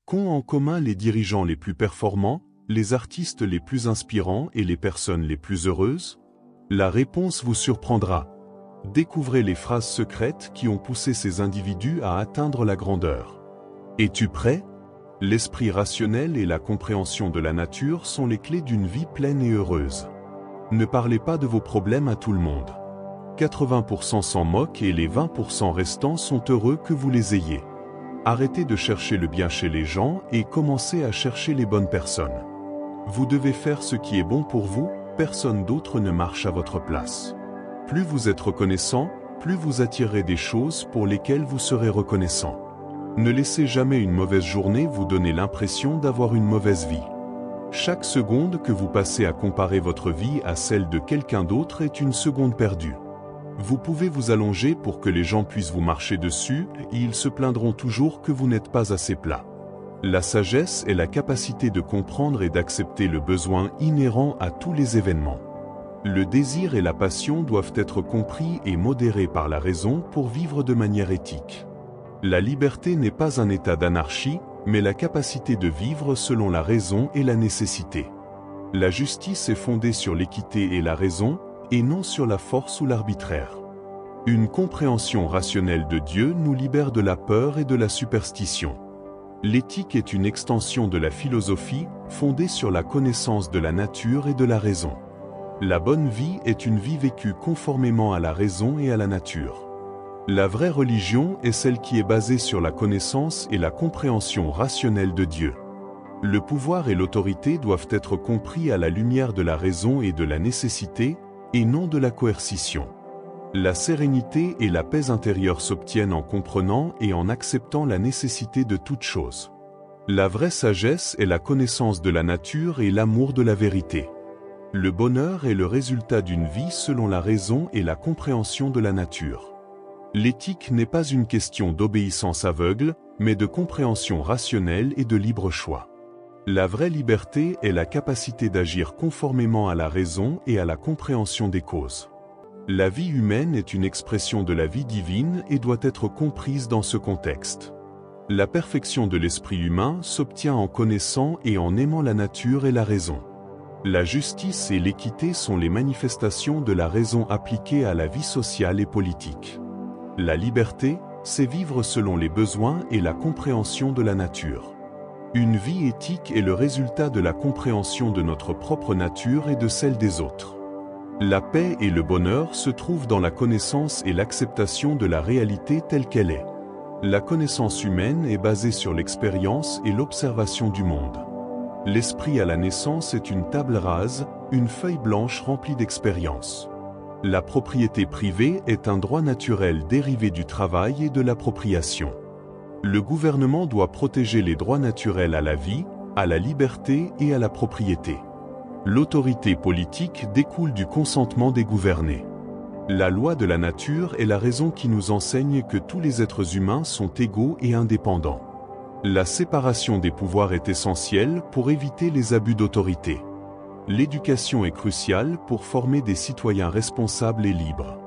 Qu'ont en commun les dirigeants les plus performants, les artistes les plus inspirants et les personnes les plus heureuses? La réponse vous surprendra. Découvrez les phrases secrètes qui ont poussé ces individus à atteindre la grandeur. Es-tu prêt? L'esprit rationnel et la compréhension de la nature sont les clés d'une vie pleine et heureuse. Ne parlez pas de vos problèmes à tout le monde. 80% s'en moquent et les 20% restants sont heureux que vous les ayez. Arrêtez de chercher le bien chez les gens et commencez à chercher les bonnes personnes. Vous devez faire ce qui est bon pour vous, personne d'autre ne marche à votre place. Plus vous êtes reconnaissant, plus vous attirerez des choses pour lesquelles vous serez reconnaissant. Ne laissez jamais une mauvaise journée vous donner l'impression d'avoir une mauvaise vie. Chaque seconde que vous passez à comparer votre vie à celle de quelqu'un d'autre est une seconde perdue. Vous pouvez vous allonger pour que les gens puissent vous marcher dessus et ils se plaindront toujours que vous n'êtes pas assez plat. La sagesse est la capacité de comprendre et d'accepter le besoin inhérent à tous les événements. Le désir et la passion doivent être compris et modérés par la raison pour vivre de manière éthique. La liberté n'est pas un état d'anarchie, mais la capacité de vivre selon la raison et la nécessité. La justice est fondée sur l'équité et la raison, et non sur la force ou l'arbitraire. Une compréhension rationnelle de Dieu nous libère de la peur et de la superstition. L'éthique est une extension de la philosophie, fondée sur la connaissance de la nature et de la raison. La bonne vie est une vie vécue conformément à la raison et à la nature. La vraie religion est celle qui est basée sur la connaissance et la compréhension rationnelle de Dieu. Le pouvoir et l'autorité doivent être compris à la lumière de la raison et de la nécessité, et non de la coercition. La sérénité et la paix intérieure s'obtiennent en comprenant et en acceptant la nécessité de toute chose. La vraie sagesse est la connaissance de la nature et l'amour de la vérité. Le bonheur est le résultat d'une vie selon la raison et la compréhension de la nature. L'éthique n'est pas une question d'obéissance aveugle, mais de compréhension rationnelle et de libre choix. La vraie liberté est la capacité d'agir conformément à la raison et à la compréhension des causes. La vie humaine est une expression de la vie divine et doit être comprise dans ce contexte. La perfection de l'esprit humain s'obtient en connaissant et en aimant la nature et la raison. La justice et l'équité sont les manifestations de la raison appliquée à la vie sociale et politique. La liberté, c'est vivre selon les besoins et la compréhension de la nature. Une vie éthique est le résultat de la compréhension de notre propre nature et de celle des autres. La paix et le bonheur se trouvent dans la connaissance et l'acceptation de la réalité telle qu'elle est. La connaissance humaine est basée sur l'expérience et l'observation du monde. L'esprit à la naissance est une table rase, une feuille blanche remplie d'expériences. La propriété privée est un droit naturel dérivé du travail et de l'appropriation. Le gouvernement doit protéger les droits naturels à la vie, à la liberté et à la propriété. L'autorité politique découle du consentement des gouvernés. La loi de la nature est la raison qui nous enseigne que tous les êtres humains sont égaux et indépendants. La séparation des pouvoirs est essentielle pour éviter les abus d'autorité. L'éducation est cruciale pour former des citoyens responsables et libres.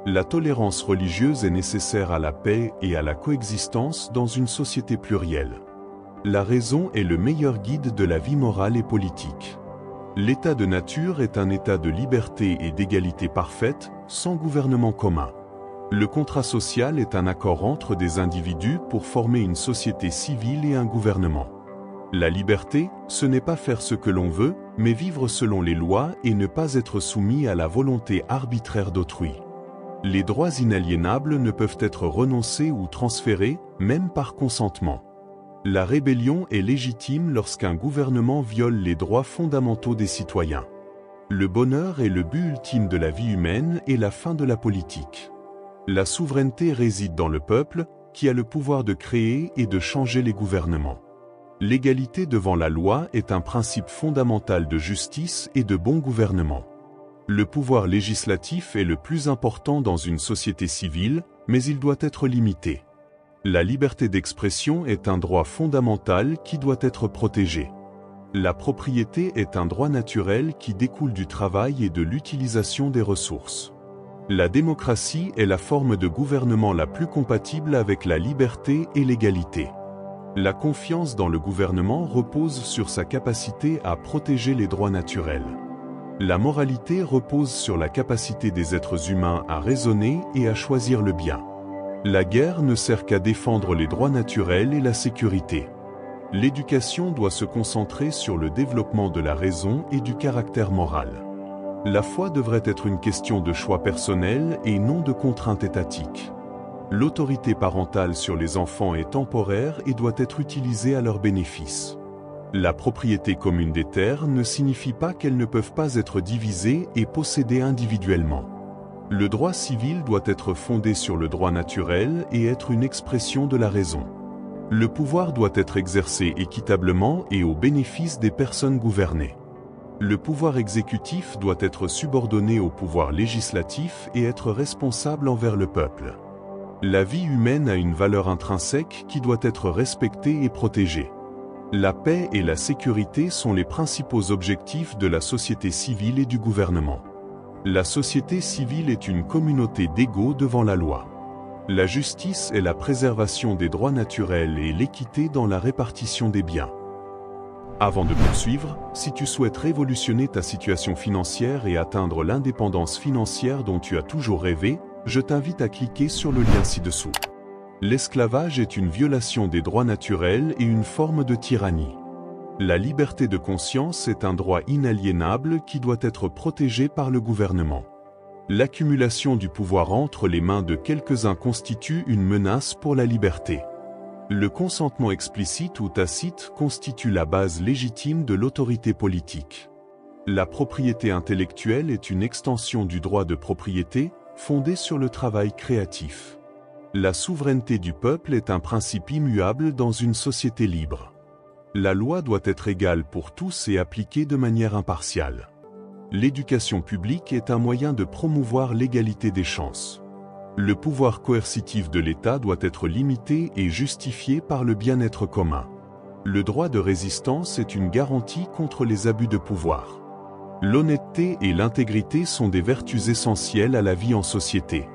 La tolérance religieuse est nécessaire à la paix et à la coexistence dans une société plurielle. La raison est le meilleur guide de la vie morale et politique. L'état de nature est un état de liberté et d'égalité parfaite, sans gouvernement commun. Le contrat social est un accord entre des individus pour former une société civile et un gouvernement. La liberté, ce n'est pas faire ce que l'on veut, mais vivre selon les lois et ne pas être soumis à la volonté arbitraire d'autrui. Les droits inaliénables ne peuvent être renoncés ou transférés, même par consentement. La rébellion est légitime lorsqu'un gouvernement viole les droits fondamentaux des citoyens. Le bonheur est le but ultime de la vie humaine et la fin de la politique. La souveraineté réside dans le peuple, qui a le pouvoir de créer et de changer les gouvernements. L'égalité devant la loi est un principe fondamental de justice et de bon gouvernement. Le pouvoir législatif est le plus important dans une société civile, mais il doit être limité. La liberté d'expression est un droit fondamental qui doit être protégé. La propriété est un droit naturel qui découle du travail et de l'utilisation des ressources. La démocratie est la forme de gouvernement la plus compatible avec la liberté et l'égalité. La confiance dans le gouvernement repose sur sa capacité à protéger les droits naturels. La moralité repose sur la capacité des êtres humains à raisonner et à choisir le bien. La guerre ne sert qu'à défendre les droits naturels et la sécurité. L'éducation doit se concentrer sur le développement de la raison et du caractère moral. La foi devrait être une question de choix personnel et non de contrainte étatique. L'autorité parentale sur les enfants est temporaire et doit être utilisée à leur bénéfice. La propriété commune des terres ne signifie pas qu'elles ne peuvent pas être divisées et possédées individuellement. Le droit civil doit être fondé sur le droit naturel et être une expression de la raison. Le pouvoir doit être exercé équitablement et au bénéfice des personnes gouvernées. Le pouvoir exécutif doit être subordonné au pouvoir législatif et être responsable envers le peuple. La vie humaine a une valeur intrinsèque qui doit être respectée et protégée. La paix et la sécurité sont les principaux objectifs de la société civile et du gouvernement. La société civile est une communauté d'égaux devant la loi. La justice est la préservation des droits naturels et l'équité dans la répartition des biens. Avant de poursuivre, si tu souhaites révolutionner ta situation financière et atteindre l'indépendance financière dont tu as toujours rêvé, je t'invite à cliquer sur le lien ci-dessous. L'esclavage est une violation des droits naturels et une forme de tyrannie. La liberté de conscience est un droit inaliénable qui doit être protégé par le gouvernement. L'accumulation du pouvoir entre les mains de quelques-uns constitue une menace pour la liberté. Le consentement explicite ou tacite constitue la base légitime de l'autorité politique. La propriété intellectuelle est une extension du droit de propriété, fondée sur le travail créatif. La souveraineté du peuple est un principe immuable dans une société libre. La loi doit être égale pour tous et appliquée de manière impartiale. L'éducation publique est un moyen de promouvoir l'égalité des chances. Le pouvoir coercitif de l'État doit être limité et justifié par le bien-être commun. Le droit de résistance est une garantie contre les abus de pouvoir. L'honnêteté et l'intégrité sont des vertus essentielles à la vie en société.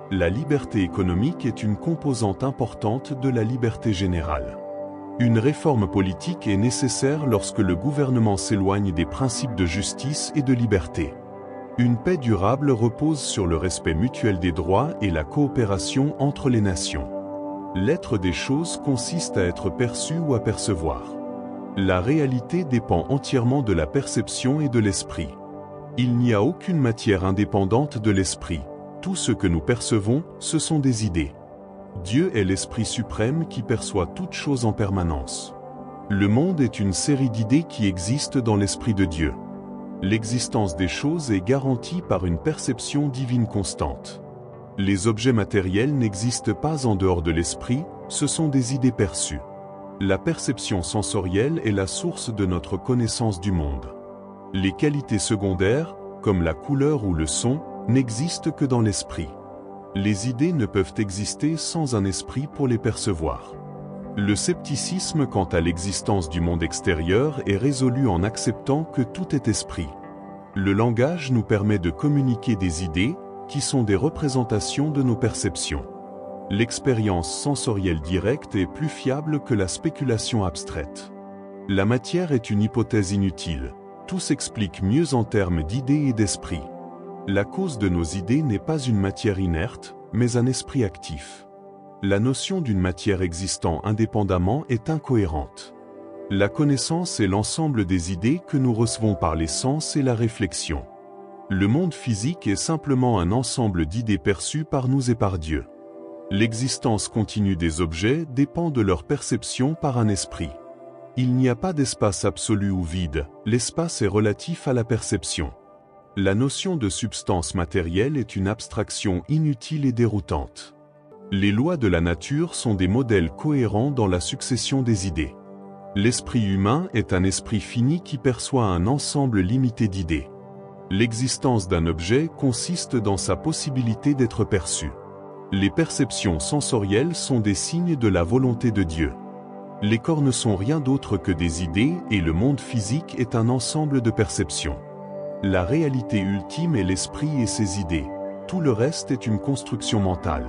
La liberté économique est une composante importante de la liberté générale. Une réforme politique est nécessaire lorsque le gouvernement s'éloigne des principes de justice et de liberté. Une paix durable repose sur le respect mutuel des droits et la coopération entre les nations. L'être des choses consiste à être perçu ou à percevoir. La réalité dépend entièrement de la perception et de l'esprit. Il n'y a aucune matière indépendante de l'esprit. Tout ce que nous percevons, ce sont des idées. Dieu est l'Esprit suprême qui perçoit toutes choses en permanence. Le monde est une série d'idées qui existent dans l'Esprit de Dieu. L'existence des choses est garantie par une perception divine constante. Les objets matériels n'existent pas en dehors de l'Esprit, ce sont des idées perçues. La perception sensorielle est la source de notre connaissance du monde. Les qualités secondaires, comme la couleur ou le son, n'existent que dans l'Esprit. Les idées ne peuvent exister sans un esprit pour les percevoir. Le scepticisme quant à l'existence du monde extérieur est résolu en acceptant que tout est esprit. Le langage nous permet de communiquer des idées, qui sont des représentations de nos perceptions. L'expérience sensorielle directe est plus fiable que la spéculation abstraite. La matière est une hypothèse inutile. Tout s'explique mieux en termes d'idées et d'esprit. La cause de nos idées n'est pas une matière inerte, mais un esprit actif. La notion d'une matière existant indépendamment est incohérente. La connaissance est l'ensemble des idées que nous recevons par les sens et la réflexion. Le monde physique est simplement un ensemble d'idées perçues par nous et par Dieu. L'existence continue des objets dépend de leur perception par un esprit. Il n'y a pas d'espace absolu ou vide, l'espace est relatif à la perception. La notion de substance matérielle est une abstraction inutile et déroutante. Les lois de la nature sont des modèles cohérents dans la succession des idées. L'esprit humain est un esprit fini qui perçoit un ensemble limité d'idées. L'existence d'un objet consiste dans sa possibilité d'être perçu. Les perceptions sensorielles sont des signes de la volonté de Dieu. Les corps ne sont rien d'autre que des idées et le monde physique est un ensemble de perceptions. La réalité ultime est l'esprit et ses idées. Tout le reste est une construction mentale.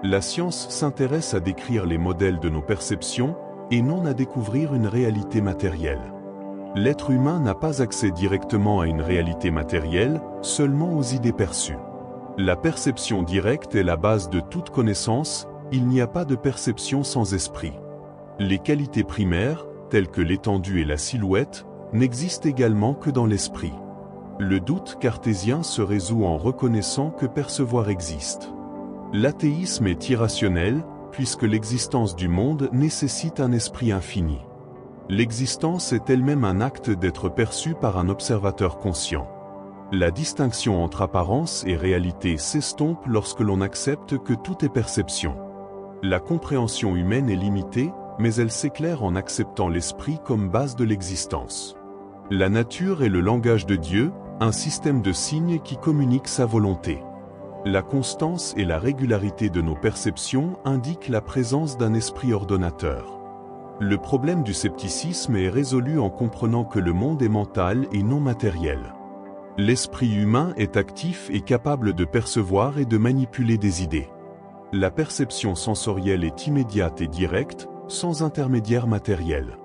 La science s'intéresse à décrire les modèles de nos perceptions, et non à découvrir une réalité matérielle. L'être humain n'a pas accès directement à une réalité matérielle, seulement aux idées perçues. La perception directe est la base de toute connaissance, il n'y a pas de perception sans esprit. Les qualités primaires, telles que l'étendue et la silhouette, n'existent également que dans l'esprit. Le doute cartésien se résout en reconnaissant que percevoir existe. L'athéisme est irrationnel, puisque l'existence du monde nécessite un esprit infini. L'existence est elle-même un acte d'être perçu par un observateur conscient. La distinction entre apparence et réalité s'estompe lorsque l'on accepte que tout est perception. La compréhension humaine est limitée, mais elle s'éclaire en acceptant l'esprit comme base de l'existence. La nature est le langage de Dieu, un système de signes qui communique sa volonté. La constance et la régularité de nos perceptions indiquent la présence d'un esprit ordonnateur. Le problème du scepticisme est résolu en comprenant que le monde est mental et non matériel. L'esprit humain est actif et capable de percevoir et de manipuler des idées. La perception sensorielle est immédiate et directe, sans intermédiaire matériel.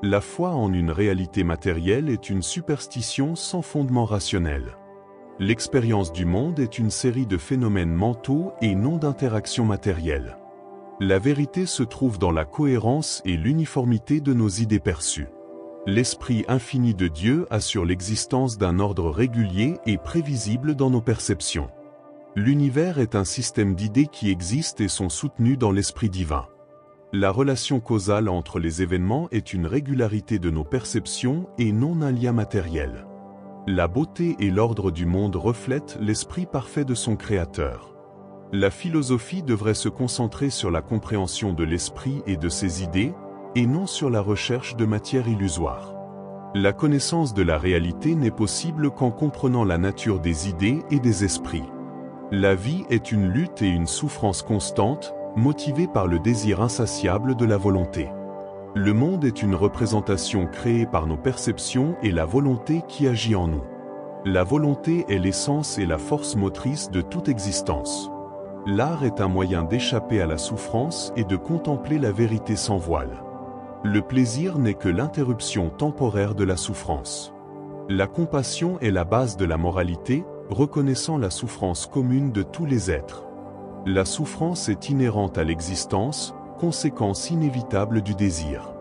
La foi en une réalité matérielle est une superstition sans fondement rationnel. L'expérience du monde est une série de phénomènes mentaux et non d'interactions matérielles. La vérité se trouve dans la cohérence et l'uniformité de nos idées perçues. L'esprit infini de Dieu assure l'existence d'un ordre régulier et prévisible dans nos perceptions. L'univers est un système d'idées qui existent et sont soutenues dans l'esprit divin. La relation causale entre les événements est une régularité de nos perceptions et non un lien matériel. La beauté et l'ordre du monde reflètent l'esprit parfait de son Créateur. La philosophie devrait se concentrer sur la compréhension de l'esprit et de ses idées, et non sur la recherche de matière illusoire. La connaissance de la réalité n'est possible qu'en comprenant la nature des idées et des esprits. La vie est une lutte et une souffrance constante, motivée par le désir insatiable de la volonté. Le monde est une représentation créée par nos perceptions et la volonté qui agit en nous. La volonté est l'essence et la force motrice de toute existence. L'art est un moyen d'échapper à la souffrance et de contempler la vérité sans voile. Le plaisir n'est que l'interruption temporaire de la souffrance. La compassion est la base de la moralité, reconnaissant la souffrance commune de tous les êtres. La souffrance est inhérente à l'existence, conséquence inévitable du désir.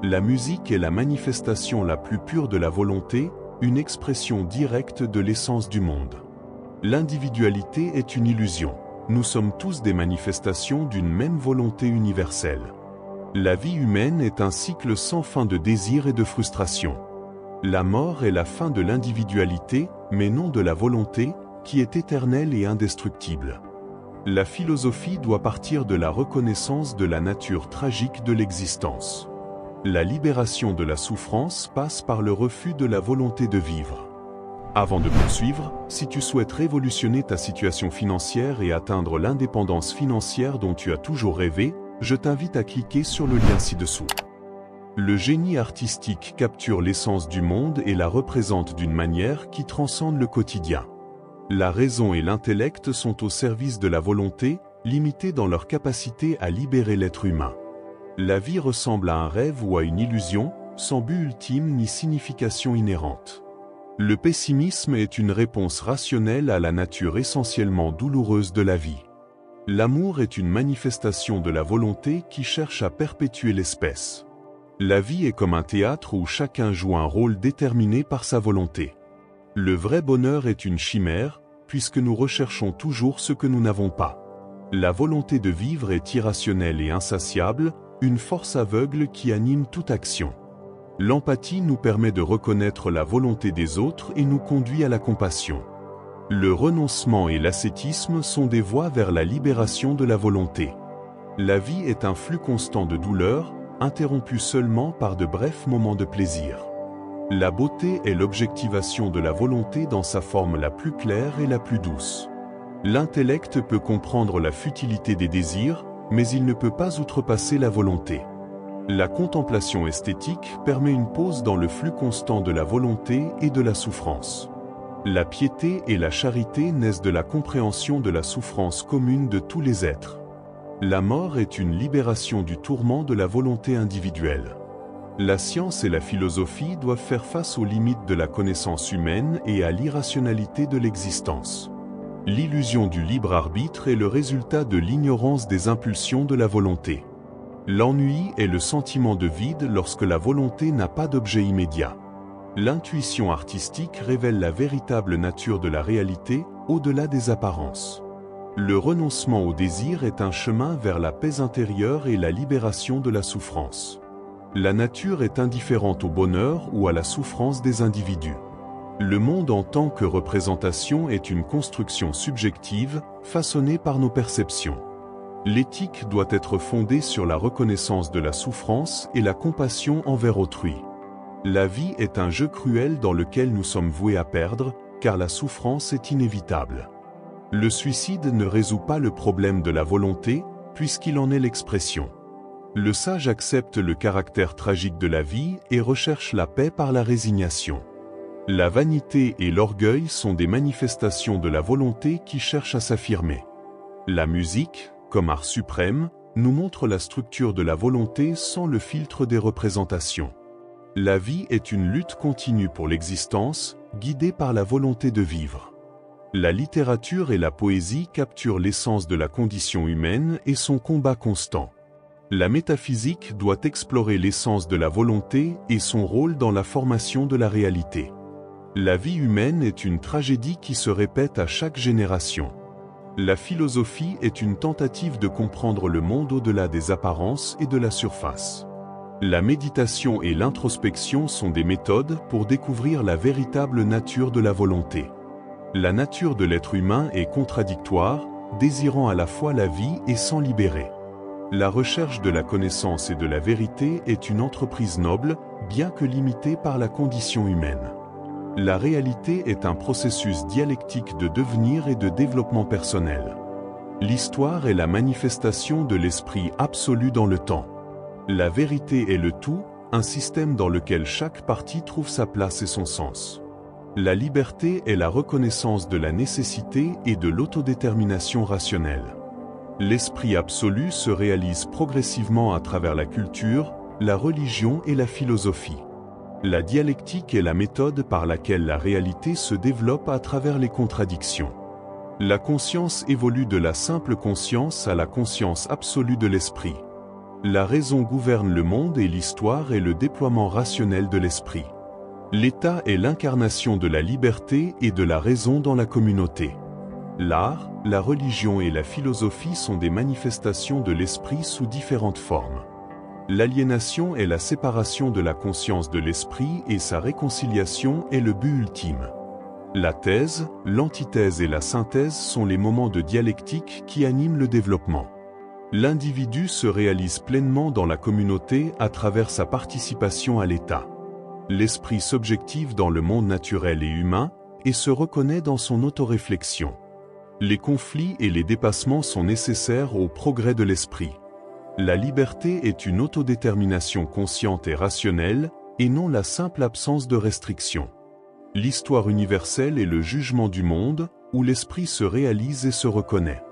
La musique est la manifestation la plus pure de la volonté, une expression directe de l'essence du monde. L'individualité est une illusion. Nous sommes tous des manifestations d'une même volonté universelle. La vie humaine est un cycle sans fin de désir et de frustration. La mort est la fin de l'individualité, mais non de la volonté, qui est éternelle et indestructible. La philosophie doit partir de la reconnaissance de la nature tragique de l'existence. La libération de la souffrance passe par le refus de la volonté de vivre. Avant de poursuivre, si tu souhaites révolutionner ta situation financière et atteindre l'indépendance financière dont tu as toujours rêvé, je t'invite à cliquer sur le lien ci-dessous. Le génie artistique capture l'essence du monde et la représente d'une manière qui transcende le quotidien. La raison et l'intellect sont au service de la volonté, limités dans leur capacité à libérer l'être humain. La vie ressemble à un rêve ou à une illusion, sans but ultime ni signification inhérente. Le pessimisme est une réponse rationnelle à la nature essentiellement douloureuse de la vie. L'amour est une manifestation de la volonté qui cherche à perpétuer l'espèce. La vie est comme un théâtre où chacun joue un rôle déterminé par sa volonté. Le vrai bonheur est une chimère, puisque nous recherchons toujours ce que nous n'avons pas. La volonté de vivre est irrationnelle et insatiable, une force aveugle qui anime toute action. L'empathie nous permet de reconnaître la volonté des autres et nous conduit à la compassion. Le renoncement et l'ascétisme sont des voies vers la libération de la volonté. La vie est un flux constant de douleur, interrompu seulement par de brefs moments de plaisir. La beauté est l'objectivation de la volonté dans sa forme la plus claire et la plus douce. L'intellect peut comprendre la futilité des désirs, mais il ne peut pas outrepasser la volonté. La contemplation esthétique permet une pause dans le flux constant de la volonté et de la souffrance. La piété et la charité naissent de la compréhension de la souffrance commune de tous les êtres. La mort est une libération du tourment de la volonté individuelle. La science et la philosophie doivent faire face aux limites de la connaissance humaine et à l'irrationalité de l'existence. L'illusion du libre arbitre est le résultat de l'ignorance des impulsions de la volonté. L'ennui est le sentiment de vide lorsque la volonté n'a pas d'objet immédiat. L'intuition artistique révèle la véritable nature de la réalité, au-delà des apparences. Le renoncement au désir est un chemin vers la paix intérieure et la libération de la souffrance. La nature est indifférente au bonheur ou à la souffrance des individus. Le monde en tant que représentation est une construction subjective, façonnée par nos perceptions. L'éthique doit être fondée sur la reconnaissance de la souffrance et la compassion envers autrui. La vie est un jeu cruel dans lequel nous sommes voués à perdre, car la souffrance est inévitable. Le suicide ne résout pas le problème de la volonté, puisqu'il en est l'expression. Le sage accepte le caractère tragique de la vie et recherche la paix par la résignation. La vanité et l'orgueil sont des manifestations de la volonté qui cherche à s'affirmer. La musique, comme art suprême, nous montre la structure de la volonté sans le filtre des représentations. La vie est une lutte continue pour l'existence, guidée par la volonté de vivre. La littérature et la poésie capturent l'essence de la condition humaine et son combat constant. La métaphysique doit explorer l'essence de la volonté et son rôle dans la formation de la réalité. La vie humaine est une tragédie qui se répète à chaque génération. La philosophie est une tentative de comprendre le monde au-delà des apparences et de la surface. La méditation et l'introspection sont des méthodes pour découvrir la véritable nature de la volonté. La nature de l'être humain est contradictoire, désirant à la fois la vie et s'en libérer. La recherche de la connaissance et de la vérité est une entreprise noble, bien que limitée par la condition humaine. La réalité est un processus dialectique de devenir et de développement personnel. L'histoire est la manifestation de l'esprit absolu dans le temps. La vérité est le tout, un système dans lequel chaque partie trouve sa place et son sens. La liberté est la reconnaissance de la nécessité et de l'autodétermination rationnelle. L'esprit absolu se réalise progressivement à travers la culture, la religion et la philosophie. La dialectique est la méthode par laquelle la réalité se développe à travers les contradictions. La conscience évolue de la simple conscience à la conscience absolue de l'esprit. La raison gouverne le monde et l'histoire est le déploiement rationnel de l'esprit. L'État est l'incarnation de la liberté et de la raison dans la communauté. L'art, la religion et la philosophie sont des manifestations de l'esprit sous différentes formes. L'aliénation est la séparation de la conscience de l'esprit et sa réconciliation est le but ultime. La thèse, l'antithèse et la synthèse sont les moments de dialectique qui animent le développement. L'individu se réalise pleinement dans la communauté à travers sa participation à l'État. L'esprit s'objective dans le monde naturel et humain et se reconnaît dans son autoréflexion. Les conflits et les dépassements sont nécessaires au progrès de l'esprit. La liberté est une autodétermination consciente et rationnelle, et non la simple absence de restrictions. L'histoire universelle est le jugement du monde, où l'esprit se réalise et se reconnaît.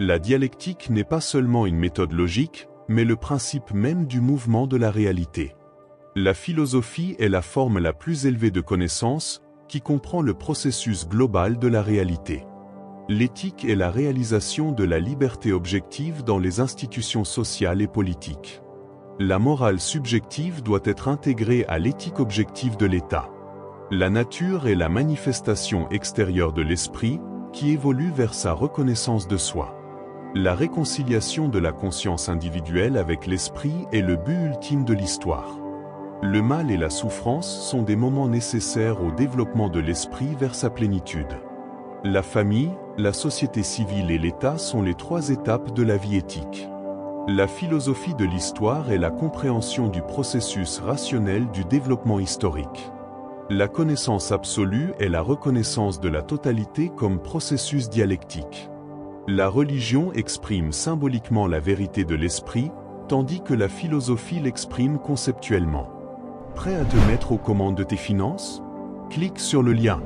La dialectique n'est pas seulement une méthode logique, mais le principe même du mouvement de la réalité. La philosophie est la forme la plus élevée de connaissance, qui comprend le processus global de la réalité. L'éthique est la réalisation de la liberté objective dans les institutions sociales et politiques. La morale subjective doit être intégrée à l'éthique objective de l'État. La nature est la manifestation extérieure de l'esprit, qui évolue vers sa reconnaissance de soi. La réconciliation de la conscience individuelle avec l'esprit est le but ultime de l'histoire. Le mal et la souffrance sont des moments nécessaires au développement de l'esprit vers sa plénitude. La famille, la société civile et l'État sont les trois étapes de la vie éthique. La philosophie de l'histoire est la compréhension du processus rationnel du développement historique. La connaissance absolue est la reconnaissance de la totalité comme processus dialectique. La religion exprime symboliquement la vérité de l'esprit, tandis que la philosophie l'exprime conceptuellement. Prêt à te mettre aux commandes de tes finances? Clique sur le lien.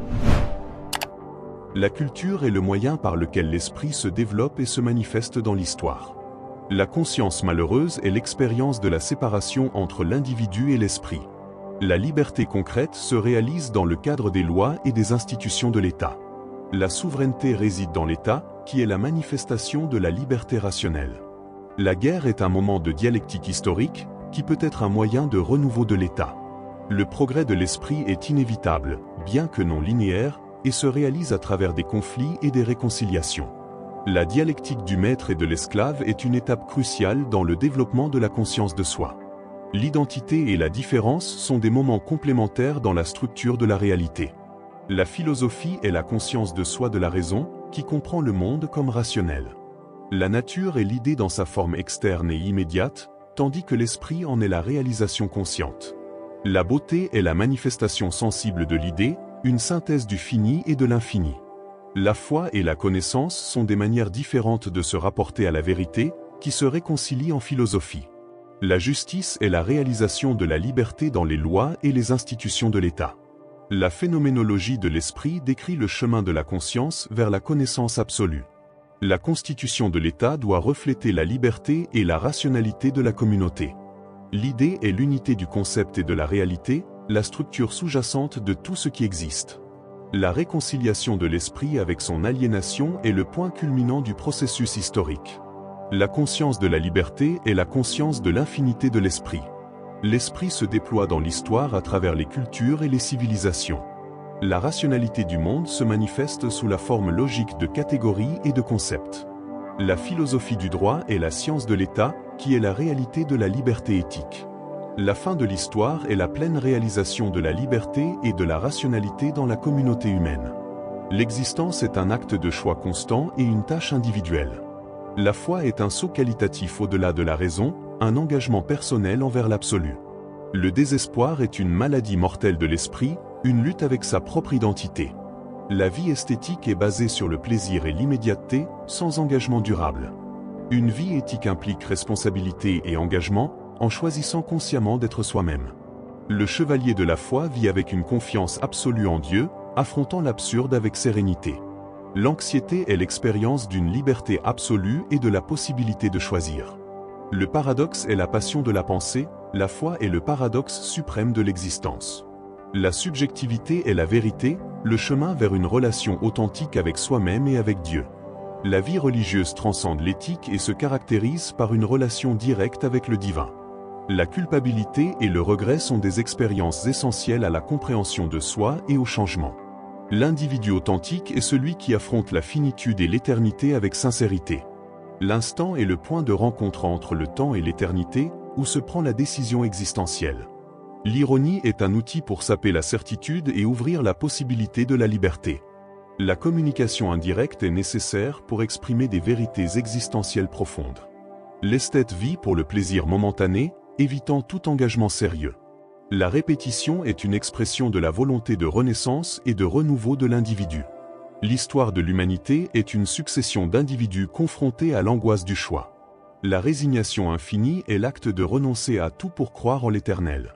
La culture est le moyen par lequel l'esprit se développe et se manifeste dans l'histoire. La conscience malheureuse est l'expérience de la séparation entre l'individu et l'esprit. La liberté concrète se réalise dans le cadre des lois et des institutions de l'État. La souveraineté réside dans l'État, qui est la manifestation de la liberté rationnelle. La guerre est un moment de dialectique historique, qui peut être un moyen de renouveau de l'État. Le progrès de l'esprit est inévitable, bien que non linéaire, et se réalise à travers des conflits et des réconciliations. La dialectique du maître et de l'esclave est une étape cruciale dans le développement de la conscience de soi. L'identité et la différence sont des moments complémentaires dans la structure de la réalité. La philosophie est la conscience de soi de la raison, qui comprend le monde comme rationnel. La nature est l'idée dans sa forme externe et immédiate, tandis que l'esprit en est la réalisation consciente. La beauté est la manifestation sensible de l'idée, une synthèse du fini et de l'infini. La foi et la connaissance sont des manières différentes de se rapporter à la vérité, qui se réconcilient en philosophie. La justice est la réalisation de la liberté dans les lois et les institutions de l'État. La phénoménologie de l'esprit décrit le chemin de la conscience vers la connaissance absolue. La constitution de l'État doit refléter la liberté et la rationalité de la communauté. L'idée est l'unité du concept et de la réalité, la structure sous-jacente de tout ce qui existe. La réconciliation de l'esprit avec son aliénation est le point culminant du processus historique. La conscience de la liberté est la conscience de l'infinité de l'esprit. L'esprit se déploie dans l'histoire à travers les cultures et les civilisations. La rationalité du monde se manifeste sous la forme logique de catégories et de concepts. La philosophie du droit est la science de l'État, qui est la réalité de la liberté éthique. La fin de l'histoire est la pleine réalisation de la liberté et de la rationalité dans la communauté humaine. L'existence est un acte de choix constant et une tâche individuelle. La foi est un saut qualitatif au-delà de la raison, un engagement personnel envers l'absolu. Le désespoir est une maladie mortelle de l'esprit, une lutte avec sa propre identité. La vie esthétique est basée sur le plaisir et l'immédiateté, sans engagement durable. Une vie éthique implique responsabilité et engagement, en choisissant consciemment d'être soi-même. Le chevalier de la foi vit avec une confiance absolue en Dieu, affrontant l'absurde avec sérénité. L'anxiété est l'expérience d'une liberté absolue et de la possibilité de choisir. Le paradoxe est la passion de la pensée, la foi est le paradoxe suprême de l'existence. La subjectivité est la vérité, le chemin vers une relation authentique avec soi-même et avec Dieu. La vie religieuse transcende l'éthique et se caractérise par une relation directe avec le divin. La culpabilité et le regret sont des expériences essentielles à la compréhension de soi et au changement. L'individu authentique est celui qui affronte la finitude et l'éternité avec sincérité. L'instant est le point de rencontre entre le temps et l'éternité, où se prend la décision existentielle. L'ironie est un outil pour saper la certitude et ouvrir la possibilité de la liberté. La communication indirecte est nécessaire pour exprimer des vérités existentielles profondes. L'esthète vit pour le plaisir momentané, évitant tout engagement sérieux. La répétition est une expression de la volonté de renaissance et de renouveau de l'individu. L'histoire de l'humanité est une succession d'individus confrontés à l'angoisse du choix. La résignation infinie est l'acte de renoncer à tout pour croire en l'éternel.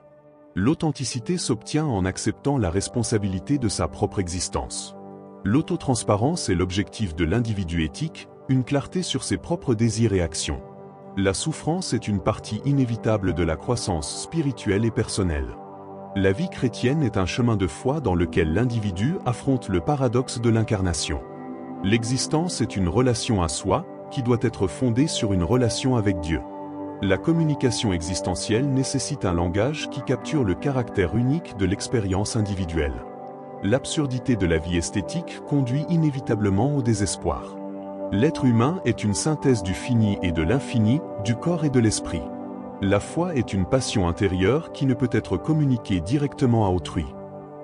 L'authenticité s'obtient en acceptant la responsabilité de sa propre existence. L'autotransparence est l'objectif de l'individu éthique, une clarté sur ses propres désirs et actions. La souffrance est une partie inévitable de la croissance spirituelle et personnelle. La vie chrétienne est un chemin de foi dans lequel l'individu affronte le paradoxe de l'incarnation. L'existence est une relation à soi, qui doit être fondée sur une relation avec Dieu. La communication existentielle nécessite un langage qui capture le caractère unique de l'expérience individuelle. L'absurdité de la vie esthétique conduit inévitablement au désespoir. L'être humain est une synthèse du fini et de l'infini, du corps et de l'esprit. La foi est une passion intérieure qui ne peut être communiquée directement à autrui.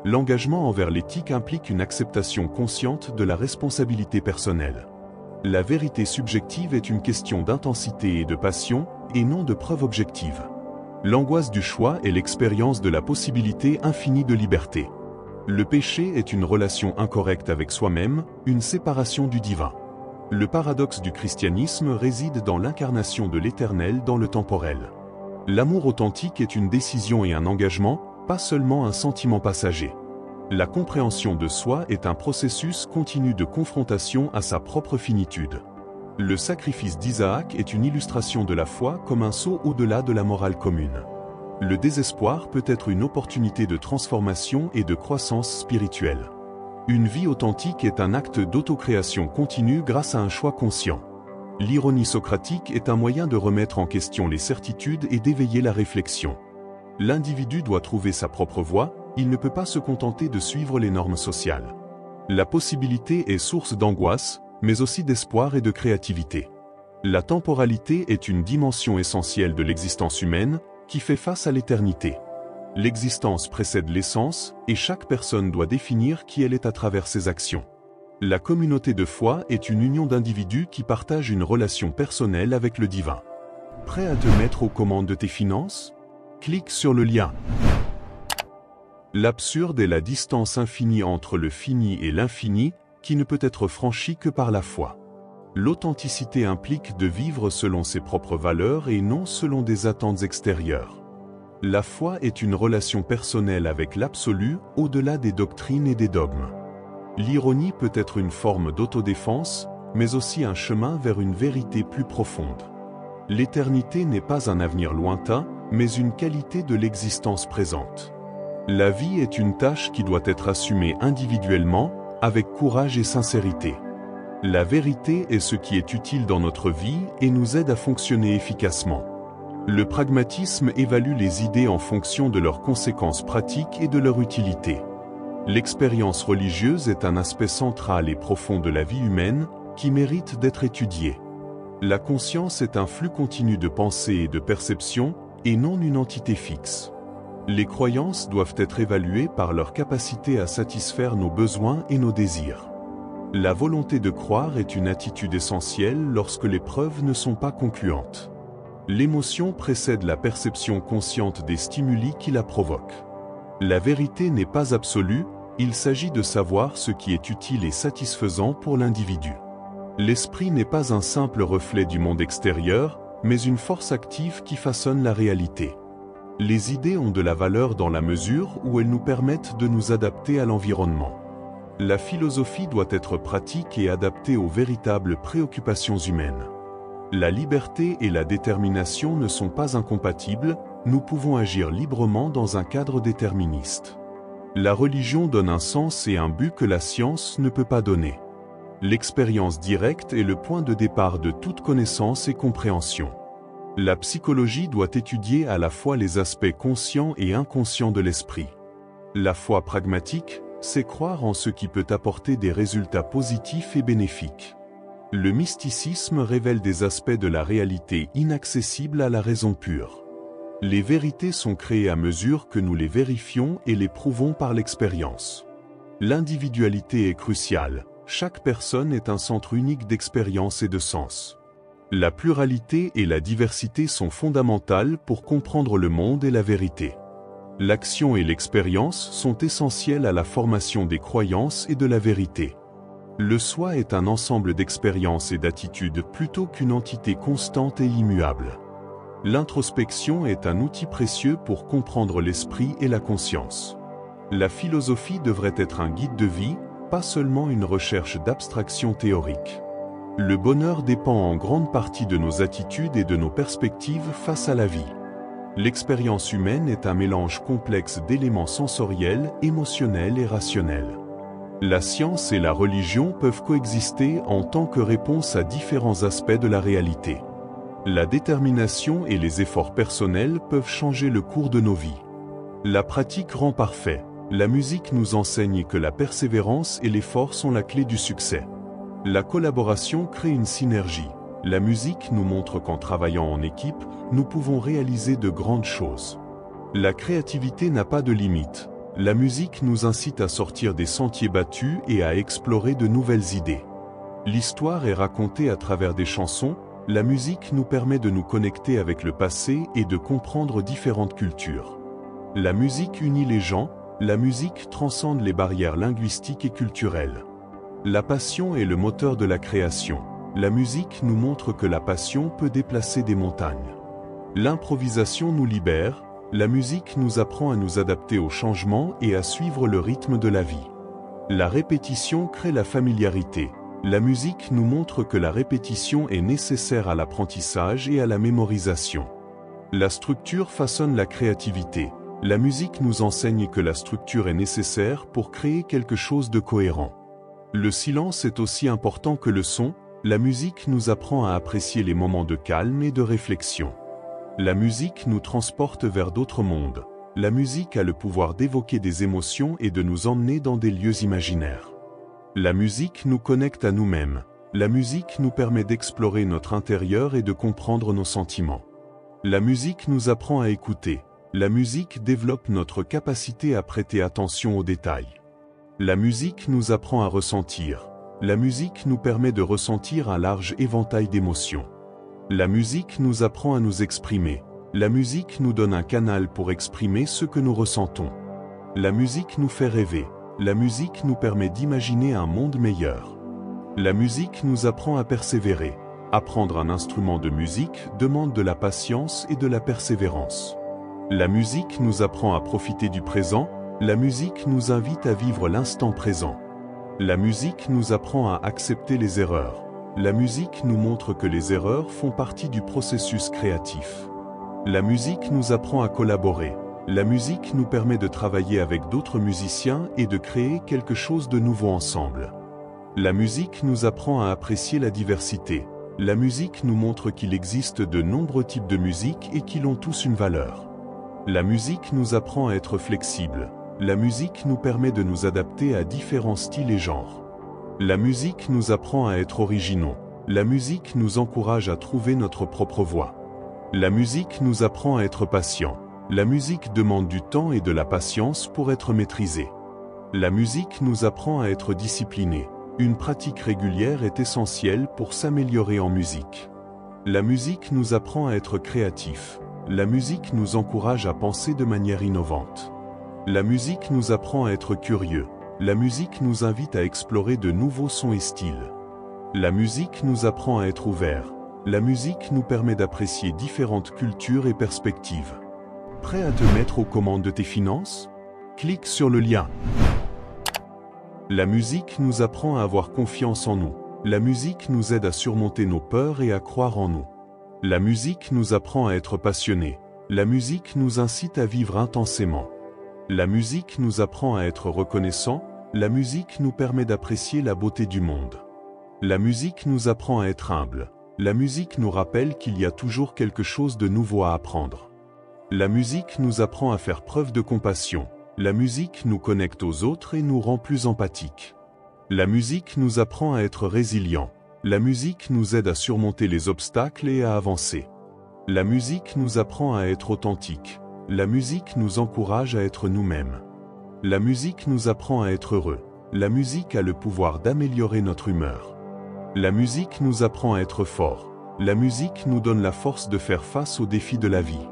L'engagement envers l'éthique implique une acceptation consciente de la responsabilité personnelle. La vérité subjective est une question d'intensité et de passion, et non de preuve objective. L'angoisse du choix est l'expérience de la possibilité infinie de liberté. Le péché est une relation incorrecte avec soi-même, une séparation du divin. Le paradoxe du christianisme réside dans l'incarnation de l'éternel dans le temporel. L'amour authentique est une décision et un engagement, pas seulement un sentiment passager. La compréhension de soi est un processus continu de confrontation à sa propre finitude. Le sacrifice d'Isaac est une illustration de la foi comme un saut au-delà de la morale commune. Le désespoir peut être une opportunité de transformation et de croissance spirituelle. Une vie authentique est un acte d'autocréation continue grâce à un choix conscient. L'ironie socratique est un moyen de remettre en question les certitudes et d'éveiller la réflexion. L'individu doit trouver sa propre voie, il ne peut pas se contenter de suivre les normes sociales. La possibilité est source d'angoisse, mais aussi d'espoir et de créativité. La temporalité est une dimension essentielle de l'existence humaine, qui fait face à l'éternité. L'existence précède l'essence, et chaque personne doit définir qui elle est à travers ses actions. La communauté de foi est une union d'individus qui partagent une relation personnelle avec le divin. Prêt à te mettre aux commandes de tes finances? Clique sur le lien. L'absurde est la distance infinie entre le fini et l'infini, qui ne peut être franchie que par la foi. L'authenticité implique de vivre selon ses propres valeurs et non selon des attentes extérieures. La foi est une relation personnelle avec l'absolu, au-delà des doctrines et des dogmes. L'ironie peut être une forme d'autodéfense, mais aussi un chemin vers une vérité plus profonde. L'éternité n'est pas un avenir lointain, mais une qualité de l'existence présente. La vie est une tâche qui doit être assumée individuellement, avec courage et sincérité. La vérité est ce qui est utile dans notre vie et nous aide à fonctionner efficacement. Le pragmatisme évalue les idées en fonction de leurs conséquences pratiques et de leur utilité. L'expérience religieuse est un aspect central et profond de la vie humaine, qui mérite d'être étudié. La conscience est un flux continu de pensées et de perceptions, et non une entité fixe. Les croyances doivent être évaluées par leur capacité à satisfaire nos besoins et nos désirs. La volonté de croire est une attitude essentielle lorsque les preuves ne sont pas concluantes. L'émotion précède la perception consciente des stimuli qui la provoquent. La vérité n'est pas absolue, il s'agit de savoir ce qui est utile et satisfaisant pour l'individu. L'esprit n'est pas un simple reflet du monde extérieur, mais une force active qui façonne la réalité. Les idées ont de la valeur dans la mesure où elles nous permettent de nous adapter à l'environnement. La philosophie doit être pratique et adaptée aux véritables préoccupations humaines. La liberté et la détermination ne sont pas incompatibles, nous pouvons agir librement dans un cadre déterministe. La religion donne un sens et un but que la science ne peut pas donner. L'expérience directe est le point de départ de toute connaissance et compréhension. La psychologie doit étudier à la fois les aspects conscients et inconscients de l'esprit. La foi pragmatique, c'est croire en ce qui peut apporter des résultats positifs et bénéfiques. Le mysticisme révèle des aspects de la réalité inaccessibles à la raison pure. Les vérités sont créées à mesure que nous les vérifions et les prouvons par l'expérience. L'individualité est cruciale, chaque personne est un centre unique d'expérience et de sens. La pluralité et la diversité sont fondamentales pour comprendre le monde et la vérité. L'action et l'expérience sont essentielles à la formation des croyances et de la vérité. Le soi est un ensemble d'expériences et d'attitudes plutôt qu'une entité constante et immuable. L'introspection est un outil précieux pour comprendre l'esprit et la conscience. La philosophie devrait être un guide de vie, pas seulement une recherche d'abstraction théorique. Le bonheur dépend en grande partie de nos attitudes et de nos perspectives face à la vie. L'expérience humaine est un mélange complexe d'éléments sensoriels, émotionnels et rationnels. La science et la religion peuvent coexister en tant que réponse à différents aspects de la réalité. La détermination et les efforts personnels peuvent changer le cours de nos vies. La pratique rend parfait. La musique nous enseigne que la persévérance et l'effort sont la clé du succès. La collaboration crée une synergie. La musique nous montre qu'en travaillant en équipe, nous pouvons réaliser de grandes choses. La créativité n'a pas de limite. La musique nous incite à sortir des sentiers battus et à explorer de nouvelles idées. L'histoire est racontée à travers des chansons, la musique nous permet de nous connecter avec le passé et de comprendre différentes cultures. La musique unit les gens, la musique transcende les barrières linguistiques et culturelles. La passion est le moteur de la création. La musique nous montre que la passion peut déplacer des montagnes. L'improvisation nous libère, la musique nous apprend à nous adapter aux changements et à suivre le rythme de la vie. La répétition crée la familiarité. La musique nous montre que la répétition est nécessaire à l'apprentissage et à la mémorisation. La structure façonne la créativité. La musique nous enseigne que la structure est nécessaire pour créer quelque chose de cohérent. Le silence est aussi important que le son. La musique nous apprend à apprécier les moments de calme et de réflexion. La musique nous transporte vers d'autres mondes. La musique a le pouvoir d'évoquer des émotions et de nous emmener dans des lieux imaginaires. La musique nous connecte à nous-mêmes. La musique nous permet d'explorer notre intérieur et de comprendre nos sentiments. La musique nous apprend à écouter. La musique développe notre capacité à prêter attention aux détails. La musique nous apprend à ressentir. La musique nous permet de ressentir un large éventail d'émotions. La musique nous apprend à nous exprimer. La musique nous donne un canal pour exprimer ce que nous ressentons. La musique nous fait rêver. La musique nous permet d'imaginer un monde meilleur. La musique nous apprend à persévérer. Apprendre un instrument de musique demande de la patience et de la persévérance. La musique nous apprend à profiter du présent. La musique nous invite à vivre l'instant présent. La musique nous apprend à accepter les erreurs. La musique nous montre que les erreurs font partie du processus créatif. La musique nous apprend à collaborer. La musique nous permet de travailler avec d'autres musiciens et de créer quelque chose de nouveau ensemble. La musique nous apprend à apprécier la diversité. La musique nous montre qu'il existe de nombreux types de musique et qu'ils ont tous une valeur. La musique nous apprend à être flexible. La musique nous permet de nous adapter à différents styles et genres. La musique nous apprend à être originaux. La musique nous encourage à trouver notre propre voix. La musique nous apprend à être patient. La musique demande du temps et de la patience pour être maîtrisée. La musique nous apprend à être discipliné. Une pratique régulière est essentielle pour s'améliorer en musique. La musique nous apprend à être créatif. La musique nous encourage à penser de manière innovante. La musique nous apprend à être curieux. La musique nous invite à explorer de nouveaux sons et styles. La musique nous apprend à être ouvert. La musique nous permet d'apprécier différentes cultures et perspectives. Prêt à te mettre aux commandes de tes finances? Clique sur le lien. La musique nous apprend à avoir confiance en nous. La musique nous aide à surmonter nos peurs et à croire en nous. La musique nous apprend à être passionnés. La musique nous incite à vivre intensément. La musique nous apprend à être reconnaissants. La musique nous permet d'apprécier la beauté du monde. La musique nous apprend à être humbles. La musique nous rappelle qu'il y a toujours quelque chose de nouveau à apprendre. La musique nous apprend à faire preuve de compassion. La musique nous connecte aux autres et nous rend plus empathiques. La musique nous apprend à être résilients. La musique nous aide à surmonter les obstacles et à avancer. La musique nous apprend à être authentiques. La musique nous encourage à être nous-mêmes. La musique nous apprend à être heureux. La musique a le pouvoir d'améliorer notre humeur. La musique nous apprend à être forts. La musique nous donne la force de faire face aux défis de la vie.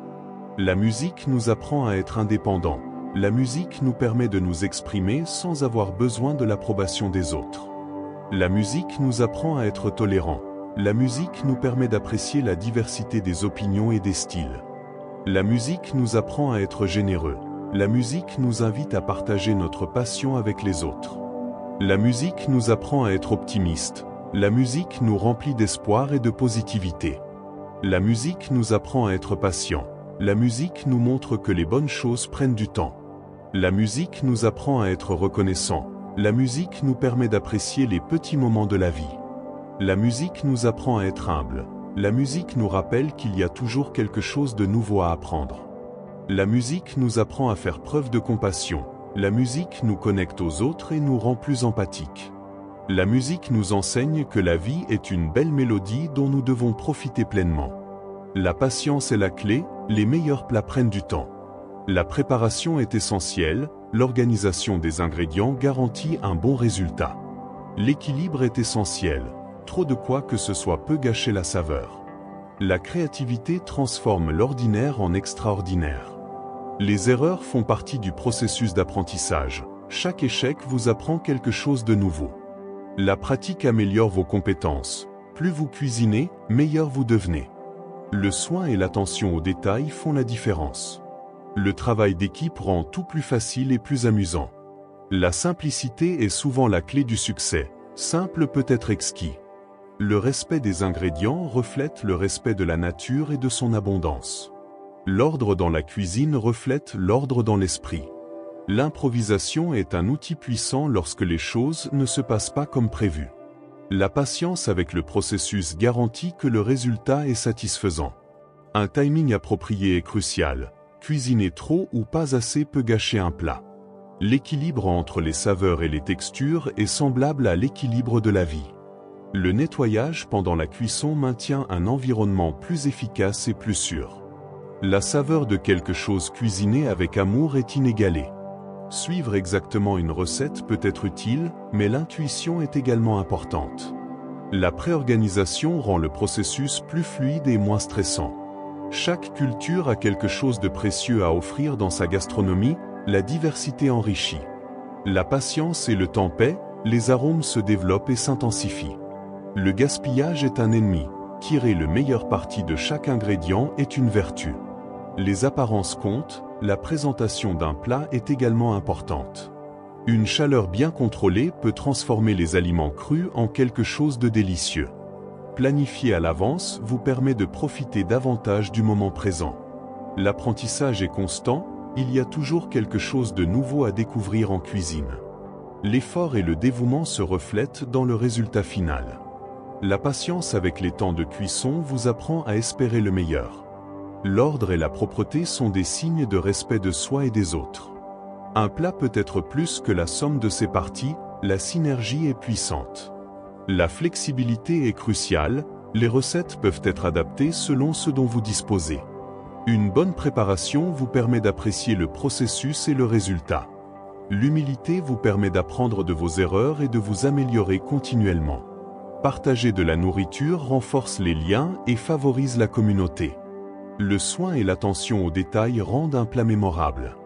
La musique nous apprend à être indépendants. La musique nous permet de nous exprimer sans avoir besoin de l'approbation des autres. La musique nous apprend à être tolérants. La musique nous permet d'apprécier la diversité des opinions et des styles. La musique nous apprend à être généreux. La musique nous invite à partager notre passion avec les autres. La musique nous apprend à être optimistes. La musique nous remplit d'espoir et de positivité. La musique nous apprend à être patients. La musique nous montre que les bonnes choses prennent du temps. La musique nous apprend à être reconnaissants. La musique nous permet d'apprécier les petits moments de la vie. La musique nous apprend à être humbles. La musique nous rappelle qu'il y a toujours quelque chose de nouveau à apprendre. La musique nous apprend à faire preuve de compassion. La musique nous connecte aux autres et nous rend plus empathiques. La musique nous enseigne que la vie est une belle mélodie dont nous devons profiter pleinement. La patience est la clé, les meilleurs plats prennent du temps. La préparation est essentielle, l'organisation des ingrédients garantit un bon résultat. L'équilibre est essentiel, trop de quoi que ce soit peut gâcher la saveur. La créativité transforme l'ordinaire en extraordinaire. Les erreurs font partie du processus d'apprentissage. Chaque échec vous apprend quelque chose de nouveau. La pratique améliore vos compétences. Plus vous cuisinez, meilleur vous devenez. Le soin et l'attention aux détails font la différence. Le travail d'équipe rend tout plus facile et plus amusant. La simplicité est souvent la clé du succès. Simple peut être exquis. Le respect des ingrédients reflète le respect de la nature et de son abondance. L'ordre dans la cuisine reflète l'ordre dans l'esprit. L'improvisation est un outil puissant lorsque les choses ne se passent pas comme prévu. La patience avec le processus garantit que le résultat est satisfaisant. Un timing approprié est crucial. Cuisiner trop ou pas assez peut gâcher un plat. L'équilibre entre les saveurs et les textures est semblable à l'équilibre de la vie. Le nettoyage pendant la cuisson maintient un environnement plus efficace et plus sûr. La saveur de quelque chose cuisiné avec amour est inégalée. Suivre exactement une recette peut être utile, mais l'intuition est également importante. La préorganisation rend le processus plus fluide et moins stressant. Chaque culture a quelque chose de précieux à offrir dans sa gastronomie, la diversité enrichit. La patience et le temps paient, les arômes se développent et s'intensifient. Le gaspillage est un ennemi. Tirer le meilleur parti de chaque ingrédient est une vertu. Les apparences comptent, la présentation d'un plat est également importante. Une chaleur bien contrôlée peut transformer les aliments crus en quelque chose de délicieux. Planifier à l'avance vous permet de profiter davantage du moment présent. L'apprentissage est constant, il y a toujours quelque chose de nouveau à découvrir en cuisine. L'effort et le dévouement se reflètent dans le résultat final. La patience avec les temps de cuisson vous apprend à espérer le meilleur. L'ordre et la propreté sont des signes de respect de soi et des autres. Un plat peut être plus que la somme de ses parties, la synergie est puissante. La flexibilité est cruciale, les recettes peuvent être adaptées selon ce dont vous disposez. Une bonne préparation vous permet d'apprécier le processus et le résultat. L'humilité vous permet d'apprendre de vos erreurs et de vous améliorer continuellement. Partager de la nourriture renforce les liens et favorise la communauté. Le soin et l'attention aux détails rendent un plat mémorable.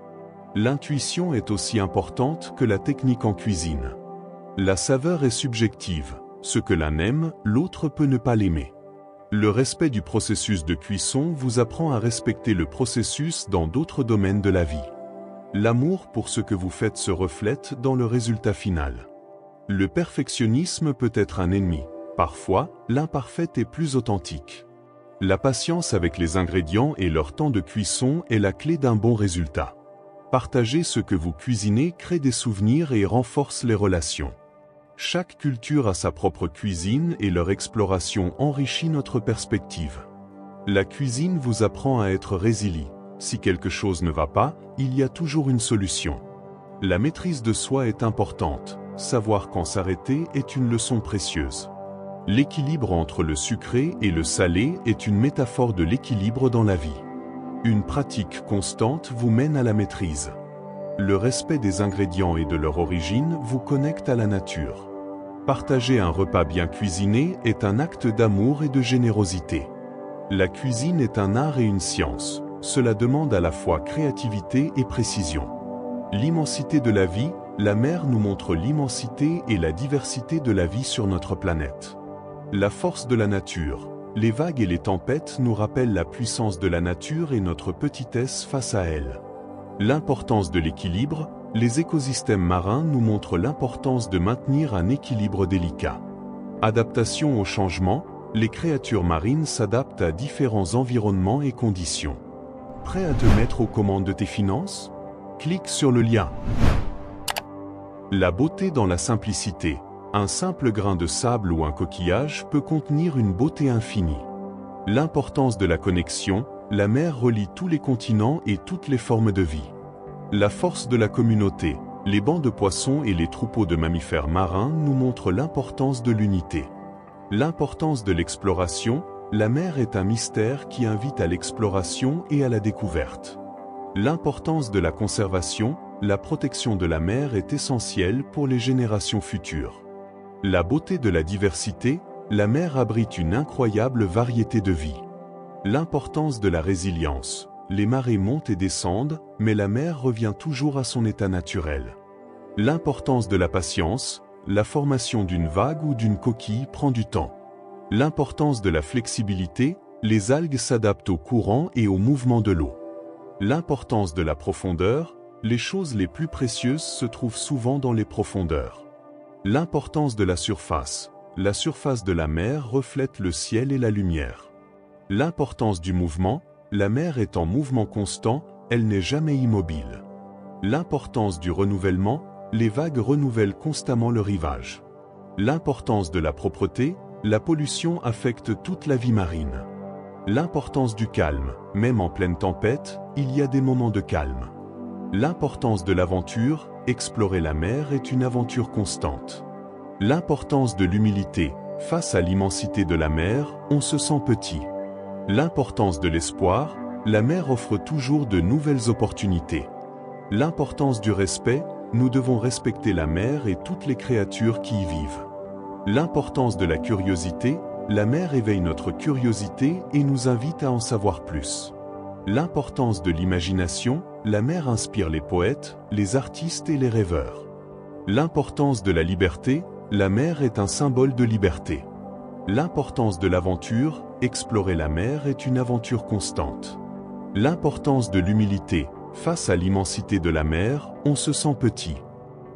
L'intuition est aussi importante que la technique en cuisine. La saveur est subjective. Ce que l'un aime, l'autre peut ne pas l'aimer. Le respect du processus de cuisson vous apprend à respecter le processus dans d'autres domaines de la vie. L'amour pour ce que vous faites se reflète dans le résultat final. Le perfectionnisme peut être un ennemi. Parfois, l'imparfait est plus authentique. La patience avec les ingrédients et leur temps de cuisson est la clé d'un bon résultat. Partager ce que vous cuisinez crée des souvenirs et renforce les relations. Chaque culture a sa propre cuisine et leur exploration enrichit notre perspective. La cuisine vous apprend à être résilient. Si quelque chose ne va pas, il y a toujours une solution. La maîtrise de soi est importante. Savoir quand s'arrêter est une leçon précieuse. L'équilibre entre le sucré et le salé est une métaphore de l'équilibre dans la vie. Une pratique constante vous mène à la maîtrise. Le respect des ingrédients et de leur origine vous connecte à la nature. Partager un repas bien cuisiné est un acte d'amour et de générosité. La cuisine est un art et une science. Cela demande à la fois créativité et précision. L'immensité de la vie, la mer nous montre l'immensité et la diversité de la vie sur notre planète. La force de la nature, les vagues et les tempêtes nous rappellent la puissance de la nature et notre petitesse face à elle. L'importance de l'équilibre, les écosystèmes marins nous montrent l'importance de maintenir un équilibre délicat. Adaptation au changement, les créatures marines s'adaptent à différents environnements et conditions. Prêt à te mettre aux commandes de tes finances? Clique sur le lien. La beauté dans la simplicité. Un simple grain de sable ou un coquillage peut contenir une beauté infinie. L'importance de la connexion, la mer relie tous les continents et toutes les formes de vie. La force de la communauté, les bancs de poissons et les troupeaux de mammifères marins nous montrent l'importance de l'unité. L'importance de l'exploration, la mer est un mystère qui invite à l'exploration et à la découverte. L'importance de la conservation, la protection de la mer est essentielle pour les générations futures. La beauté de la diversité, la mer abrite une incroyable variété de vie. L'importance de la résilience, les marées montent et descendent, mais la mer revient toujours à son état naturel. L'importance de la patience, la formation d'une vague ou d'une coquille prend du temps. L'importance de la flexibilité, les algues s'adaptent au courant et au mouvement de l'eau. L'importance de la profondeur, les choses les plus précieuses se trouvent souvent dans les profondeurs. L'importance de la surface. La surface de la mer reflète le ciel et la lumière. L'importance du mouvement. La mer est en mouvement constant, elle n'est jamais immobile. L'importance du renouvellement. Les vagues renouvellent constamment le rivage. L'importance de la propreté. La pollution affecte toute la vie marine. L'importance du calme. Même en pleine tempête, il y a des moments de calme. L'importance de l'aventure. Explorer la mer est une aventure constante. L'importance de l'humilité. Face à l'immensité de la mer, on se sent petit. L'importance de l'espoir. La mer offre toujours de nouvelles opportunités. L'importance du respect. Nous devons respecter la mer et toutes les créatures qui y vivent. L'importance de la curiosité. La mer éveille notre curiosité et nous invite à en savoir plus. L'importance de l'imagination. La mer inspire les poètes, les artistes et les rêveurs. L'importance de la liberté. La mer est un symbole de liberté. L'importance de l'aventure. Explorer la mer est une aventure constante. L'importance de l'humilité. Face à l'immensité de la mer, on se sent petit.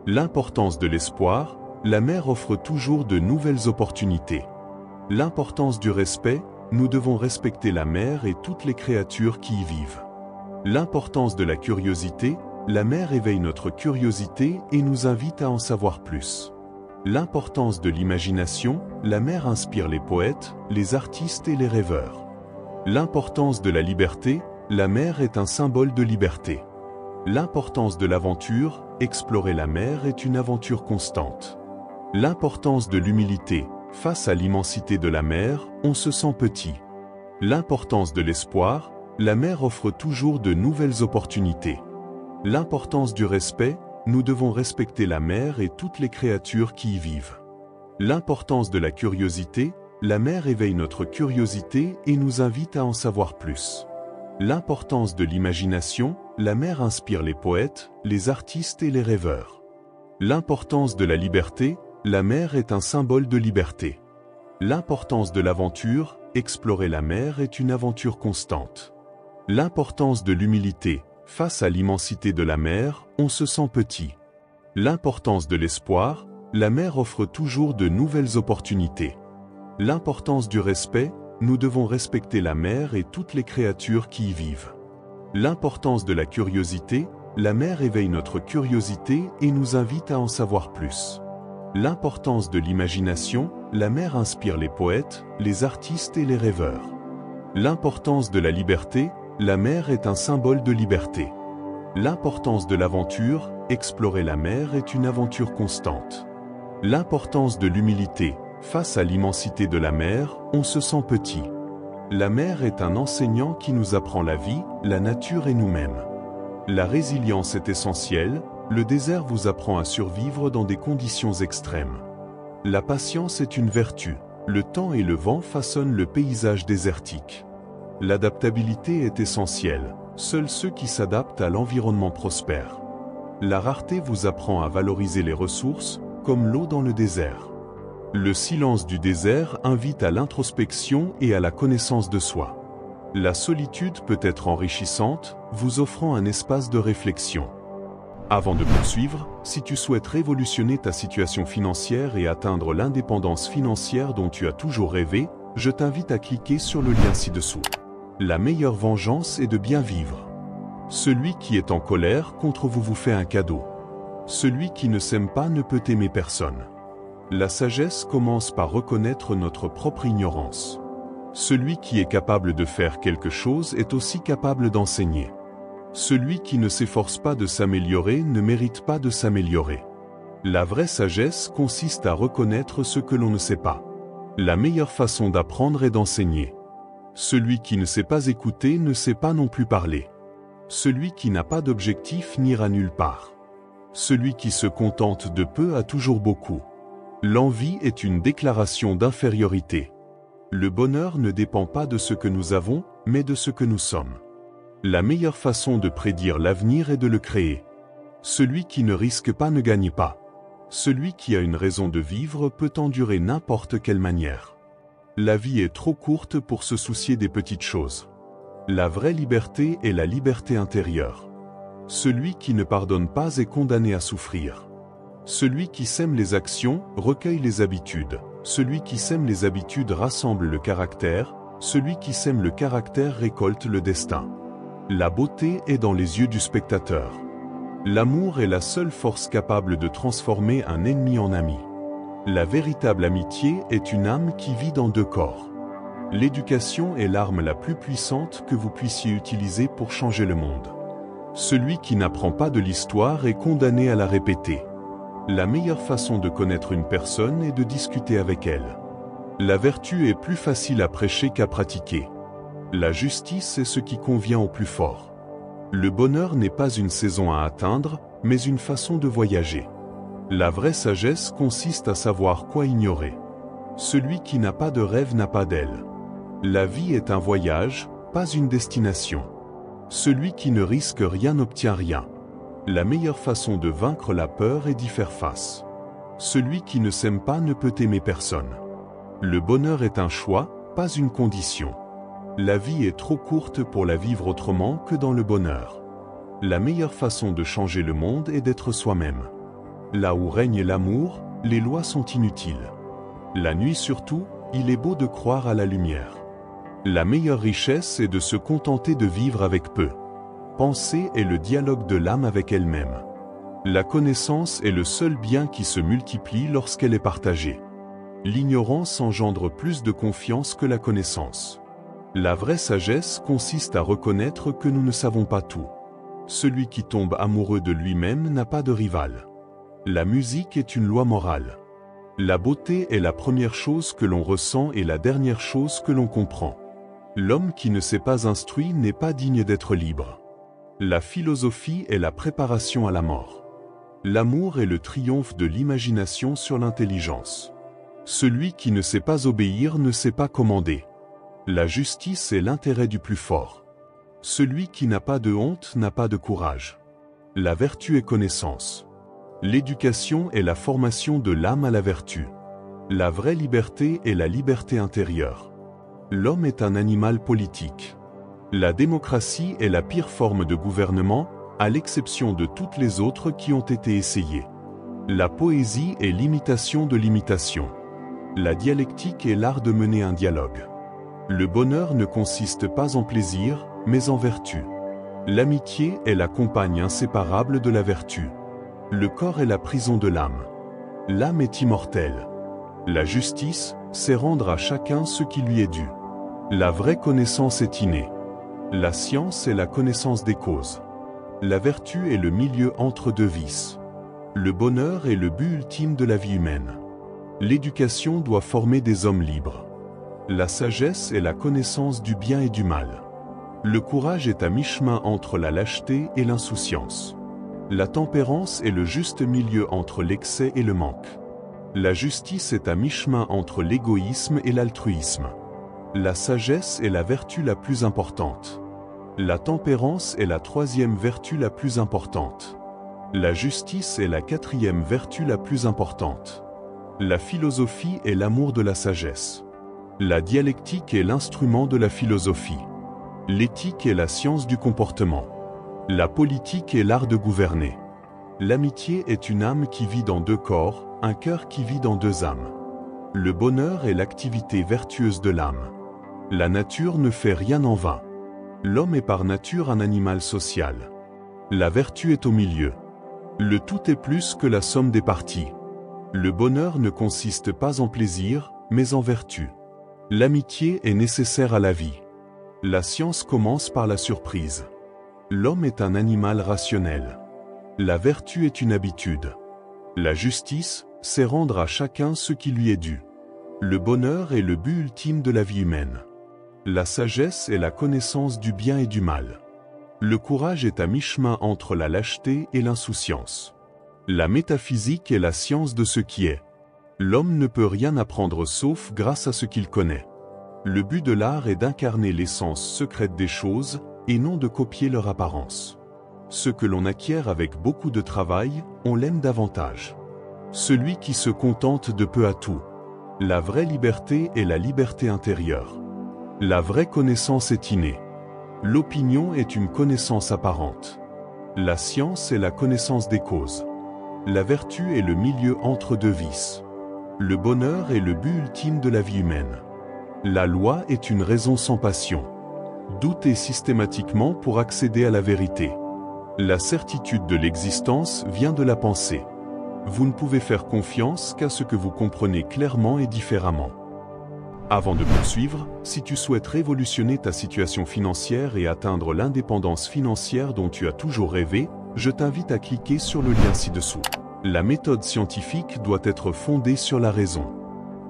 L'importance de l'espoir. La mer offre toujours de nouvelles opportunités. L'importance du respect. Nous devons respecter la mer et toutes les créatures qui y vivent. L'importance de la curiosité. La mer éveille notre curiosité et nous invite à en savoir plus. L'importance de l'imagination. La mer inspire les poètes, les artistes et les rêveurs. L'importance de la liberté. La mer est un symbole de liberté. L'importance de l'aventure. Explorer la mer est une aventure constante. L'importance de l'humilité. Face à l'immensité de la mer, on se sent petit. L'importance de l'espoir. La mer offre toujours de nouvelles opportunités. L'importance du respect. Nous devons respecter la mer et toutes les créatures qui y vivent. L'importance de la curiosité. La mer éveille notre curiosité et nous invite à en savoir plus. L'importance de l'imagination. La mer inspire les poètes, les artistes et les rêveurs. L'importance de la liberté. La mer est un symbole de liberté. L'importance de l'aventure. Explorer la mer est une aventure constante. L'importance de l'humilité. Face à l'immensité de la mer, on se sent petit. L'importance de l'espoir. La mer offre toujours de nouvelles opportunités. L'importance du respect. Nous devons respecter la mer et toutes les créatures qui y vivent. L'importance de la curiosité. La mer éveille notre curiosité et nous invite à en savoir plus. L'importance de l'imagination. La mer inspire les poètes, les artistes et les rêveurs. L'importance de la liberté. La mer est un symbole de liberté. L'importance de l'aventure. Explorer la mer est une aventure constante. L'importance de l'humilité. Face à l'immensité de la mer, on se sent petit. La mer est un enseignant qui nous apprend la vie, la nature et nous-mêmes. La résilience est essentielle. Le désert vous apprend à survivre dans des conditions extrêmes. La patience est une vertu. Le temps et le vent façonnent le paysage désertique. L'adaptabilité est essentielle. Seuls ceux qui s'adaptent à l'environnement prospèrent. La rareté vous apprend à valoriser les ressources, comme l'eau dans le désert. Le silence du désert invite à l'introspection et à la connaissance de soi. La solitude peut être enrichissante, vous offrant un espace de réflexion. Avant de poursuivre, si tu souhaites révolutionner ta situation financière et atteindre l'indépendance financière dont tu as toujours rêvé, je t'invite à cliquer sur le lien ci-dessous. La meilleure vengeance est de bien vivre. Celui qui est en colère contre vous vous fait un cadeau. Celui qui ne s'aime pas ne peut aimer personne. La sagesse commence par reconnaître notre propre ignorance. Celui qui est capable de faire quelque chose est aussi capable d'enseigner. Celui qui ne s'efforce pas de s'améliorer ne mérite pas de s'améliorer. La vraie sagesse consiste à reconnaître ce que l'on ne sait pas. La meilleure façon d'apprendre est d'enseigner. Celui qui ne sait pas écouter ne sait pas non plus parler. Celui qui n'a pas d'objectif n'ira nulle part. Celui qui se contente de peu a toujours beaucoup. L'envie est une déclaration d'infériorité. Le bonheur ne dépend pas de ce que nous avons, mais de ce que nous sommes. La meilleure façon de prédire l'avenir est de le créer. Celui qui ne risque pas ne gagne pas. Celui qui a une raison de vivre peut endurer n'importe quelle manière. La vie est trop courte pour se soucier des petites choses. La vraie liberté est la liberté intérieure. Celui qui ne pardonne pas est condamné à souffrir. Celui qui sème les actions recueille les habitudes. Celui qui sème les habitudes rassemble le caractère. Celui qui sème le caractère récolte le destin. La beauté est dans les yeux du spectateur. L'amour est la seule force capable de transformer un ennemi en ami. La véritable amitié est une âme qui vit dans deux corps. L'éducation est l'arme la plus puissante que vous puissiez utiliser pour changer le monde. Celui qui n'apprend pas de l'histoire est condamné à la répéter. La meilleure façon de connaître une personne est de discuter avec elle. La vertu est plus facile à prêcher qu'à pratiquer. La justice est ce qui convient au plus fort. Le bonheur n'est pas une saison à atteindre, mais une façon de voyager. La vraie sagesse consiste à savoir quoi ignorer. Celui qui n'a pas de rêve n'a pas d'aile. La vie est un voyage, pas une destination. Celui qui ne risque rien n'obtient rien. La meilleure façon de vaincre la peur est d'y faire face. Celui qui ne s'aime pas ne peut aimer personne. Le bonheur est un choix, pas une condition. La vie est trop courte pour la vivre autrement que dans le bonheur. La meilleure façon de changer le monde est d'être soi-même. Là où règne l'amour, les lois sont inutiles. La nuit surtout, il est beau de croire à la lumière. La meilleure richesse est de se contenter de vivre avec peu. Penser est le dialogue de l'âme avec elle-même. La connaissance est le seul bien qui se multiplie lorsqu'elle est partagée. L'ignorance engendre plus de confiance que la connaissance. La vraie sagesse consiste à reconnaître que nous ne savons pas tout. Celui qui tombe amoureux de lui-même n'a pas de rival. La musique est une loi morale. La beauté est la première chose que l'on ressent et la dernière chose que l'on comprend. L'homme qui ne s'est pas instruit n'est pas digne d'être libre. La philosophie est la préparation à la mort. L'amour est le triomphe de l'imagination sur l'intelligence. Celui qui ne sait pas obéir ne sait pas commander. La justice est l'intérêt du plus fort. Celui qui n'a pas de honte n'a pas de courage. La vertu est connaissance. L'éducation est la formation de l'âme à la vertu. La vraie liberté est la liberté intérieure. L'homme est un animal politique. La démocratie est la pire forme de gouvernement, à l'exception de toutes les autres qui ont été essayées. La poésie est l'imitation de l'imitation. La dialectique est l'art de mener un dialogue. Le bonheur ne consiste pas en plaisir, mais en vertu. L'amitié est la compagne inséparable de la vertu. Le corps est la prison de l'âme. L'âme est immortelle. La justice, c'est rendre à chacun ce qui lui est dû. La vraie connaissance est innée. La science est la connaissance des causes. La vertu est le milieu entre deux vices. Le bonheur est le but ultime de la vie humaine. L'éducation doit former des hommes libres. La sagesse est la connaissance du bien et du mal. Le courage est à mi-chemin entre la lâcheté et l'insouciance. La tempérance est le juste milieu entre l'excès et le manque. La justice est à mi-chemin entre l'égoïsme et l'altruisme. La sagesse est la vertu la plus importante. La tempérance est la troisième vertu la plus importante. La justice est la quatrième vertu la plus importante. La philosophie est l'amour de la sagesse. La dialectique est l'instrument de la philosophie. L'éthique est la science du comportement. La politique est l'art de gouverner. L'amitié est une âme qui vit dans deux corps, un cœur qui vit dans deux âmes. Le bonheur est l'activité vertueuse de l'âme. La nature ne fait rien en vain. L'homme est par nature un animal social. La vertu est au milieu. Le tout est plus que la somme des parties. Le bonheur ne consiste pas en plaisir, mais en vertu. L'amitié est nécessaire à la vie. La science commence par la surprise. L'homme est un animal rationnel. La vertu est une habitude. La justice, c'est rendre à chacun ce qui lui est dû. Le bonheur est le but ultime de la vie humaine. La sagesse est la connaissance du bien et du mal. Le courage est à mi-chemin entre la lâcheté et l'insouciance. La métaphysique est la science de ce qui est. L'homme ne peut rien apprendre sauf grâce à ce qu'il connaît. Le but de l'art est d'incarner l'essence secrète des choses, et non de copier leur apparence. Ce que l'on acquiert avec beaucoup de travail, on l'aime davantage. Celui qui se contente de peu a tout. La vraie liberté est la liberté intérieure. La vraie connaissance est innée. L'opinion est une connaissance apparente. La science est la connaissance des causes. La vertu est le milieu entre deux vices. Le bonheur est le but ultime de la vie humaine. La loi est une raison sans passion. Douter systématiquement pour accéder à la vérité. La certitude de l'existence vient de la pensée. Vous ne pouvez faire confiance qu'à ce que vous comprenez clairement et différemment. Avant de poursuivre, si tu souhaites révolutionner ta situation financière et atteindre l'indépendance financière dont tu as toujours rêvé, je t'invite à cliquer sur le lien ci-dessous. La méthode scientifique doit être fondée sur la raison.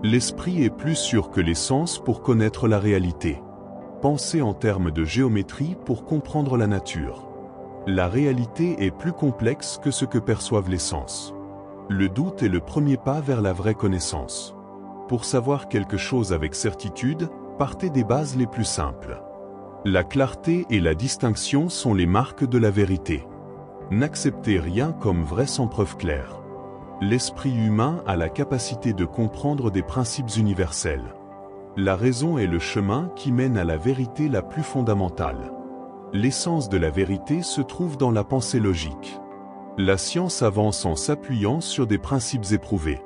L'esprit est plus sûr que les sens pour connaître la réalité. Pensez en termes de géométrie pour comprendre la nature. La réalité est plus complexe que ce que perçoivent les sens. Le doute est le premier pas vers la vraie connaissance. Pour savoir quelque chose avec certitude, partez des bases les plus simples. La clarté et la distinction sont les marques de la vérité. N'acceptez rien comme vrai sans preuve claire. L'esprit humain a la capacité de comprendre des principes universels. La raison est le chemin qui mène à la vérité la plus fondamentale. L'essence de la vérité se trouve dans la pensée logique. La science avance en s'appuyant sur des principes éprouvés.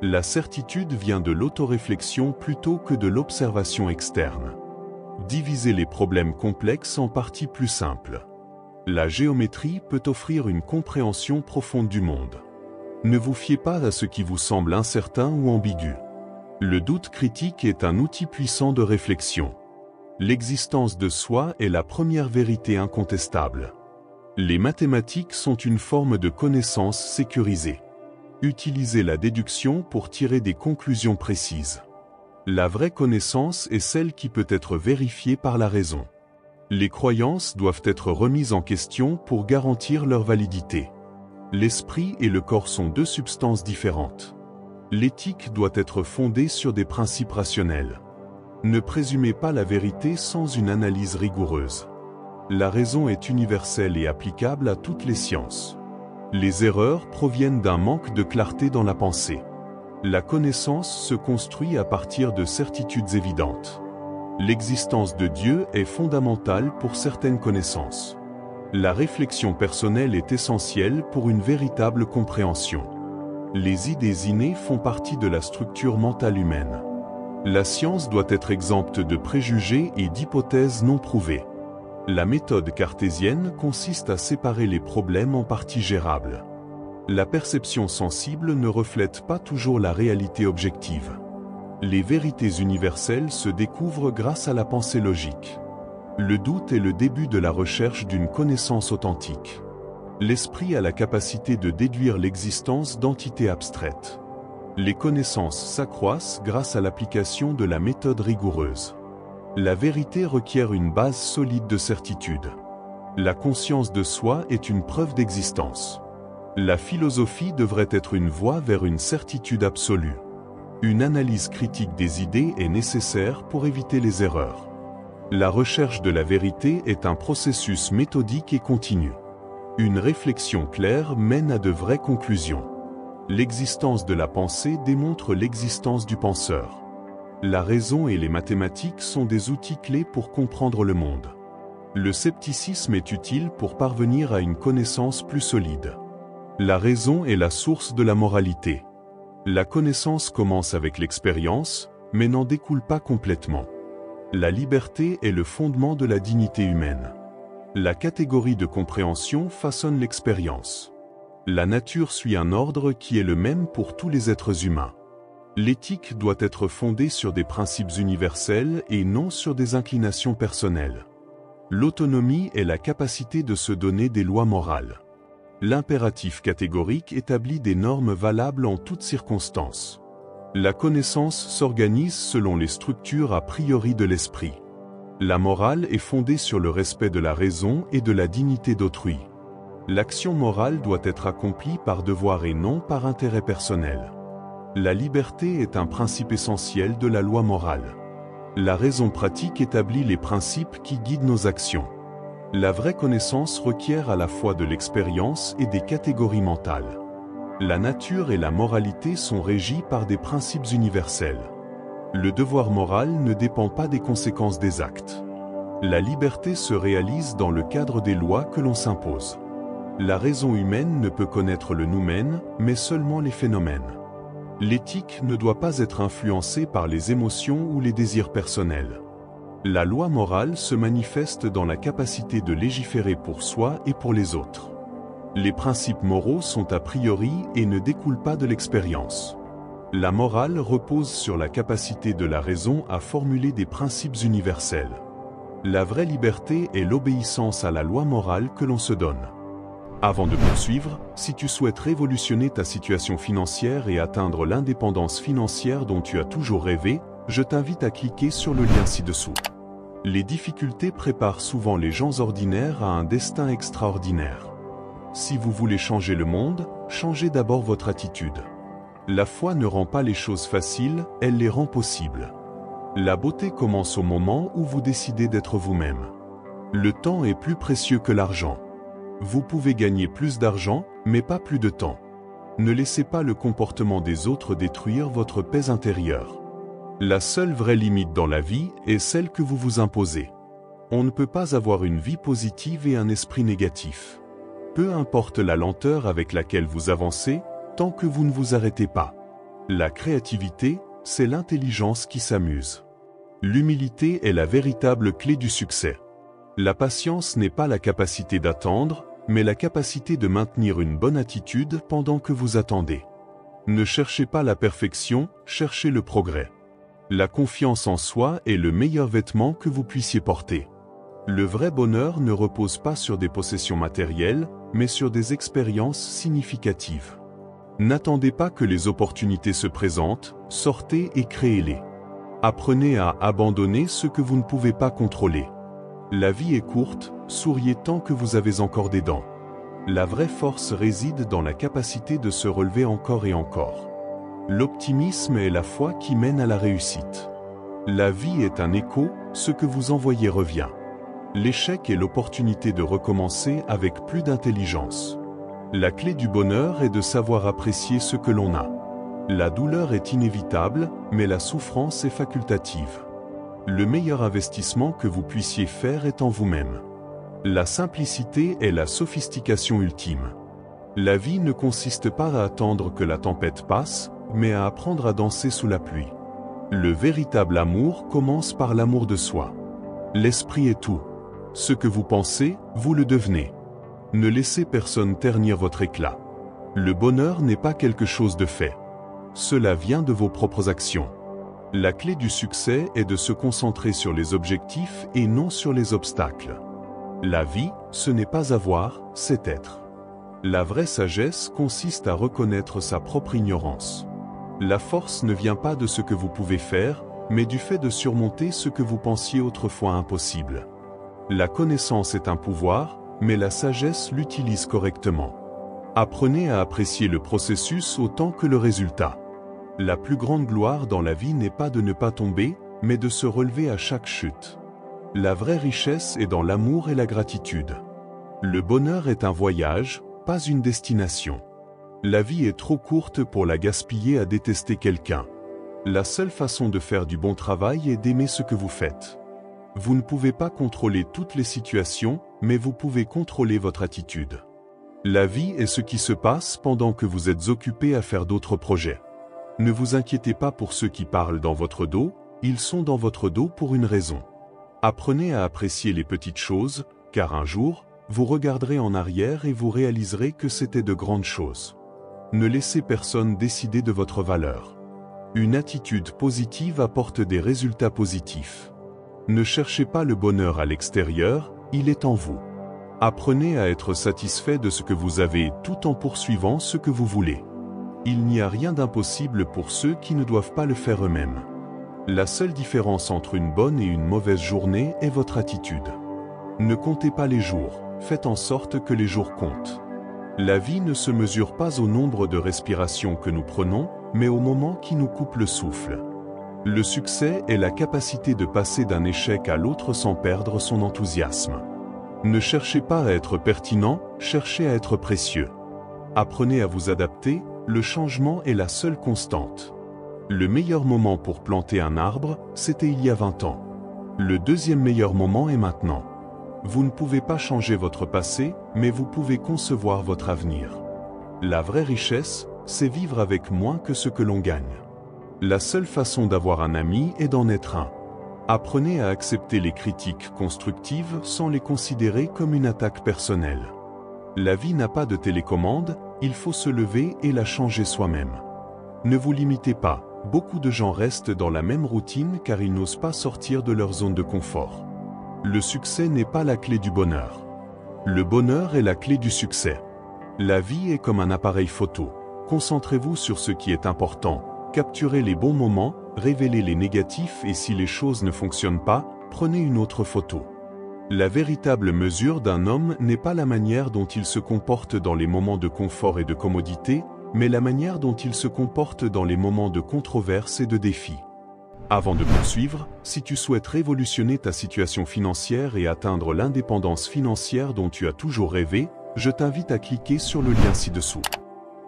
La certitude vient de l'autoréflexion plutôt que de l'observation externe. Divisez les problèmes complexes en parties plus simples. La géométrie peut offrir une compréhension profonde du monde. Ne vous fiez pas à ce qui vous semble incertain ou ambigu. Le doute critique est un outil puissant de réflexion. L'existence de soi est la première vérité incontestable. Les mathématiques sont une forme de connaissance sécurisée. Utilisez la déduction pour tirer des conclusions précises. La vraie connaissance est celle qui peut être vérifiée par la raison. Les croyances doivent être remises en question pour garantir leur validité. L'esprit et le corps sont deux substances différentes. L'éthique doit être fondée sur des principes rationnels. Ne présumez pas la vérité sans une analyse rigoureuse. La raison est universelle et applicable à toutes les sciences. Les erreurs proviennent d'un manque de clarté dans la pensée. La connaissance se construit à partir de certitudes évidentes. L'existence de Dieu est fondamentale pour certaines connaissances. La réflexion personnelle est essentielle pour une véritable compréhension. Les idées innées font partie de la structure mentale humaine. La science doit être exempte de préjugés et d'hypothèses non prouvées. La méthode cartésienne consiste à séparer les problèmes en parties gérables. La perception sensible ne reflète pas toujours la réalité objective. Les vérités universelles se découvrent grâce à la pensée logique. Le doute est le début de la recherche d'une connaissance authentique. L'esprit a la capacité de déduire l'existence d'entités abstraites. Les connaissances s'accroissent grâce à l'application de la méthode rigoureuse. La vérité requiert une base solide de certitude. La conscience de soi est une preuve d'existence. La philosophie devrait être une voie vers une certitude absolue. Une analyse critique des idées est nécessaire pour éviter les erreurs. La recherche de la vérité est un processus méthodique et continu. Une réflexion claire mène à de vraies conclusions. L'existence de la pensée démontre l'existence du penseur. La raison et les mathématiques sont des outils clés pour comprendre le monde. Le scepticisme est utile pour parvenir à une connaissance plus solide. La raison est la source de la moralité. La connaissance commence avec l'expérience, mais n'en découle pas complètement. La liberté est le fondement de la dignité humaine. La catégorie de compréhension façonne l'expérience. La nature suit un ordre qui est le même pour tous les êtres humains. L'éthique doit être fondée sur des principes universels et non sur des inclinations personnelles. L'autonomie est la capacité de se donner des lois morales. L'impératif catégorique établit des normes valables en toutes circonstances. La connaissance s'organise selon les structures a priori de l'esprit. La morale est fondée sur le respect de la raison et de la dignité d'autrui. L'action morale doit être accomplie par devoir et non par intérêt personnel. La liberté est un principe essentiel de la loi morale. La raison pratique établit les principes qui guident nos actions. La vraie connaissance requiert à la fois de l'expérience et des catégories mentales. La nature et la moralité sont régies par des principes universels. Le devoir moral ne dépend pas des conséquences des actes. La liberté se réalise dans le cadre des lois que l'on s'impose. La raison humaine ne peut connaître le noumen, mais seulement les phénomènes. L'éthique ne doit pas être influencée par les émotions ou les désirs personnels. La loi morale se manifeste dans la capacité de légiférer pour soi et pour les autres. Les principes moraux sont a priori et ne découlent pas de l'expérience. La morale repose sur la capacité de la raison à formuler des principes universels. La vraie liberté est l'obéissance à la loi morale que l'on se donne. Avant de poursuivre, si tu souhaites révolutionner ta situation financière et atteindre l'indépendance financière dont tu as toujours rêvé, je t'invite à cliquer sur le lien ci-dessous. Les difficultés préparent souvent les gens ordinaires à un destin extraordinaire. Si vous voulez changer le monde, changez d'abord votre attitude. La foi ne rend pas les choses faciles, elle les rend possibles. La beauté commence au moment où vous décidez d'être vous-même. Le temps est plus précieux que l'argent. Vous pouvez gagner plus d'argent, mais pas plus de temps. Ne laissez pas le comportement des autres détruire votre paix intérieure. La seule vraie limite dans la vie est celle que vous vous imposez. On ne peut pas avoir une vie positive et un esprit négatif. Peu importe la lenteur avec laquelle vous avancez, tant que vous ne vous arrêtez pas. La créativité, c'est l'intelligence qui s'amuse. L'humilité est la véritable clé du succès. La patience n'est pas la capacité d'attendre, mais la capacité de maintenir une bonne attitude pendant que vous attendez. Ne cherchez pas la perfection, cherchez le progrès. La confiance en soi est le meilleur vêtement que vous puissiez porter. Le vrai bonheur ne repose pas sur des possessions matérielles, mais sur des expériences significatives. N'attendez pas que les opportunités se présentent, sortez et créez-les. Apprenez à abandonner ce que vous ne pouvez pas contrôler. La vie est courte, souriez tant que vous avez encore des dents. La vraie force réside dans la capacité de se relever encore et encore. L'optimisme est la foi qui mène à la réussite. La vie est un écho, ce que vous envoyez revient. L'échec est l'opportunité de recommencer avec plus d'intelligence. La clé du bonheur est de savoir apprécier ce que l'on a. La douleur est inévitable, mais la souffrance est facultative. Le meilleur investissement que vous puissiez faire est en vous-même. La simplicité est la sophistication ultime. La vie ne consiste pas à attendre que la tempête passe, mais à apprendre à danser sous la pluie. Le véritable amour commence par l'amour de soi. L'esprit est tout. Ce que vous pensez, vous le devenez. Ne laissez personne ternir votre éclat. Le bonheur n'est pas quelque chose de fait. Cela vient de vos propres actions. La clé du succès est de se concentrer sur les objectifs et non sur les obstacles. La vie, ce n'est pas avoir, c'est être. La vraie sagesse consiste à reconnaître sa propre ignorance. La force ne vient pas de ce que vous pouvez faire, mais du fait de surmonter ce que vous pensiez autrefois impossible. La connaissance est un pouvoir, mais la sagesse l'utilise correctement. Apprenez à apprécier le processus autant que le résultat. La plus grande gloire dans la vie n'est pas de ne pas tomber, mais de se relever à chaque chute. La vraie richesse est dans l'amour et la gratitude. Le bonheur est un voyage, pas une destination. La vie est trop courte pour la gaspiller à détester quelqu'un. La seule façon de faire du bon travail est d'aimer ce que vous faites. Vous ne pouvez pas contrôler toutes les situations, mais vous pouvez contrôler votre attitude. La vie est ce qui se passe pendant que vous êtes occupé à faire d'autres projets. Ne vous inquiétez pas pour ceux qui parlent dans votre dos, ils sont dans votre dos pour une raison. Apprenez à apprécier les petites choses, car un jour, vous regarderez en arrière et vous réaliserez que c'était de grandes choses. Ne laissez personne décider de votre valeur. Une attitude positive apporte des résultats positifs. Ne cherchez pas le bonheur à l'extérieur, il est en vous. Apprenez à être satisfait de ce que vous avez tout en poursuivant ce que vous voulez. Il n'y a rien d'impossible pour ceux qui ne doivent pas le faire eux-mêmes. La seule différence entre une bonne et une mauvaise journée est votre attitude. Ne comptez pas les jours, faites en sorte que les jours comptent. La vie ne se mesure pas au nombre de respirations que nous prenons, mais au moment qui nous coupe le souffle. Le succès est la capacité de passer d'un échec à l'autre sans perdre son enthousiasme. Ne cherchez pas à être pertinent, cherchez à être précieux. Apprenez à vous adapter, le changement est la seule constante. Le meilleur moment pour planter un arbre, c'était il y a 20 ans. Le deuxième meilleur moment est maintenant. Vous ne pouvez pas changer votre passé, mais vous pouvez concevoir votre avenir. La vraie richesse, c'est vivre avec moins que ce que l'on gagne. La seule façon d'avoir un ami est d'en être un. Apprenez à accepter les critiques constructives sans les considérer comme une attaque personnelle. La vie n'a pas de télécommande, il faut se lever et la changer soi-même. Ne vous limitez pas, beaucoup de gens restent dans la même routine car ils n'osent pas sortir de leur zone de confort. Le succès n'est pas la clé du bonheur. Le bonheur est la clé du succès. La vie est comme un appareil photo. Concentrez-vous sur ce qui est important, capturez les bons moments, révélez les négatifs et si les choses ne fonctionnent pas, prenez une autre photo. La véritable mesure d'un homme n'est pas la manière dont il se comporte dans les moments de confort et de commodité, mais la manière dont il se comporte dans les moments de controverse et de défi. Avant de poursuivre, si tu souhaites révolutionner ta situation financière et atteindre l'indépendance financière dont tu as toujours rêvé, je t'invite à cliquer sur le lien ci-dessous.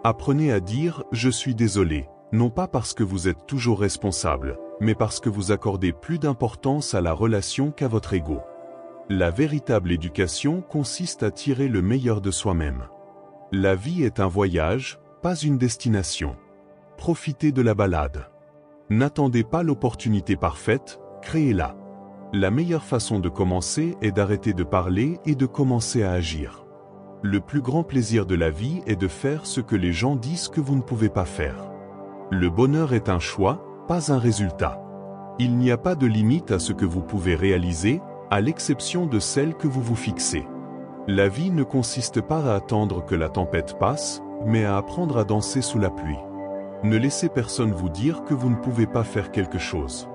Apprenez à dire « je suis désolé », non pas parce que vous êtes toujours responsable, mais parce que vous accordez plus d'importance à la relation qu'à votre ego. La véritable éducation consiste à tirer le meilleur de soi-même. La vie est un voyage, pas une destination. Profitez de la balade. N'attendez pas l'opportunité parfaite, créez-la. La meilleure façon de commencer est d'arrêter de parler et de commencer à agir. Le plus grand plaisir de la vie est de faire ce que les gens disent que vous ne pouvez pas faire. Le bonheur est un choix, pas un résultat. Il n'y a pas de limite à ce que vous pouvez réaliser, à l'exception de celle que vous vous fixez. La vie ne consiste pas à attendre que la tempête passe, mais à apprendre à danser sous la pluie. Ne laissez personne vous dire que vous ne pouvez pas faire quelque chose.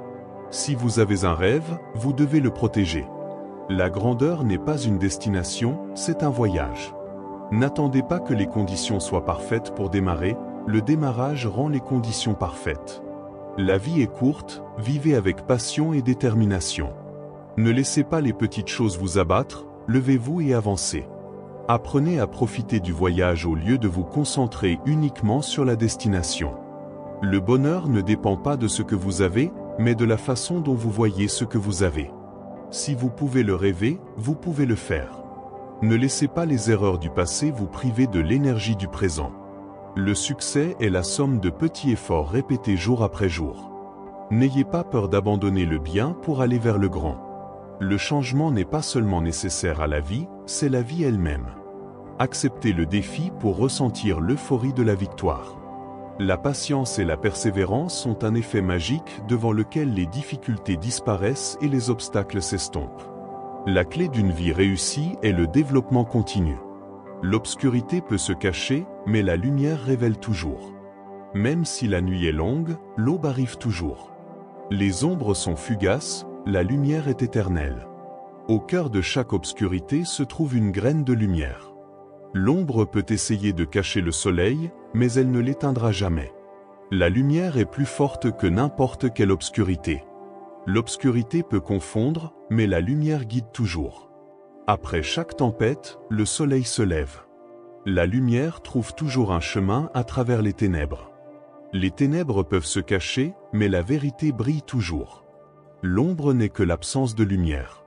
Si vous avez un rêve, vous devez le protéger. La grandeur n'est pas une destination, c'est un voyage. N'attendez pas que les conditions soient parfaites pour démarrer, le démarrage rend les conditions parfaites. La vie est courte, vivez avec passion et détermination. Ne laissez pas les petites choses vous abattre, levez-vous et avancez. Apprenez à profiter du voyage au lieu de vous concentrer uniquement sur la destination. Le bonheur ne dépend pas de ce que vous avez, mais de la façon dont vous voyez ce que vous avez. Si vous pouvez le rêver, vous pouvez le faire. Ne laissez pas les erreurs du passé vous priver de l'énergie du présent. Le succès est la somme de petits efforts répétés jour après jour. N'ayez pas peur d'abandonner le bien pour aller vers le grand. Le changement n'est pas seulement nécessaire à la vie, c'est la vie elle-même. Acceptez le défi pour ressentir l'euphorie de la victoire. La patience et la persévérance sont un effet magique devant lequel les difficultés disparaissent et les obstacles s'estompent. La clé d'une vie réussie est le développement continu. L'obscurité peut se cacher, mais la lumière révèle toujours. Même si la nuit est longue, l'aube arrive toujours. Les ombres sont fugaces, la lumière est éternelle. Au cœur de chaque obscurité se trouve une graine de lumière. L'ombre peut essayer de cacher le soleil, mais elle ne l'éteindra jamais. La lumière est plus forte que n'importe quelle obscurité. L'obscurité peut confondre, mais la lumière guide toujours. Après chaque tempête, le soleil se lève. La lumière trouve toujours un chemin à travers les ténèbres. Les ténèbres peuvent se cacher, mais la vérité brille toujours. L'ombre n'est que l'absence de lumière.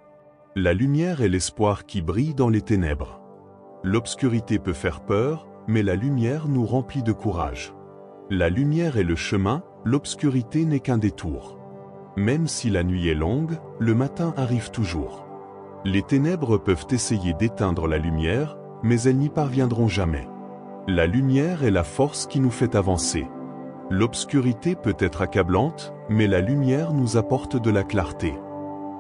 La lumière est l'espoir qui brille dans les ténèbres. L'obscurité peut faire peur, mais la lumière nous remplit de courage. La lumière est le chemin, l'obscurité n'est qu'un détour. Même si la nuit est longue, le matin arrive toujours. Les ténèbres peuvent essayer d'éteindre la lumière, mais elles n'y parviendront jamais. La lumière est la force qui nous fait avancer. L'obscurité peut être accablante, mais la lumière nous apporte de la clarté.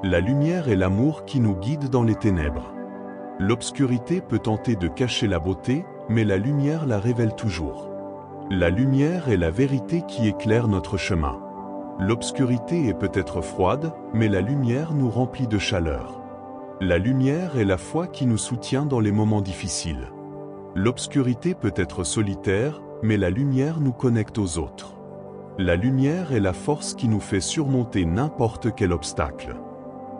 La lumière est l'amour qui nous guide dans les ténèbres. L'obscurité peut tenter de cacher la beauté, mais la lumière la révèle toujours. La lumière est la vérité qui éclaire notre chemin. L'obscurité est peut-être froide, mais la lumière nous remplit de chaleur. La lumière est la foi qui nous soutient dans les moments difficiles. L'obscurité peut être solitaire, mais la lumière nous connecte aux autres. La lumière est la force qui nous fait surmonter n'importe quel obstacle.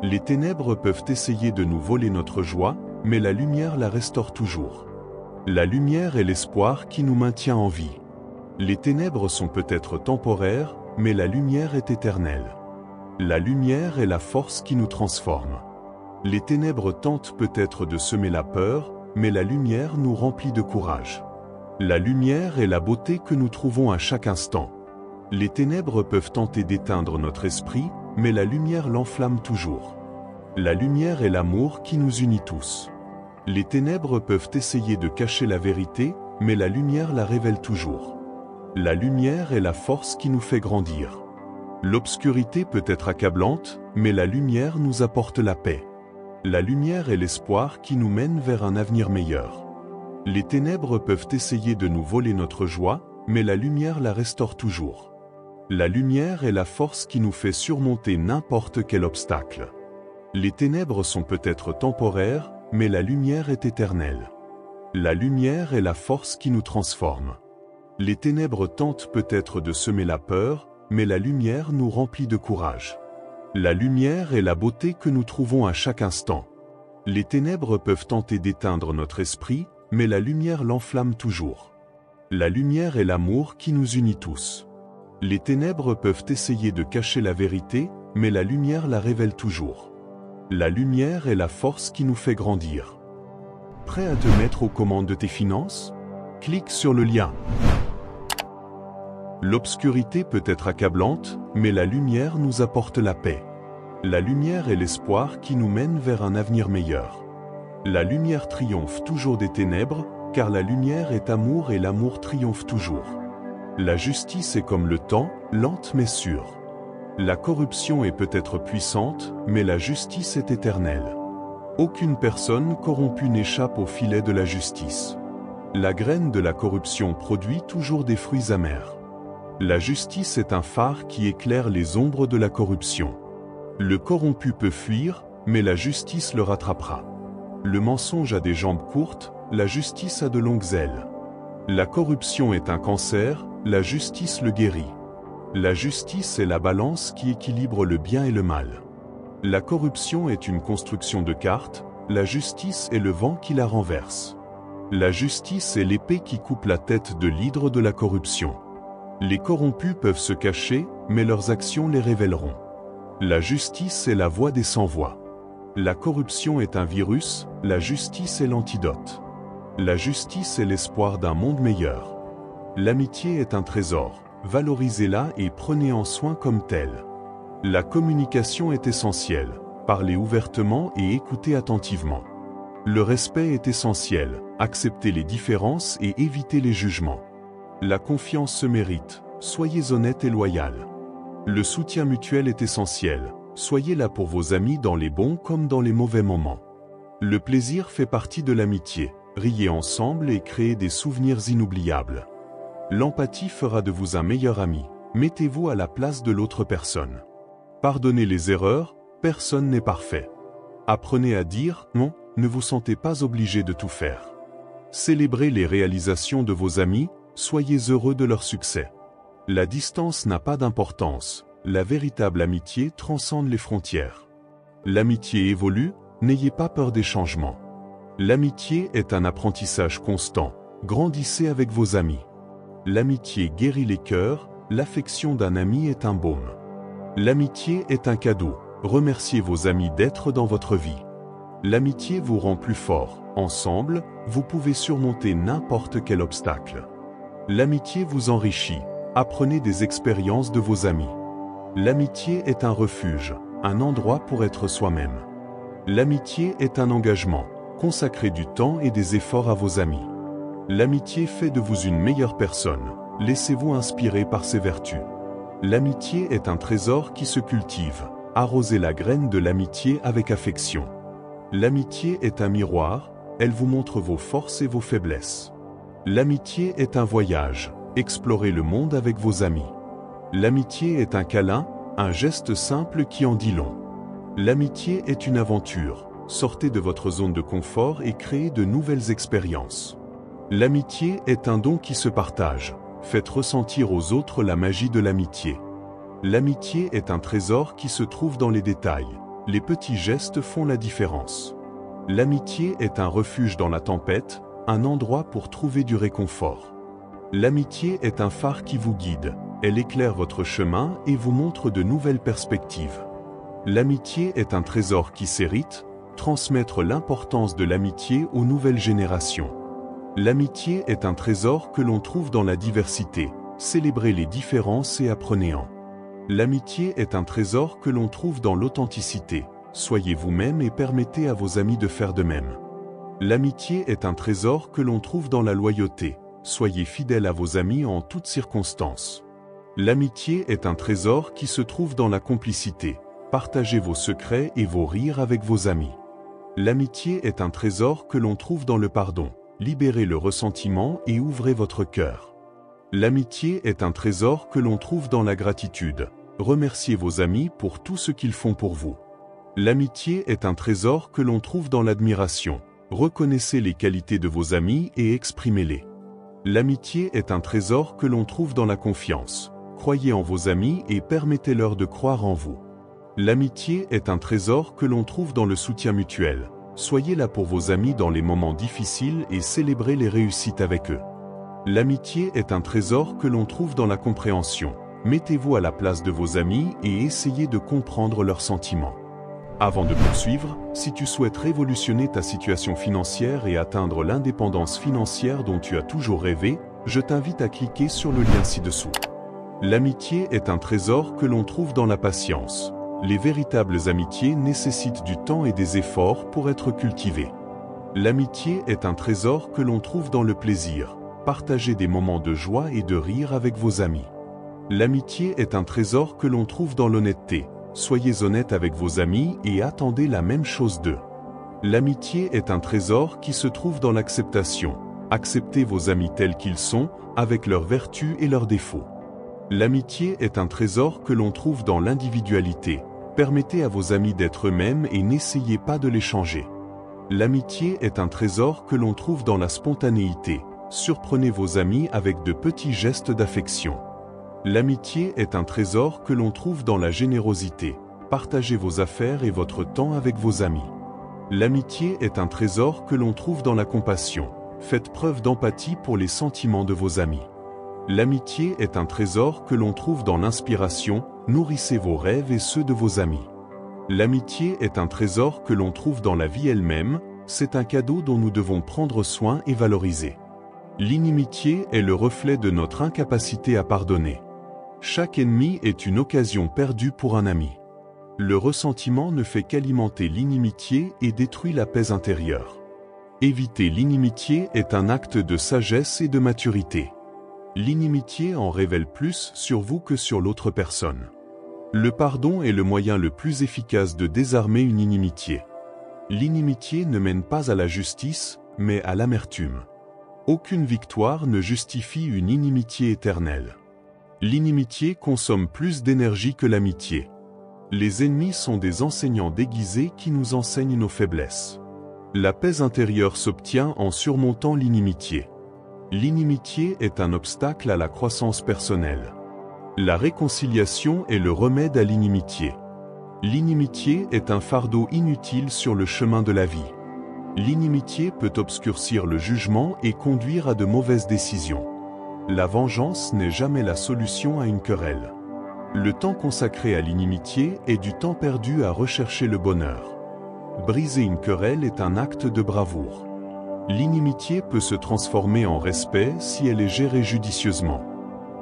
Les ténèbres peuvent essayer de nous voler notre joie, mais la lumière la restaure toujours. La lumière est l'espoir qui nous maintient en vie. Les ténèbres sont peut-être temporaires, mais la lumière est éternelle. La lumière est la force qui nous transforme. Les ténèbres tentent peut-être de semer la peur, mais la lumière nous remplit de courage. La lumière est la beauté que nous trouvons à chaque instant. Les ténèbres peuvent tenter d'éteindre notre esprit, mais la lumière l'enflamme toujours. La lumière est l'amour qui nous unit tous. Les ténèbres peuvent essayer de cacher la vérité, mais la lumière la révèle toujours. La lumière est la force qui nous fait grandir. L'obscurité peut être accablante, mais la lumière nous apporte la paix. La lumière est l'espoir qui nous mène vers un avenir meilleur. Les ténèbres peuvent essayer de nous voler notre joie, mais la lumière la restaure toujours. La lumière est la force qui nous fait surmonter n'importe quel obstacle. Les ténèbres sont peut-être temporaires, mais la lumière est éternelle. La lumière est la force qui nous transforme. Les ténèbres tentent peut-être de semer la peur, mais la lumière nous remplit de courage. La lumière est la beauté que nous trouvons à chaque instant. Les ténèbres peuvent tenter d'éteindre notre esprit, mais la lumière l'enflamme toujours. La lumière est l'amour qui nous unit tous. Les ténèbres peuvent essayer de cacher la vérité, mais la lumière la révèle toujours. La lumière est la force qui nous fait grandir. Prêt à te mettre aux commandes de tes finances? Clique sur le lien. L'obscurité peut être accablante, mais la lumière nous apporte la paix. La lumière est l'espoir qui nous mène vers un avenir meilleur. La lumière triomphe toujours des ténèbres, car la lumière est amour et l'amour triomphe toujours. La justice est comme le temps, lente mais sûre. La corruption est peut-être puissante, mais la justice est éternelle. Aucune personne corrompue n'échappe au filet de la justice. La graine de la corruption produit toujours des fruits amers. La justice est un phare qui éclaire les ombres de la corruption. Le corrompu peut fuir, mais la justice le rattrapera. Le mensonge a des jambes courtes, la justice a de longues ailes. La corruption est un cancer, la justice le guérit. La justice est la balance qui équilibre le bien et le mal. La corruption est une construction de cartes, la justice est le vent qui la renverse. La justice est l'épée qui coupe la tête de l'hydre de la corruption. Les corrompus peuvent se cacher, mais leurs actions les révéleront. La justice est la voix des sans-voix. La corruption est un virus, la justice est l'antidote. La justice est l'espoir d'un monde meilleur. L'amitié est un trésor, valorisez-la et prenez-en soin comme telle. La communication est essentielle, parlez ouvertement et écoutez attentivement. Le respect est essentiel, acceptez les différences et évitez les jugements. La confiance se mérite, soyez honnête et loyal. Le soutien mutuel est essentiel, soyez là pour vos amis dans les bons comme dans les mauvais moments. Le plaisir fait partie de l'amitié, riez ensemble et créez des souvenirs inoubliables. L'empathie fera de vous un meilleur ami, mettez-vous à la place de l'autre personne. Pardonnez les erreurs, personne n'est parfait. Apprenez à dire non, ne vous sentez pas obligé de tout faire. Célébrez les réalisations de vos amis, soyez heureux de leur succès. La distance n'a pas d'importance, la véritable amitié transcende les frontières. L'amitié évolue, n'ayez pas peur des changements. L'amitié est un apprentissage constant, grandissez avec vos amis. L'amitié guérit les cœurs, l'affection d'un ami est un baume. L'amitié est un cadeau, remerciez vos amis d'être dans votre vie. L'amitié vous rend plus fort, ensemble, vous pouvez surmonter n'importe quel obstacle. L'amitié vous enrichit, apprenez des expériences de vos amis. L'amitié est un refuge, un endroit pour être soi-même. L'amitié est un engagement, consacrez du temps et des efforts à vos amis. L'amitié fait de vous une meilleure personne, laissez-vous inspirer par ses vertus. L'amitié est un trésor qui se cultive, arrosez la graine de l'amitié avec affection. L'amitié est un miroir, elle vous montre vos forces et vos faiblesses. L'amitié est un voyage, explorez le monde avec vos amis. L'amitié est un câlin, un geste simple qui en dit long. L'amitié est une aventure, sortez de votre zone de confort et créez de nouvelles expériences. L'amitié est un don qui se partage, faites ressentir aux autres la magie de l'amitié. L'amitié est un trésor qui se trouve dans les détails, les petits gestes font la différence. L'amitié est un refuge dans la tempête, un endroit pour trouver du réconfort. L'amitié est un phare qui vous guide, elle éclaire votre chemin et vous montre de nouvelles perspectives. L'amitié est un trésor qui s'hérite, transmettre l'importance de l'amitié aux nouvelles générations. L'amitié est un trésor que l'on trouve dans la diversité. Célébrez les différences et apprenez-en. L'amitié est un trésor que l'on trouve dans l'authenticité. Soyez vous-même et permettez à vos amis de faire de même. L'amitié est un trésor que l'on trouve dans la loyauté. Soyez fidèles à vos amis en toutes circonstances. L'amitié est un trésor qui se trouve dans la complicité. Partagez vos secrets et vos rires avec vos amis. L'amitié est un trésor que l'on trouve dans le pardon. Libérez le ressentiment et ouvrez votre cœur. L'amitié est un trésor que l'on trouve dans la gratitude. Remerciez vos amis pour tout ce qu'ils font pour vous. L'amitié est un trésor que l'on trouve dans l'admiration. Reconnaissez les qualités de vos amis et exprimez-les. L'amitié est un trésor que l'on trouve dans la confiance. Croyez en vos amis et permettez-leur de croire en vous. L'amitié est un trésor que l'on trouve dans le soutien mutuel. Soyez là pour vos amis dans les moments difficiles et célébrez les réussites avec eux. L'amitié est un trésor que l'on trouve dans la compréhension. Mettez-vous à la place de vos amis et essayez de comprendre leurs sentiments. Avant de poursuivre, si tu souhaites révolutionner ta situation financière et atteindre l'indépendance financière dont tu as toujours rêvé, je t'invite à cliquer sur le lien ci-dessous. L'amitié est un trésor que l'on trouve dans la patience. Les véritables amitiés nécessitent du temps et des efforts pour être cultivées. L'amitié est un trésor que l'on trouve dans le plaisir. Partagez des moments de joie et de rire avec vos amis. L'amitié est un trésor que l'on trouve dans l'honnêteté. Soyez honnête avec vos amis et attendez la même chose d'eux. L'amitié est un trésor qui se trouve dans l'acceptation. Acceptez vos amis tels qu'ils sont, avec leurs vertus et leurs défauts. L'amitié est un trésor que l'on trouve dans l'individualité. Permettez à vos amis d'être eux-mêmes et n'essayez pas de les changer. L'amitié est un trésor que l'on trouve dans la spontanéité. Surprenez vos amis avec de petits gestes d'affection. L'amitié est un trésor que l'on trouve dans la générosité. Partagez vos affaires et votre temps avec vos amis. L'amitié est un trésor que l'on trouve dans la compassion. Faites preuve d'empathie pour les sentiments de vos amis. L'amitié est un trésor que l'on trouve dans l'inspiration. Nourrissez vos rêves et ceux de vos amis. L'amitié est un trésor que l'on trouve dans la vie elle-même. C'est un cadeau dont nous devons prendre soin et valoriser. L'inimitié est le reflet de notre incapacité à pardonner. Chaque ennemi est une occasion perdue pour un ami. Le ressentiment ne fait qu'alimenter l'inimitié et détruit la paix intérieure. Éviter l'inimitié est un acte de sagesse et de maturité. L'inimitié en révèle plus sur vous que sur l'autre personne. Le pardon est le moyen le plus efficace de désarmer une inimitié. L'inimitié ne mène pas à la justice, mais à l'amertume. Aucune victoire ne justifie une inimitié éternelle. L'inimitié consomme plus d'énergie que l'amitié. Les ennemis sont des enseignants déguisés qui nous enseignent nos faiblesses. La paix intérieure s'obtient en surmontant l'inimitié. L'inimitié est un obstacle à la croissance personnelle. La réconciliation est le remède à l'inimitié. L'inimitié est un fardeau inutile sur le chemin de la vie. L'inimitié peut obscurcir le jugement et conduire à de mauvaises décisions. La vengeance n'est jamais la solution à une querelle. Le temps consacré à l'inimitié est du temps perdu à rechercher le bonheur. Briser une querelle est un acte de bravoure. L'inimitié peut se transformer en respect si elle est gérée judicieusement.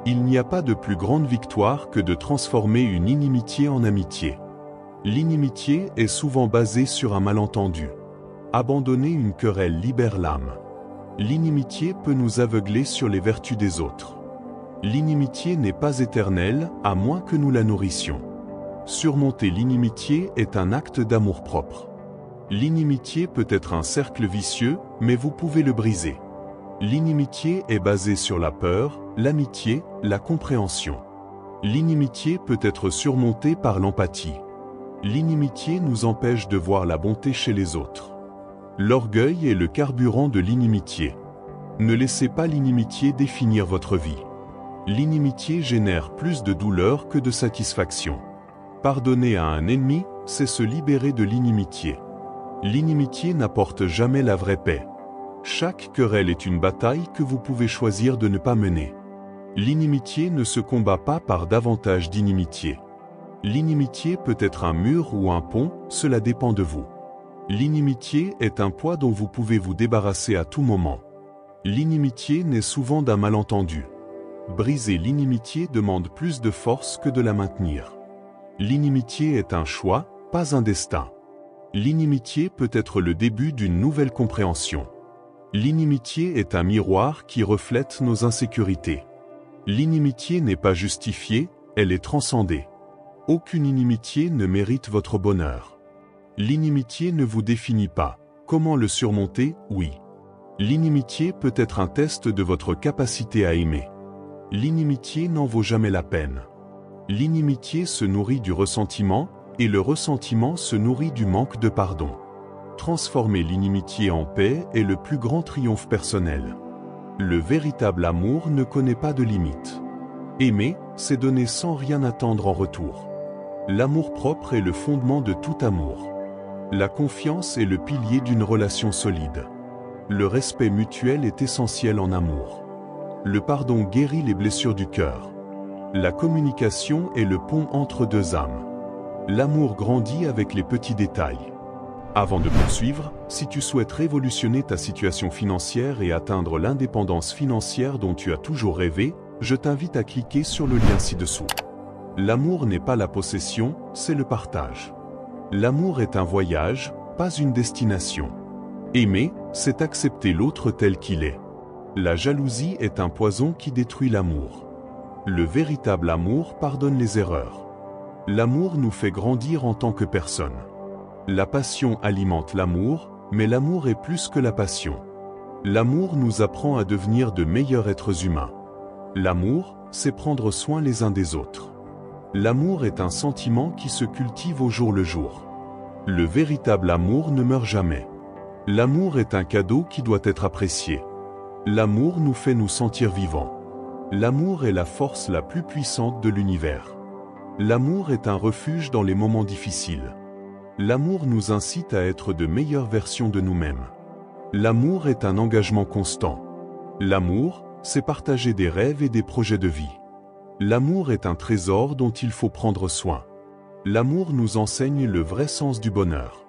Il n'y a pas de plus grande victoire que de transformer une inimitié en amitié. L'inimitié est souvent basée sur un malentendu. Abandonner une querelle libère l'âme. L'inimitié peut nous aveugler sur les vertus des autres. L'inimitié n'est pas éternelle, à moins que nous la nourrissions. Surmonter l'inimitié est un acte d'amour-propre. L'inimitié peut être un cercle vicieux, mais vous pouvez le briser. L'inimitié est basée sur la peur, l'amitié, la compréhension. L'inimitié peut être surmontée par l'empathie. L'inimitié nous empêche de voir la bonté chez les autres. L'orgueil est le carburant de l'inimitié. Ne laissez pas l'inimitié définir votre vie. L'inimitié génère plus de douleur que de satisfaction. Pardonner à un ennemi, c'est se libérer de l'inimitié. L'inimitié n'apporte jamais la vraie paix. Chaque querelle est une bataille que vous pouvez choisir de ne pas mener. L'inimitié ne se combat pas par davantage d'inimitié. L'inimitié peut être un mur ou un pont, cela dépend de vous. L'inimitié est un poids dont vous pouvez vous débarrasser à tout moment. L'inimitié naît souvent d'un malentendu. Briser l'inimitié demande plus de force que de la maintenir. L'inimitié est un choix, pas un destin. L'inimitié peut être le début d'une nouvelle compréhension. L'inimitié est un miroir qui reflète nos insécurités. L'inimitié n'est pas justifiée, elle est transcendée. Aucune inimitié ne mérite votre bonheur. L'inimitié ne vous définit pas. Comment le surmonter? Oui. L'inimitié peut être un test de votre capacité à aimer. L'inimitié n'en vaut jamais la peine. L'inimitié se nourrit du ressentiment, et le ressentiment se nourrit du manque de pardon. Transformer l'inimitié en paix est le plus grand triomphe personnel. Le véritable amour ne connaît pas de limites. Aimer, c'est donner sans rien attendre en retour. L'amour-propre est le fondement de tout amour. La confiance est le pilier d'une relation solide. Le respect mutuel est essentiel en amour. Le pardon guérit les blessures du cœur. La communication est le pont entre deux âmes. L'amour grandit avec les petits détails. Avant de poursuivre, si tu souhaites révolutionner ta situation financière et atteindre l'indépendance financière dont tu as toujours rêvé, je t'invite à cliquer sur le lien ci-dessous. L'amour n'est pas la possession, c'est le partage. L'amour est un voyage, pas une destination. Aimer, c'est accepter l'autre tel qu'il est. La jalousie est un poison qui détruit l'amour. Le véritable amour pardonne les erreurs. L'amour nous fait grandir en tant que personne. La passion alimente l'amour, mais l'amour est plus que la passion. L'amour nous apprend à devenir de meilleurs êtres humains. L'amour, c'est prendre soin les uns des autres. L'amour est un sentiment qui se cultive au jour le jour. Le véritable amour ne meurt jamais. L'amour est un cadeau qui doit être apprécié. L'amour nous fait nous sentir vivants. L'amour est la force la plus puissante de l'univers. L'amour est un refuge dans les moments difficiles. L'amour nous incite à être de meilleures versions de nous-mêmes. L'amour est un engagement constant. L'amour, c'est partager des rêves et des projets de vie. L'amour est un trésor dont il faut prendre soin. L'amour nous enseigne le vrai sens du bonheur.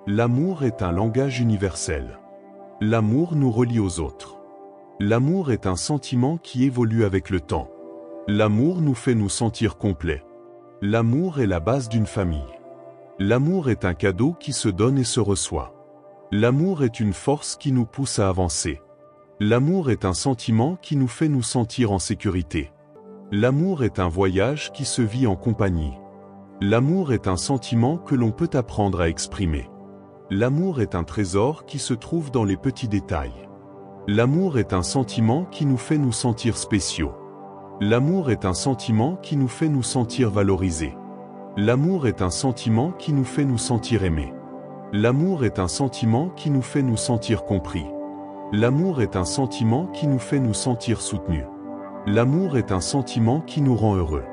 L'amour est un langage universel. L'amour nous relie aux autres. L'amour est un sentiment qui évolue avec le temps. L'amour nous fait nous sentir complets. L'amour est la base d'une famille. L'amour est un cadeau qui se donne et se reçoit. L'amour est une force qui nous pousse à avancer. L'amour est un sentiment qui nous fait nous sentir en sécurité. L'amour est un voyage qui se vit en compagnie. L'amour est un sentiment que l'on peut apprendre à exprimer. L'amour est un trésor qui se trouve dans les petits détails. L'amour est un sentiment qui nous fait nous sentir spéciaux. L'amour est un sentiment qui nous fait nous sentir valorisés. L'amour est un sentiment qui nous fait nous sentir aimés. L'amour est un sentiment qui nous fait nous sentir compris. L'amour est un sentiment qui nous fait nous sentir soutenus. L'amour est un sentiment qui nous rend heureux.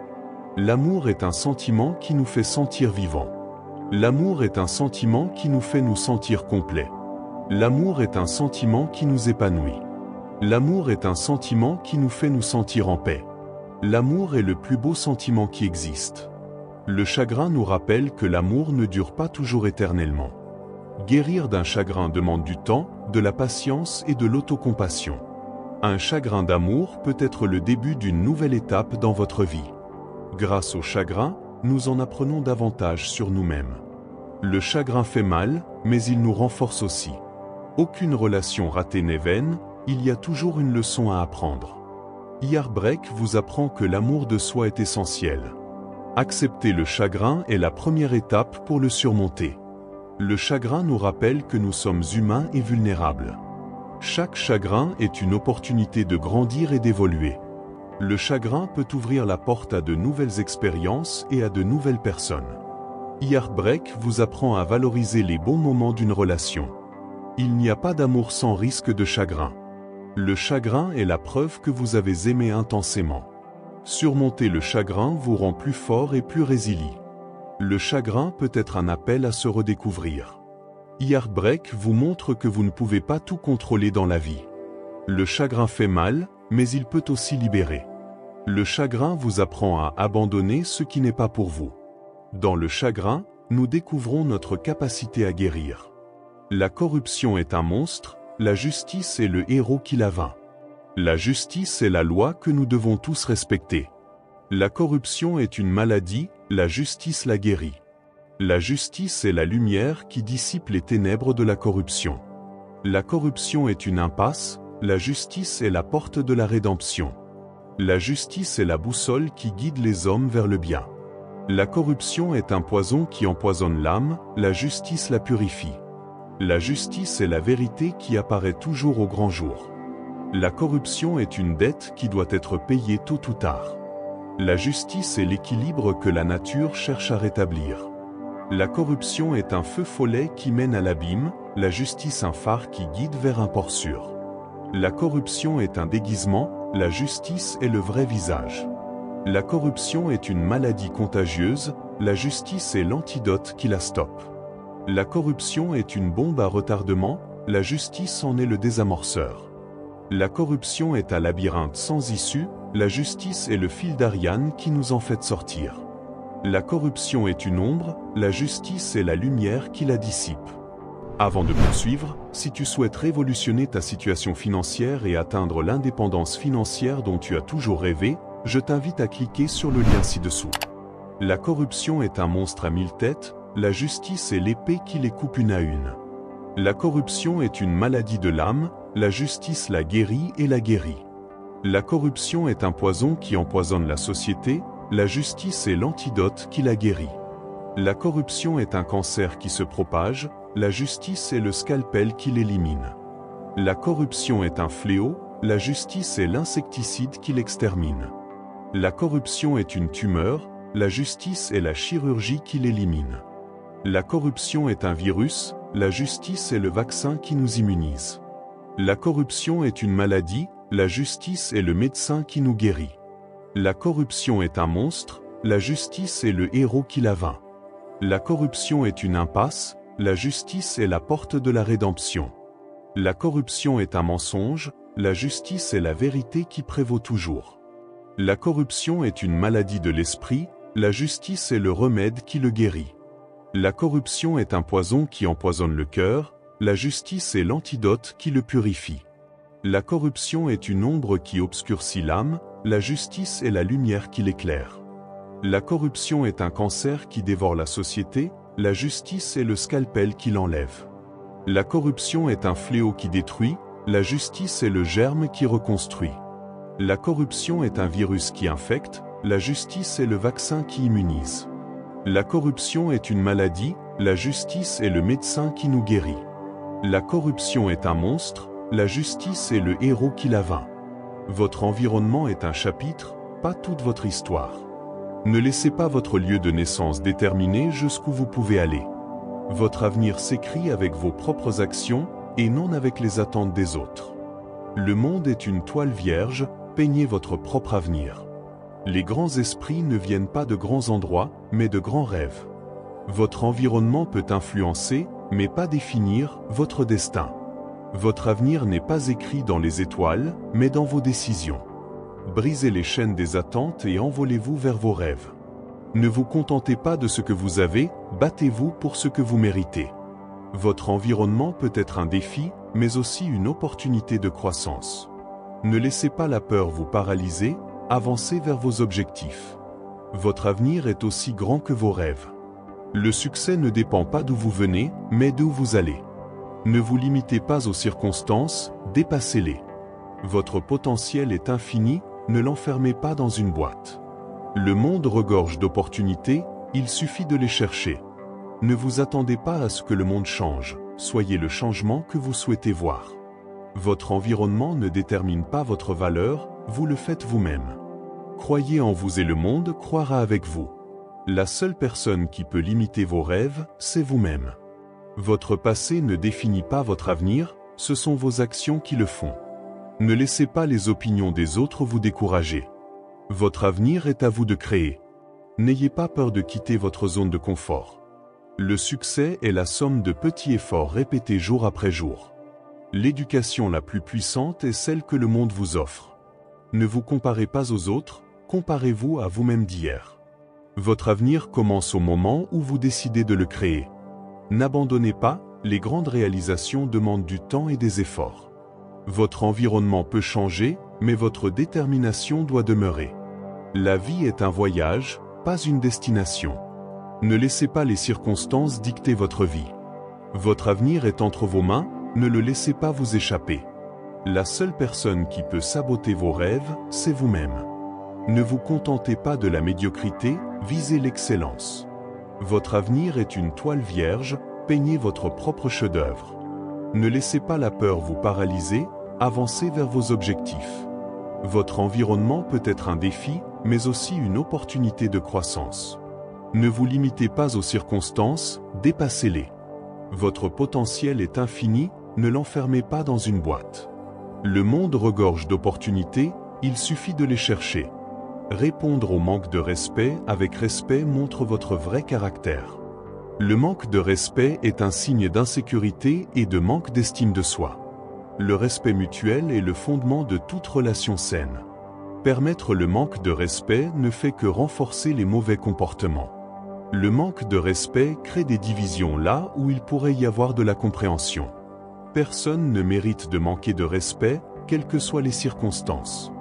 L'amour est un sentiment qui nous fait sentir vivants. L'amour est un sentiment qui nous fait nous sentir complets. L'amour est un sentiment qui nous épanouit. L'amour est un sentiment qui nous fait nous sentir en paix. L'amour est le plus beau sentiment qui existe. Le chagrin nous rappelle que l'amour ne dure pas toujours éternellement. Guérir d'un chagrin demande du temps, de la patience et de l'autocompassion. Un chagrin d'amour peut être le début d'une nouvelle étape dans votre vie. Grâce au chagrin, nous en apprenons davantage sur nous-mêmes. Le chagrin fait mal, mais il nous renforce aussi. Aucune relation ratée n'est vaine, il y a toujours une leçon à apprendre. Heartbreak vous apprend que l'amour de soi est essentiel. Accepter le chagrin est la première étape pour le surmonter. Le chagrin nous rappelle que nous sommes humains et vulnérables. Chaque chagrin est une opportunité de grandir et d'évoluer. Le chagrin peut ouvrir la porte à de nouvelles expériences et à de nouvelles personnes. Heartbreak vous apprend à valoriser les bons moments d'une relation. Il n'y a pas d'amour sans risque de chagrin. Le chagrin est la preuve que vous avez aimé intensément. Surmonter le chagrin vous rend plus fort et plus résilient. Le chagrin peut être un appel à se redécouvrir. Heartbreak vous montre que vous ne pouvez pas tout contrôler dans la vie. Le chagrin fait mal, mais il peut aussi libérer. Le chagrin vous apprend à abandonner ce qui n'est pas pour vous. Dans le chagrin, nous découvrons notre capacité à guérir. La corruption est un monstre, la justice est le héros qui la vainc. La justice est la loi que nous devons tous respecter. La corruption est une maladie, la justice la guérit. La justice est la lumière qui dissipe les ténèbres de la corruption. La corruption est une impasse, la justice est la porte de la rédemption. La justice est la boussole qui guide les hommes vers le bien. La corruption est un poison qui empoisonne l'âme, la justice la purifie. La justice est la vérité qui apparaît toujours au grand jour. La corruption est une dette qui doit être payée tôt ou tard. La justice est l'équilibre que la nature cherche à rétablir. La corruption est un feu follet qui mène à l'abîme, la justice un phare qui guide vers un port sûr. La corruption est un déguisement, la justice est le vrai visage. La corruption est une maladie contagieuse, la justice est l'antidote qui la stoppe. La corruption est une bombe à retardement, la justice en est le désamorceur. La corruption est un labyrinthe sans issue, la justice est le fil d'Ariane qui nous en fait sortir. La corruption est une ombre, la justice est la lumière qui la dissipe. Avant de poursuivre, si tu souhaites révolutionner ta situation financière et atteindre l'indépendance financière dont tu as toujours rêvé, je t'invite à cliquer sur le lien ci-dessous. La corruption est un monstre à 1000 têtes, la justice est l'épée qui les coupe une à une. La corruption est une maladie de l'âme, la justice la guérit et la guérit. La corruption est un poison qui empoisonne la société, la justice est l'antidote qui la guérit. La corruption est un cancer qui se propage, la justice est le scalpel qui l'élimine. La corruption est un fléau, la justice est l'insecticide qui l'extermine. La corruption est une tumeur, la justice est la chirurgie qui l'élimine. La corruption est un virus, la justice est le vaccin qui nous immunise. La corruption est une maladie, la justice est le médecin qui nous guérit. La corruption est un monstre, la justice est le héros qui la vainc. La corruption est une impasse, la justice est la porte de la rédemption. La corruption est un mensonge, la justice est la vérité qui prévaut toujours. La corruption est une maladie de l'esprit, la justice est le remède qui le guérit. La corruption est un poison qui empoisonne le cœur, la justice est l'antidote qui le purifie. La corruption est une ombre qui obscurcit l'âme, la justice est la lumière qui l'éclaire. La corruption est un cancer qui dévore la société, la justice est le scalpel qui l'enlève. La corruption est un fléau qui détruit, la justice est le germe qui reconstruit. La corruption est un virus qui infecte, la justice est le vaccin qui immunise. La corruption est une maladie, la justice est le médecin qui nous guérit. La corruption est un monstre, la justice est le héros qui la vainc. Votre environnement est un chapitre, pas toute votre histoire. Ne laissez pas votre lieu de naissance déterminer jusqu'où vous pouvez aller. Votre avenir s'écrit avec vos propres actions et non avec les attentes des autres. Le monde est une toile vierge, peignez votre propre avenir. Les grands esprits ne viennent pas de grands endroits, mais de grands rêves. Votre environnement peut influencer, mais pas définir, votre destin. Votre avenir n'est pas écrit dans les étoiles, mais dans vos décisions. Brisez les chaînes des attentes et envolez-vous vers vos rêves. Ne vous contentez pas de ce que vous avez, battez-vous pour ce que vous méritez. Votre environnement peut être un défi, mais aussi une opportunité de croissance. Ne laissez pas la peur vous paralyser, avancez vers vos objectifs. Votre avenir est aussi grand que vos rêves. Le succès ne dépend pas d'où vous venez, mais d'où vous allez. Ne vous limitez pas aux circonstances, dépassez-les. Votre potentiel est infini, ne l'enfermez pas dans une boîte. Le monde regorge d'opportunités, il suffit de les chercher. Ne vous attendez pas à ce que le monde change, soyez le changement que vous souhaitez voir. Votre environnement ne détermine pas votre valeur, vous le faites vous-même. Croyez en vous et le monde croira avec vous. La seule personne qui peut limiter vos rêves, c'est vous-même. Votre passé ne définit pas votre avenir, ce sont vos actions qui le font. Ne laissez pas les opinions des autres vous décourager. Votre avenir est à vous de créer. N'ayez pas peur de quitter votre zone de confort. Le succès est la somme de petits efforts répétés jour après jour. L'éducation la plus puissante est celle que le monde vous offre. Ne vous comparez pas aux autres, comparez-vous à vous-même d'hier. Votre avenir commence au moment où vous décidez de le créer. N'abandonnez pas, les grandes réalisations demandent du temps et des efforts. Votre environnement peut changer, mais votre détermination doit demeurer. La vie est un voyage, pas une destination. Ne laissez pas les circonstances dicter votre vie. Votre avenir est entre vos mains, ne le laissez pas vous échapper. La seule personne qui peut saboter vos rêves, c'est vous-même. Ne vous contentez pas de la médiocrité, visez l'excellence. Votre avenir est une toile vierge, peignez votre propre chef-d'œuvre. Ne laissez pas la peur vous paralyser, avancez vers vos objectifs. Votre environnement peut être un défi, mais aussi une opportunité de croissance. Ne vous limitez pas aux circonstances, dépassez-les. Votre potentiel est infini, ne l'enfermez pas dans une boîte. Le monde regorge d'opportunités, il suffit de les chercher. Répondre au manque de respect avec respect montre votre vrai caractère. Le manque de respect est un signe d'insécurité et de manque d'estime de soi. Le respect mutuel est le fondement de toute relation saine. Permettre le manque de respect ne fait que renforcer les mauvais comportements. Le manque de respect crée des divisions là où il pourrait y avoir de la compréhension. Personne ne mérite de manquer de respect, quelles que soient les circonstances.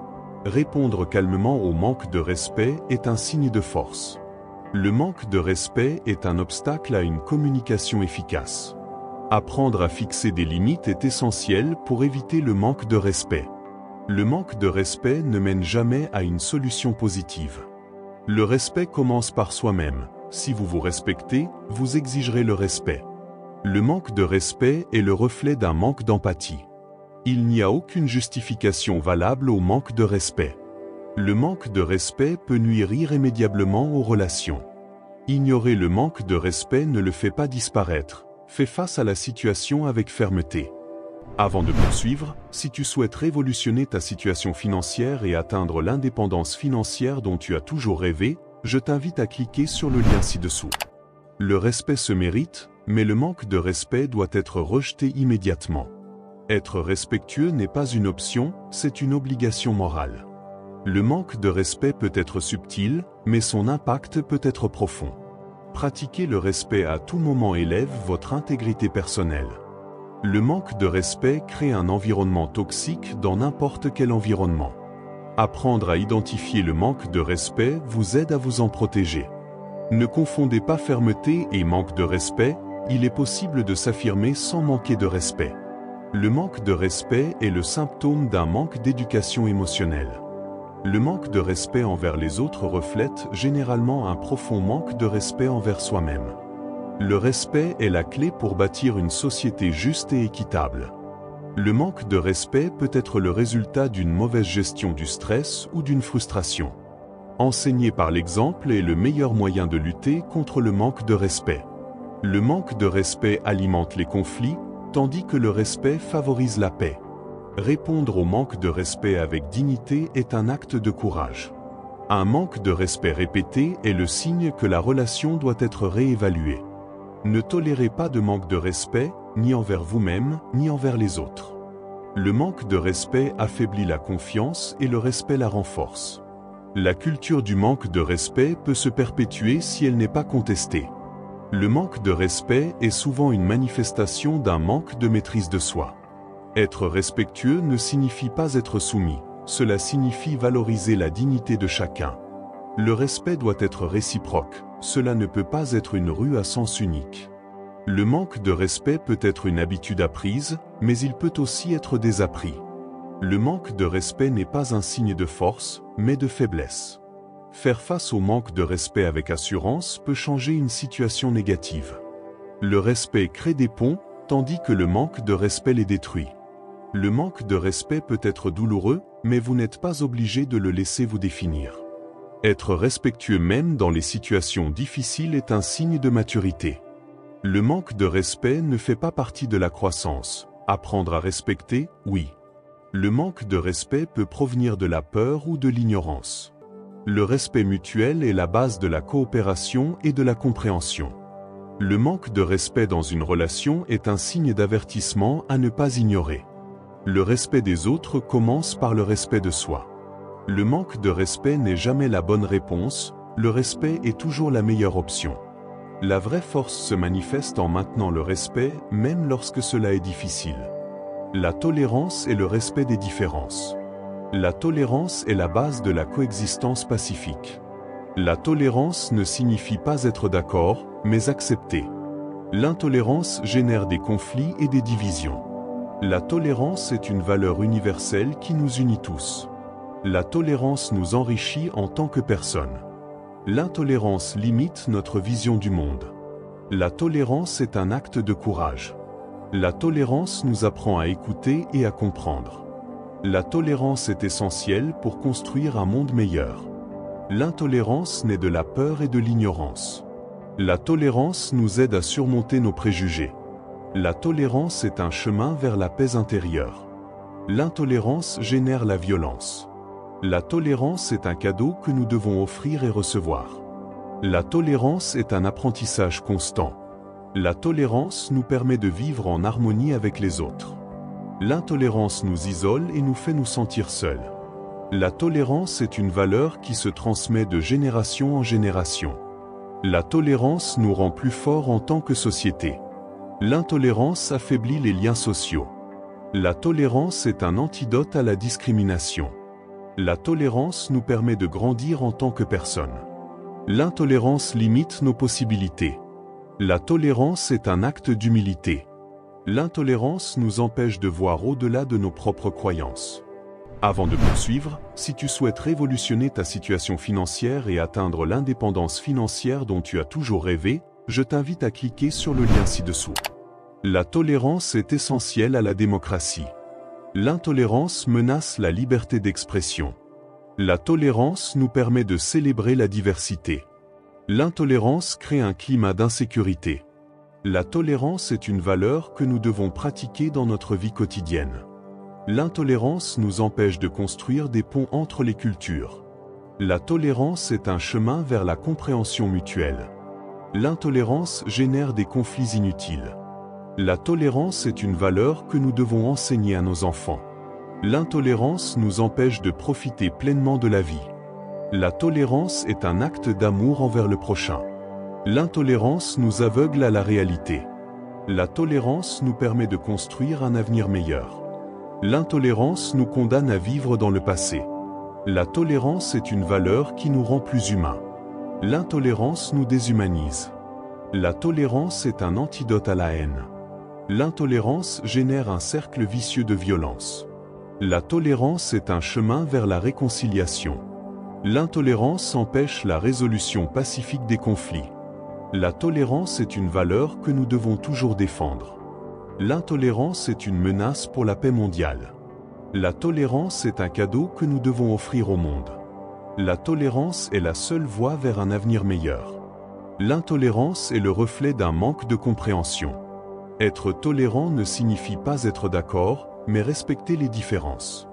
Répondre calmement au manque de respect est un signe de force. Le manque de respect est un obstacle à une communication efficace. Apprendre à fixer des limites est essentiel pour éviter le manque de respect. Le manque de respect ne mène jamais à une solution positive. Le respect commence par soi-même. Si vous vous respectez, vous exigerez le respect. Le manque de respect est le reflet d'un manque d'empathie. Il n'y a aucune justification valable au manque de respect. Le manque de respect peut nuire irrémédiablement aux relations. Ignorer le manque de respect ne le fait pas disparaître, fais face à la situation avec fermeté. Avant de poursuivre, si tu souhaites révolutionner ta situation financière et atteindre l'indépendance financière dont tu as toujours rêvé, je t'invite à cliquer sur le lien ci-dessous. Le respect se mérite, mais le manque de respect doit être rejeté immédiatement. Être respectueux n'est pas une option, c'est une obligation morale. Le manque de respect peut être subtil, mais son impact peut être profond. Pratiquer le respect à tout moment élève votre intégrité personnelle. Le manque de respect crée un environnement toxique dans n'importe quel environnement. Apprendre à identifier le manque de respect vous aide à vous en protéger. Ne confondez pas fermeté et manque de respect, il est possible de s'affirmer sans manquer de respect. Le manque de respect est le symptôme d'un manque d'éducation émotionnelle. Le manque de respect envers les autres reflète généralement un profond manque de respect envers soi-même. Le respect est la clé pour bâtir une société juste et équitable. Le manque de respect peut être le résultat d'une mauvaise gestion du stress ou d'une frustration. Enseigner par l'exemple est le meilleur moyen de lutter contre le manque de respect. Le manque de respect alimente les conflits, tandis que le respect favorise la paix. Répondre au manque de respect avec dignité est un acte de courage. Un manque de respect répété est le signe que la relation doit être réévaluée. Ne tolérez pas de manque de respect, ni envers vous-même, ni envers les autres. Le manque de respect affaiblit la confiance et le respect la renforce. La culture du manque de respect peut se perpétuer si elle n'est pas contestée. Le manque de respect est souvent une manifestation d'un manque de maîtrise de soi. Être respectueux ne signifie pas être soumis, cela signifie valoriser la dignité de chacun. Le respect doit être réciproque, cela ne peut pas être une rue à sens unique. Le manque de respect peut être une habitude apprise, mais il peut aussi être désappris. Le manque de respect n'est pas un signe de force, mais de faiblesse. Faire face au manque de respect avec assurance peut changer une situation négative. Le respect crée des ponts, tandis que le manque de respect les détruit. Le manque de respect peut être douloureux, mais vous n'êtes pas obligé de le laisser vous définir. Être respectueux même dans les situations difficiles est un signe de maturité. Le manque de respect ne fait pas partie de la croissance. Apprendre à respecter, oui. Le manque de respect peut provenir de la peur ou de l'ignorance. Le respect mutuel est la base de la coopération et de la compréhension. Le manque de respect dans une relation est un signe d'avertissement à ne pas ignorer. Le respect des autres commence par le respect de soi. Le manque de respect n'est jamais la bonne réponse, le respect est toujours la meilleure option. La vraie force se manifeste en maintenant le respect, même lorsque cela est difficile. La tolérance est le respect des différences. La tolérance est la base de la coexistence pacifique. La tolérance ne signifie pas être d'accord, mais accepter. L'intolérance génère des conflits et des divisions. La tolérance est une valeur universelle qui nous unit tous. La tolérance nous enrichit en tant que personne. L'intolérance limite notre vision du monde. La tolérance est un acte de courage. La tolérance nous apprend à écouter et à comprendre. La tolérance est essentielle pour construire un monde meilleur. L'intolérance naît de la peur et de l'ignorance. La tolérance nous aide à surmonter nos préjugés. La tolérance est un chemin vers la paix intérieure. L'intolérance génère la violence. La tolérance est un cadeau que nous devons offrir et recevoir. La tolérance est un apprentissage constant. La tolérance nous permet de vivre en harmonie avec les autres. L'intolérance nous isole et nous fait nous sentir seuls. La tolérance est une valeur qui se transmet de génération en génération. La tolérance nous rend plus forts en tant que société. L'intolérance affaiblit les liens sociaux. La tolérance est un antidote à la discrimination. La tolérance nous permet de grandir en tant que personne. L'intolérance limite nos possibilités. La tolérance est un acte d'humilité. L'intolérance nous empêche de voir au-delà de nos propres croyances. Avant de poursuivre, si tu souhaites révolutionner ta situation financière et atteindre l'indépendance financière dont tu as toujours rêvé, je t'invite à cliquer sur le lien ci-dessous. La tolérance est essentielle à la démocratie. L'intolérance menace la liberté d'expression. La tolérance nous permet de célébrer la diversité. L'intolérance crée un climat d'insécurité. La tolérance est une valeur que nous devons pratiquer dans notre vie quotidienne. L'intolérance nous empêche de construire des ponts entre les cultures. La tolérance est un chemin vers la compréhension mutuelle. L'intolérance génère des conflits inutiles. La tolérance est une valeur que nous devons enseigner à nos enfants. L'intolérance nous empêche de profiter pleinement de la vie. La tolérance est un acte d'amour envers le prochain. L'intolérance nous aveugle à la réalité. La tolérance nous permet de construire un avenir meilleur. L'intolérance nous condamne à vivre dans le passé. La tolérance est une valeur qui nous rend plus humains. L'intolérance nous déshumanise. La tolérance est un antidote à la haine. L'intolérance génère un cercle vicieux de violence. La tolérance est un chemin vers la réconciliation. L'intolérance empêche la résolution pacifique des conflits. La tolérance est une valeur que nous devons toujours défendre. L'intolérance est une menace pour la paix mondiale. La tolérance est un cadeau que nous devons offrir au monde. La tolérance est la seule voie vers un avenir meilleur. L'intolérance est le reflet d'un manque de compréhension. Être tolérant ne signifie pas être d'accord, mais respecter les différences.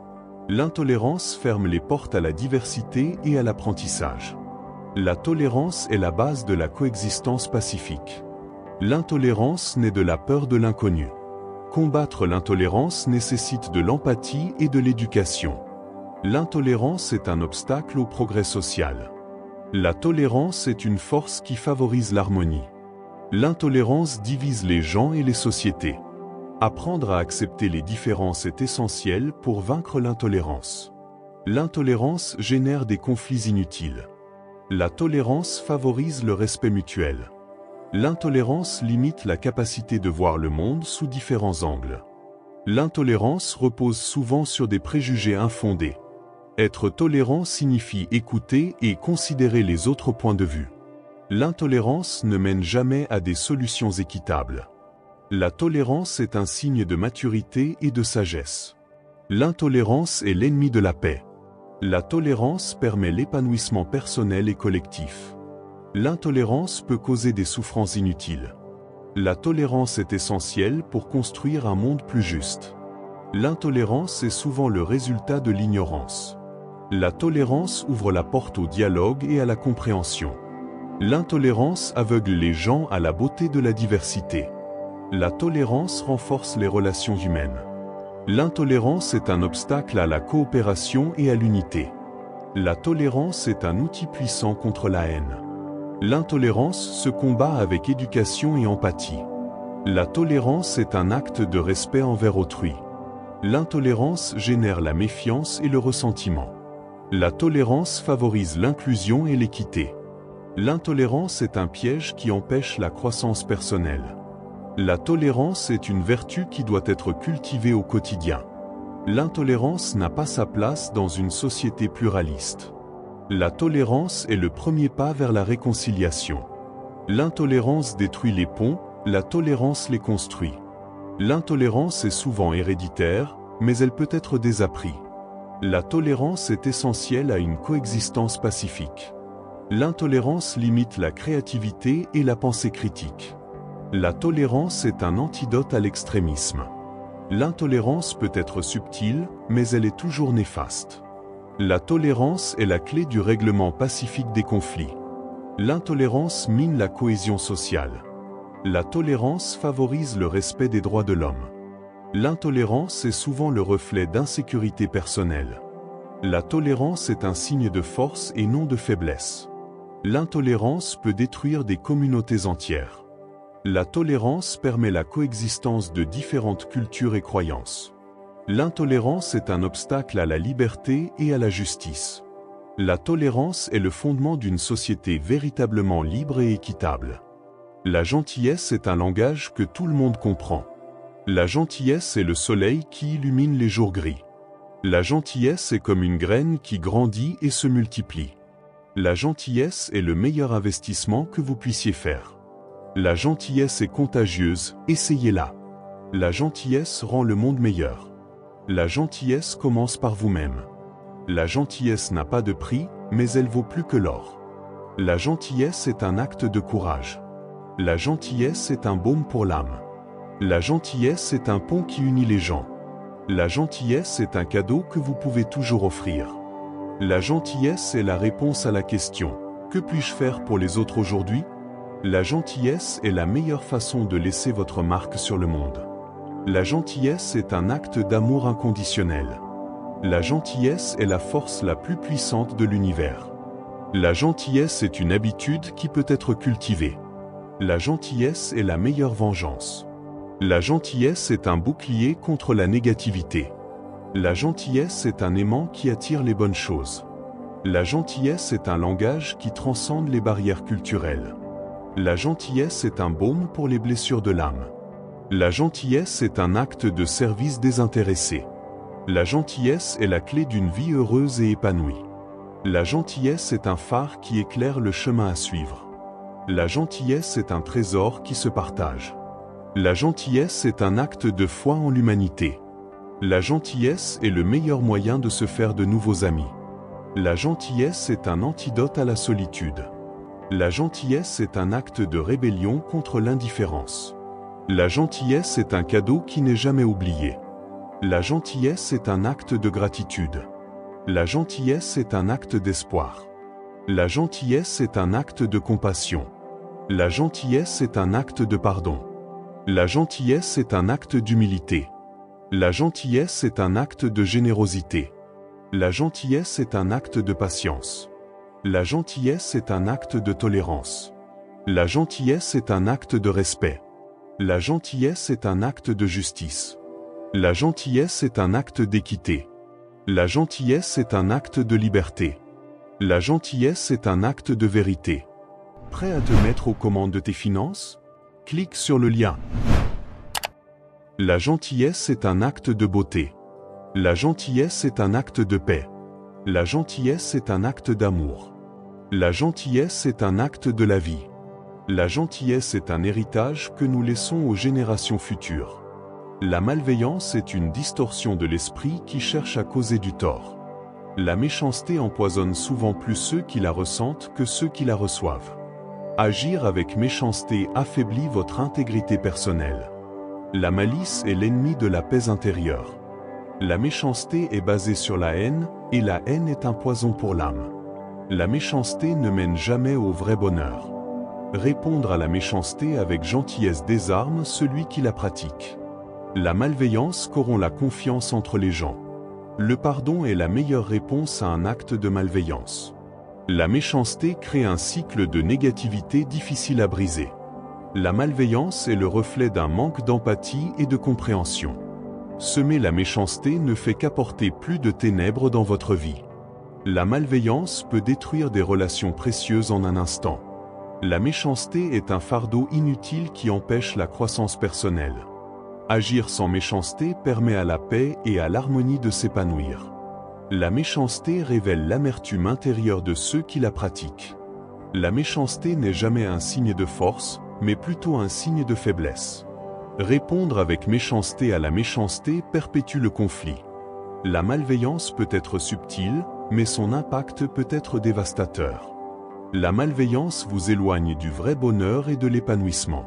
L'intolérance ferme les portes à la diversité et à l'apprentissage. La tolérance est la base de la coexistence pacifique. L'intolérance naît de la peur de l'inconnu. Combattre l'intolérance nécessite de l'empathie et de l'éducation. L'intolérance est un obstacle au progrès social. La tolérance est une force qui favorise l'harmonie. L'intolérance divise les gens et les sociétés. Apprendre à accepter les différences est essentiel pour vaincre l'intolérance. L'intolérance génère des conflits inutiles. La tolérance favorise le respect mutuel. L'intolérance limite la capacité de voir le monde sous différents angles. L'intolérance repose souvent sur des préjugés infondés. Être tolérant signifie écouter et considérer les autres points de vue. L'intolérance ne mène jamais à des solutions équitables. La tolérance est un signe de maturité et de sagesse. L'intolérance est l'ennemi de la paix. La tolérance permet l'épanouissement personnel et collectif. L'intolérance peut causer des souffrances inutiles. La tolérance est essentielle pour construire un monde plus juste. L'intolérance est souvent le résultat de l'ignorance. La tolérance ouvre la porte au dialogue et à la compréhension. L'intolérance aveugle les gens à la beauté de la diversité. La tolérance renforce les relations humaines. L'intolérance est un obstacle à la coopération et à l'unité. La tolérance est un outil puissant contre la haine. L'intolérance se combat avec éducation et empathie. La tolérance est un acte de respect envers autrui. L'intolérance génère la méfiance et le ressentiment. La tolérance favorise l'inclusion et l'équité. L'intolérance est un piège qui empêche la croissance personnelle. La tolérance est une vertu qui doit être cultivée au quotidien. L'intolérance n'a pas sa place dans une société pluraliste. La tolérance est le premier pas vers la réconciliation. L'intolérance détruit les ponts, la tolérance les construit. L'intolérance est souvent héréditaire, mais elle peut être désapprise. La tolérance est essentielle à une coexistence pacifique. L'intolérance limite la créativité et la pensée critique. La tolérance est un antidote à l'extrémisme. L'intolérance peut être subtile, mais elle est toujours néfaste. La tolérance est la clé du règlement pacifique des conflits. L'intolérance mine la cohésion sociale. La tolérance favorise le respect des droits de l'homme. L'intolérance est souvent le reflet d'insécurité personnelle. La tolérance est un signe de force et non de faiblesse. L'intolérance peut détruire des communautés entières. La tolérance permet la coexistence de différentes cultures et croyances. L'intolérance est un obstacle à la liberté et à la justice. La tolérance est le fondement d'une société véritablement libre et équitable. La gentillesse est un langage que tout le monde comprend. La gentillesse est le soleil qui illumine les jours gris. La gentillesse est comme une graine qui grandit et se multiplie. La gentillesse est le meilleur investissement que vous puissiez faire. La gentillesse est contagieuse, essayez-la. La gentillesse rend le monde meilleur. La gentillesse commence par vous-même. La gentillesse n'a pas de prix, mais elle vaut plus que l'or. La gentillesse est un acte de courage. La gentillesse est un baume pour l'âme. La gentillesse est un pont qui unit les gens. La gentillesse est un cadeau que vous pouvez toujours offrir. La gentillesse est la réponse à la question « Que puis-je faire pour les autres aujourd'hui ?» La gentillesse est la meilleure façon de laisser votre marque sur le monde. La gentillesse est un acte d'amour inconditionnel. La gentillesse est la force la plus puissante de l'univers. La gentillesse est une habitude qui peut être cultivée. La gentillesse est la meilleure vengeance. La gentillesse est un bouclier contre la négativité. La gentillesse est un aimant qui attire les bonnes choses. La gentillesse est un langage qui transcende les barrières culturelles. La gentillesse est un baume pour les blessures de l'âme. La gentillesse est un acte de service désintéressé. La gentillesse est la clé d'une vie heureuse et épanouie. La gentillesse est un phare qui éclaire le chemin à suivre. La gentillesse est un trésor qui se partage. La gentillesse est un acte de foi en l'humanité. La gentillesse est le meilleur moyen de se faire de nouveaux amis. La gentillesse est un antidote à la solitude. La gentillesse est un acte de rébellion contre l'indifférence. La gentillesse est un cadeau qui n'est jamais oublié. La gentillesse est un acte de gratitude. La gentillesse est un acte d'espoir. La gentillesse est un acte de compassion. La gentillesse est un acte de pardon. La gentillesse est un acte d'humilité. La gentillesse est un acte de générosité. La gentillesse est un acte de patience. La gentillesse est un acte de tolérance. La gentillesse est un acte de respect. La gentillesse est un acte de justice. La gentillesse est un acte d'équité. La gentillesse est un acte de liberté. La gentillesse est un acte de vérité. Prêt à te mettre aux commandes de tes finances? Clique sur le lien. La gentillesse est un acte de beauté. La gentillesse est un acte de paix. La gentillesse est un acte d'amour. La gentillesse est un acte de la vie. La gentillesse est un héritage que nous laissons aux générations futures. La malveillance est une distorsion de l'esprit qui cherche à causer du tort. La méchanceté empoisonne souvent plus ceux qui la ressentent que ceux qui la reçoivent. Agir avec méchanceté affaiblit votre intégrité personnelle. La malice est l'ennemi de la paix intérieure. La méchanceté est basée sur la haine, et la haine est un poison pour l'âme. La méchanceté ne mène jamais au vrai bonheur. Répondre à la méchanceté avec gentillesse désarme celui qui la pratique. La malveillance corrompt la confiance entre les gens. Le pardon est la meilleure réponse à un acte de malveillance. La méchanceté crée un cycle de négativité difficile à briser. La malveillance est le reflet d'un manque d'empathie et de compréhension. Semer la méchanceté ne fait qu'apporter plus de ténèbres dans votre vie. La malveillance peut détruire des relations précieuses en un instant. La méchanceté est un fardeau inutile qui empêche la croissance personnelle. Agir sans méchanceté permet à la paix et à l'harmonie de s'épanouir. La méchanceté révèle l'amertume intérieure de ceux qui la pratiquent. La méchanceté n'est jamais un signe de force, mais plutôt un signe de faiblesse. Répondre avec méchanceté à la méchanceté perpétue le conflit. La malveillance peut être subtile, mais son impact peut être dévastateur. La malveillance vous éloigne du vrai bonheur et de l'épanouissement.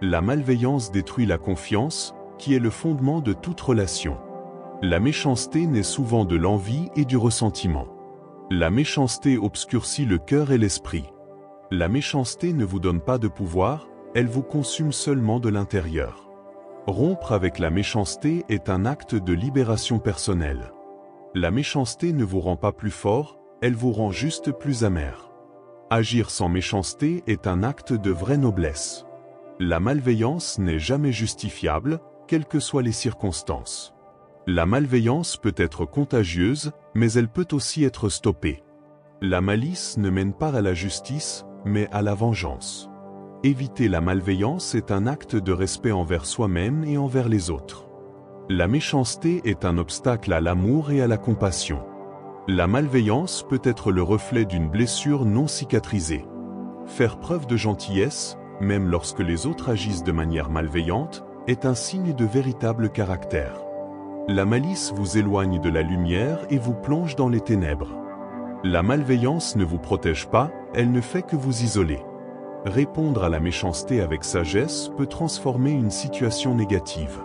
La malveillance détruit la confiance, qui est le fondement de toute relation. La méchanceté naît souvent de l'envie et du ressentiment. La méchanceté obscurcit le cœur et l'esprit. La méchanceté ne vous donne pas de pouvoir, elle vous consume seulement de l'intérieur. Rompre avec la méchanceté est un acte de libération personnelle. La méchanceté ne vous rend pas plus fort, elle vous rend juste plus amer. Agir sans méchanceté est un acte de vraie noblesse. La malveillance n'est jamais justifiable, quelles que soient les circonstances. La malveillance peut être contagieuse, mais elle peut aussi être stoppée. La malice ne mène pas à la justice, mais à la vengeance. Éviter la malveillance est un acte de respect envers soi-même et envers les autres. La méchanceté est un obstacle à l'amour et à la compassion. La malveillance peut être le reflet d'une blessure non cicatrisée. Faire preuve de gentillesse, même lorsque les autres agissent de manière malveillante, est un signe de véritable caractère. La malice vous éloigne de la lumière et vous plonge dans les ténèbres. La malveillance ne vous protège pas, elle ne fait que vous isoler. Répondre à la méchanceté avec sagesse peut transformer une situation négative.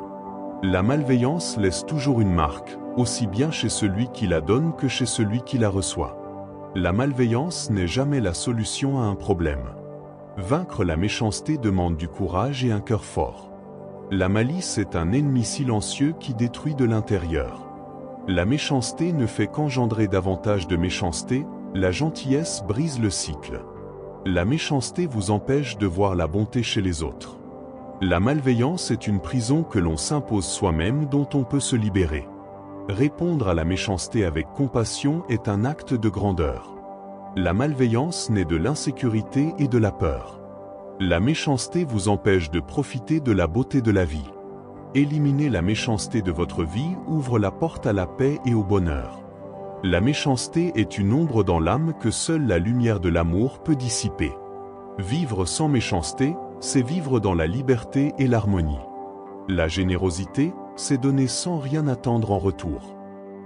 La malveillance laisse toujours une marque, aussi bien chez celui qui la donne que chez celui qui la reçoit. La malveillance n'est jamais la solution à un problème. Vaincre la méchanceté demande du courage et un cœur fort. La malice est un ennemi silencieux qui détruit de l'intérieur. La méchanceté ne fait qu'engendrer davantage de méchanceté, la gentillesse brise le cycle. La méchanceté vous empêche de voir la bonté chez les autres. La malveillance est une prison que l'on s'impose soi-même dont on peut se libérer. Répondre à la méchanceté avec compassion est un acte de grandeur. La malveillance naît de l'insécurité et de la peur. La méchanceté vous empêche de profiter de la beauté de la vie. Éliminer la méchanceté de votre vie ouvre la porte à la paix et au bonheur. La méchanceté est une ombre dans l'âme que seule la lumière de l'amour peut dissiper. Vivre sans méchanceté, c'est vivre dans la liberté et l'harmonie. La générosité, c'est donner sans rien attendre en retour.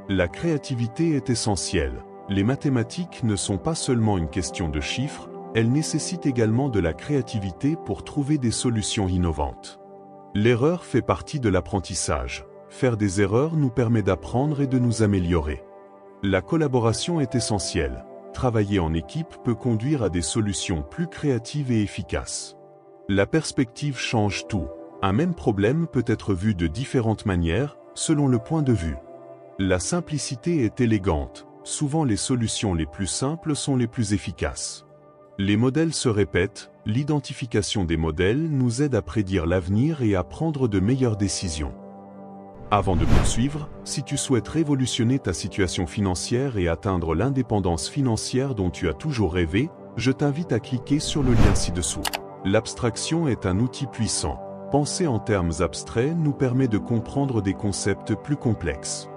La créativité est essentielle. Les mathématiques ne sont pas seulement une question de chiffres, elles nécessitent également de la créativité pour trouver des solutions innovantes. L'erreur fait partie de l'apprentissage. Faire des erreurs nous permet d'apprendre et de nous améliorer. La collaboration est essentielle. Travailler en équipe peut conduire à des solutions plus créatives et efficaces. La perspective change tout. Un même problème peut être vu de différentes manières, selon le point de vue. La simplicité est élégante. Souvent les solutions les plus simples sont les plus efficaces. Les modèles se répètent, l'identification des modèles nous aide à prédire l'avenir et à prendre de meilleures décisions. Avant de poursuivre, si tu souhaites révolutionner ta situation financière et atteindre l'indépendance financière dont tu as toujours rêvé, je t'invite à cliquer sur le lien ci-dessous. L'abstraction est un outil puissant. Penser en termes abstraits nous permet de comprendre des concepts plus complexes.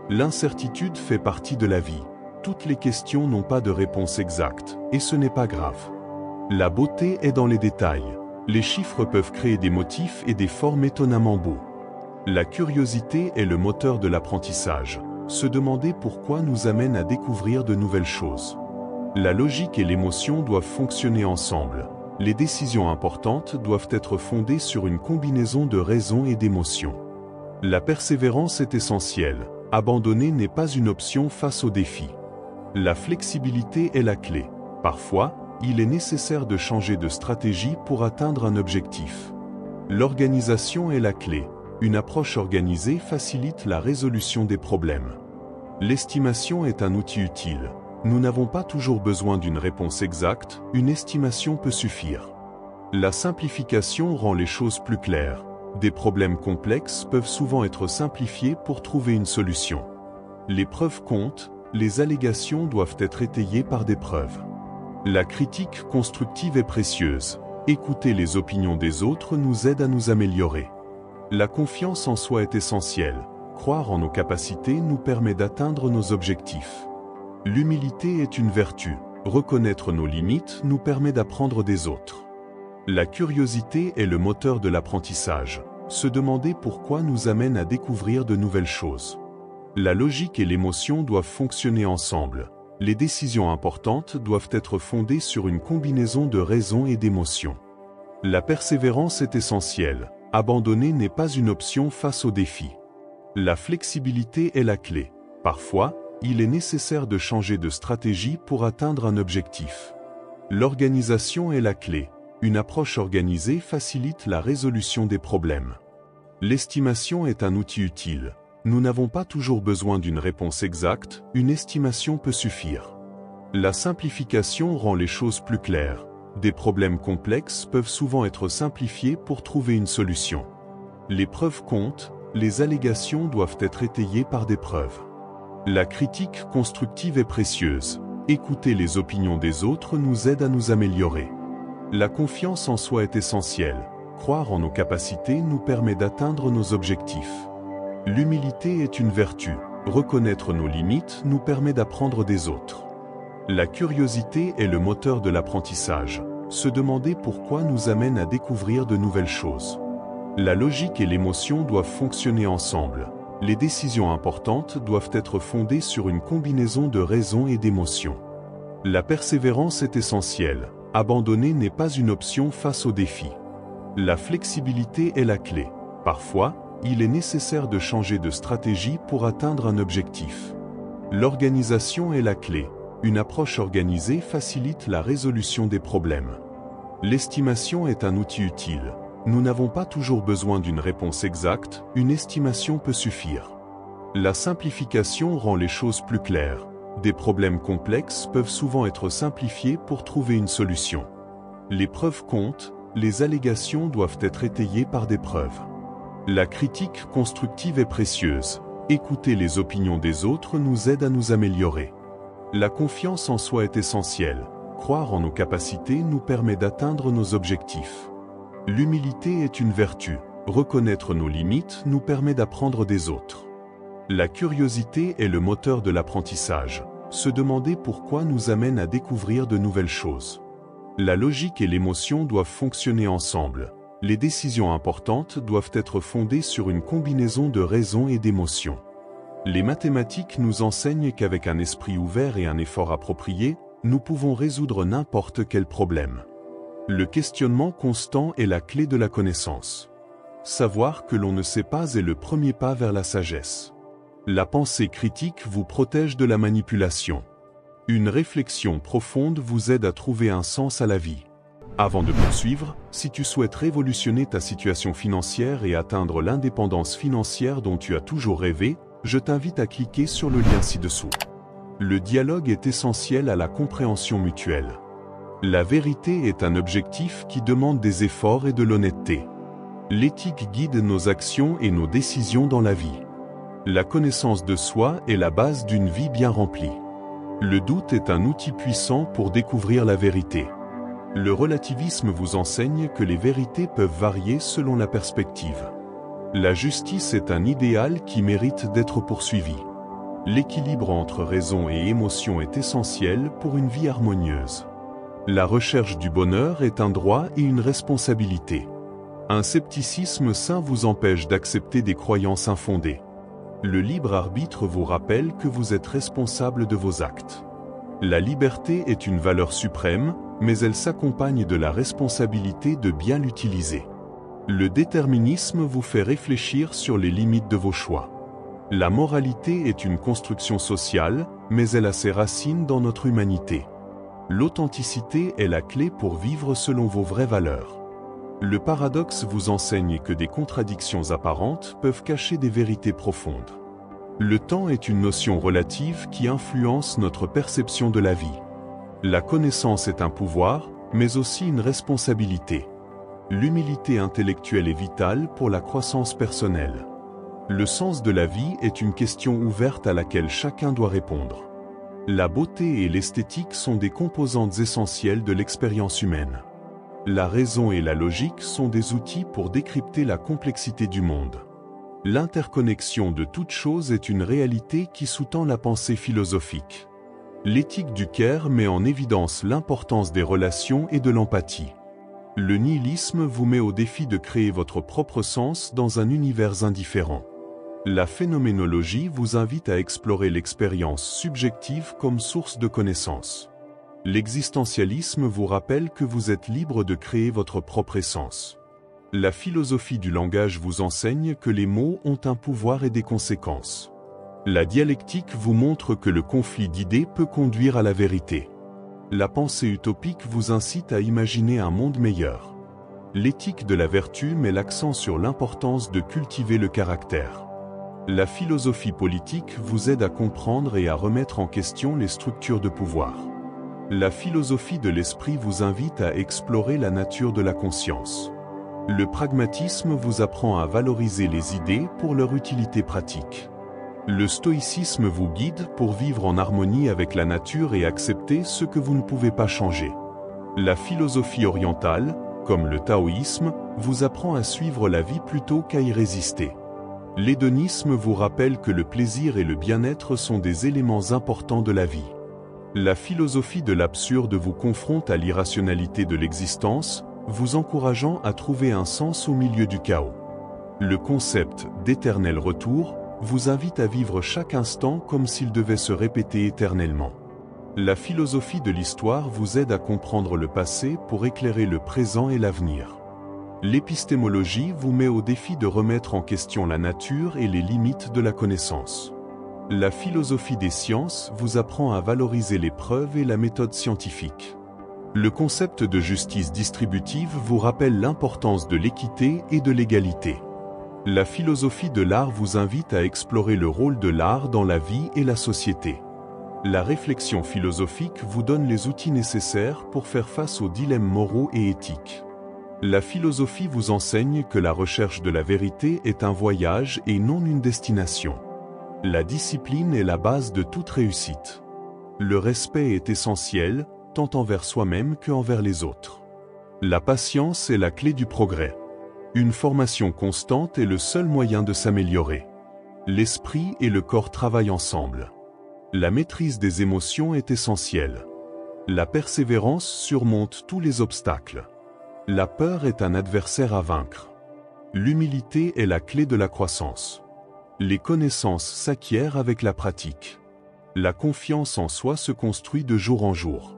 L'incertitude fait partie de la vie. Toutes les questions n'ont pas de réponse exacte, et ce n'est pas grave. La beauté est dans les détails. Les chiffres peuvent créer des motifs et des formes étonnamment beaux. La curiosité est le moteur de l'apprentissage. Se demander pourquoi nous amène à découvrir de nouvelles choses. La logique et l'émotion doivent fonctionner ensemble. Les décisions importantes doivent être fondées sur une combinaison de raison et d'émotion. La persévérance est essentielle. Abandonner n'est pas une option face aux défis. La flexibilité est la clé. Parfois, il est nécessaire de changer de stratégie pour atteindre un objectif. L'organisation est la clé. Une approche organisée facilite la résolution des problèmes. L'estimation est un outil utile. Nous n'avons pas toujours besoin d'une réponse exacte, une estimation peut suffire. La simplification rend les choses plus claires. Des problèmes complexes peuvent souvent être simplifiés pour trouver une solution. Les preuves comptent, les allégations doivent être étayées par des preuves. La critique constructive est précieuse. Écouter les opinions des autres nous aide à nous améliorer. La confiance en soi est essentielle. Croire en nos capacités nous permet d'atteindre nos objectifs. L'humilité est une vertu. Reconnaître nos limites nous permet d'apprendre des autres. La curiosité est le moteur de l'apprentissage. Se demander pourquoi nous amène à découvrir de nouvelles choses. La logique et l'émotion doivent fonctionner ensemble. Les décisions importantes doivent être fondées sur une combinaison de raison et d'émotion. La persévérance est essentielle. Abandonner n'est pas une option face aux défis. La flexibilité est la clé. Parfois, il est nécessaire de changer de stratégie pour atteindre un objectif. L'organisation est la clé. Une approche organisée facilite la résolution des problèmes. L'estimation est un outil utile. Nous n'avons pas toujours besoin d'une réponse exacte, une estimation peut suffire. La simplification rend les choses plus claires. Des problèmes complexes peuvent souvent être simplifiés pour trouver une solution. Les preuves comptent, les allégations doivent être étayées par des preuves. La critique constructive est précieuse. Écouter les opinions des autres nous aide à nous améliorer. La confiance en soi est essentielle. Croire en nos capacités nous permet d'atteindre nos objectifs. L'humilité est une vertu. Reconnaître nos limites nous permet d'apprendre des autres. La curiosité est le moteur de l'apprentissage. Se demander pourquoi nous amène à découvrir de nouvelles choses. La logique et l'émotion doivent fonctionner ensemble. Les décisions importantes doivent être fondées sur une combinaison de raison et d'émotion. La persévérance est essentielle. Abandonner n'est pas une option face aux défis. La flexibilité est la clé. Parfois, il est nécessaire de changer de stratégie pour atteindre un objectif. L'organisation est la clé. Une approche organisée facilite la résolution des problèmes. L'estimation est un outil utile. Nous n'avons pas toujours besoin d'une réponse exacte, une estimation peut suffire. La simplification rend les choses plus claires. Des problèmes complexes peuvent souvent être simplifiés pour trouver une solution. Les preuves comptent, les allégations doivent être étayées par des preuves. La critique constructive est précieuse. Écouter les opinions des autres nous aide à nous améliorer. La confiance en soi est essentielle. Croire en nos capacités nous permet d'atteindre nos objectifs. L'humilité est une vertu. Reconnaître nos limites nous permet d'apprendre des autres. La curiosité est le moteur de l'apprentissage. Se demander pourquoi nous amène à découvrir de nouvelles choses. La logique et l'émotion doivent fonctionner ensemble. Les décisions importantes doivent être fondées sur une combinaison de raison et d'émotion. Les mathématiques nous enseignent qu'avec un esprit ouvert et un effort approprié, nous pouvons résoudre n'importe quel problème. Le questionnement constant est la clé de la connaissance. Savoir que l'on ne sait pas est le premier pas vers la sagesse. La pensée critique vous protège de la manipulation. Une réflexion profonde vous aide à trouver un sens à la vie. Avant de poursuivre, si tu souhaites révolutionner ta situation financière et atteindre l'indépendance financière dont tu as toujours rêvé, je t'invite à cliquer sur le lien ci-dessous. Le dialogue est essentiel à la compréhension mutuelle. La vérité est un objectif qui demande des efforts et de l'honnêteté. L'éthique guide nos actions et nos décisions dans la vie. La connaissance de soi est la base d'une vie bien remplie. Le doute est un outil puissant pour découvrir la vérité. Le relativisme vous enseigne que les vérités peuvent varier selon la perspective. La justice est un idéal qui mérite d'être poursuivi. L'équilibre entre raison et émotion est essentiel pour une vie harmonieuse. La recherche du bonheur est un droit et une responsabilité. Un scepticisme sain vous empêche d'accepter des croyances infondées. Le libre arbitre vous rappelle que vous êtes responsable de vos actes. La liberté est une valeur suprême, mais elle s'accompagne de la responsabilité de bien l'utiliser. Le déterminisme vous fait réfléchir sur les limites de vos choix. La moralité est une construction sociale, mais elle a ses racines dans notre humanité. L'authenticité est la clé pour vivre selon vos vraies valeurs. Le paradoxe vous enseigne que des contradictions apparentes peuvent cacher des vérités profondes. Le temps est une notion relative qui influence notre perception de la vie. La connaissance est un pouvoir, mais aussi une responsabilité. L'humilité intellectuelle est vitale pour la croissance personnelle. Le sens de la vie est une question ouverte à laquelle chacun doit répondre. La beauté et l'esthétique sont des composantes essentielles de l'expérience humaine. La raison et la logique sont des outils pour décrypter la complexité du monde. L'interconnexion de toutes choses est une réalité qui sous-tend la pensée philosophique. L'éthique du Caire met en évidence l'importance des relations et de l'empathie. Le nihilisme vous met au défi de créer votre propre sens dans un univers indifférent. La phénoménologie vous invite à explorer l'expérience subjective comme source de connaissances. L'existentialisme vous rappelle que vous êtes libre de créer votre propre essence. La philosophie du langage vous enseigne que les mots ont un pouvoir et des conséquences. La dialectique vous montre que le conflit d'idées peut conduire à la vérité. La pensée utopique vous incite à imaginer un monde meilleur. L'éthique de la vertu met l'accent sur l'importance de cultiver le caractère. La philosophie politique vous aide à comprendre et à remettre en question les structures de pouvoir. La philosophie de l'esprit vous invite à explorer la nature de la conscience. Le pragmatisme vous apprend à valoriser les idées pour leur utilité pratique. Le stoïcisme vous guide pour vivre en harmonie avec la nature et accepter ce que vous ne pouvez pas changer. La philosophie orientale, comme le taoïsme, vous apprend à suivre la vie plutôt qu'à y résister. L'hédonisme vous rappelle que le plaisir et le bien-être sont des éléments importants de la vie. La philosophie de l'absurde vous confronte à l'irrationalité de l'existence, vous encourageant à trouver un sens au milieu du chaos. Le concept d'éternel retour vous invite à vivre chaque instant comme s'il devait se répéter éternellement. La philosophie de l'histoire vous aide à comprendre le passé pour éclairer le présent et l'avenir. L'épistémologie vous met au défi de remettre en question la nature et les limites de la connaissance. La philosophie des sciences vous apprend à valoriser les preuves et la méthode scientifique. Le concept de justice distributive vous rappelle l'importance de l'équité et de l'égalité. La philosophie de l'art vous invite à explorer le rôle de l'art dans la vie et la société. La réflexion philosophique vous donne les outils nécessaires pour faire face aux dilemmes moraux et éthiques. La philosophie vous enseigne que la recherche de la vérité est un voyage et non une destination. La discipline est la base de toute réussite. Le respect est essentiel, tant envers soi-même qu'envers les autres. La patience est la clé du progrès. Une formation constante est le seul moyen de s'améliorer. L'esprit et le corps travaillent ensemble. La maîtrise des émotions est essentielle. La persévérance surmonte tous les obstacles. La peur est un adversaire à vaincre. L'humilité est la clé de la croissance. Les connaissances s'acquièrent avec la pratique. La confiance en soi se construit de jour en jour.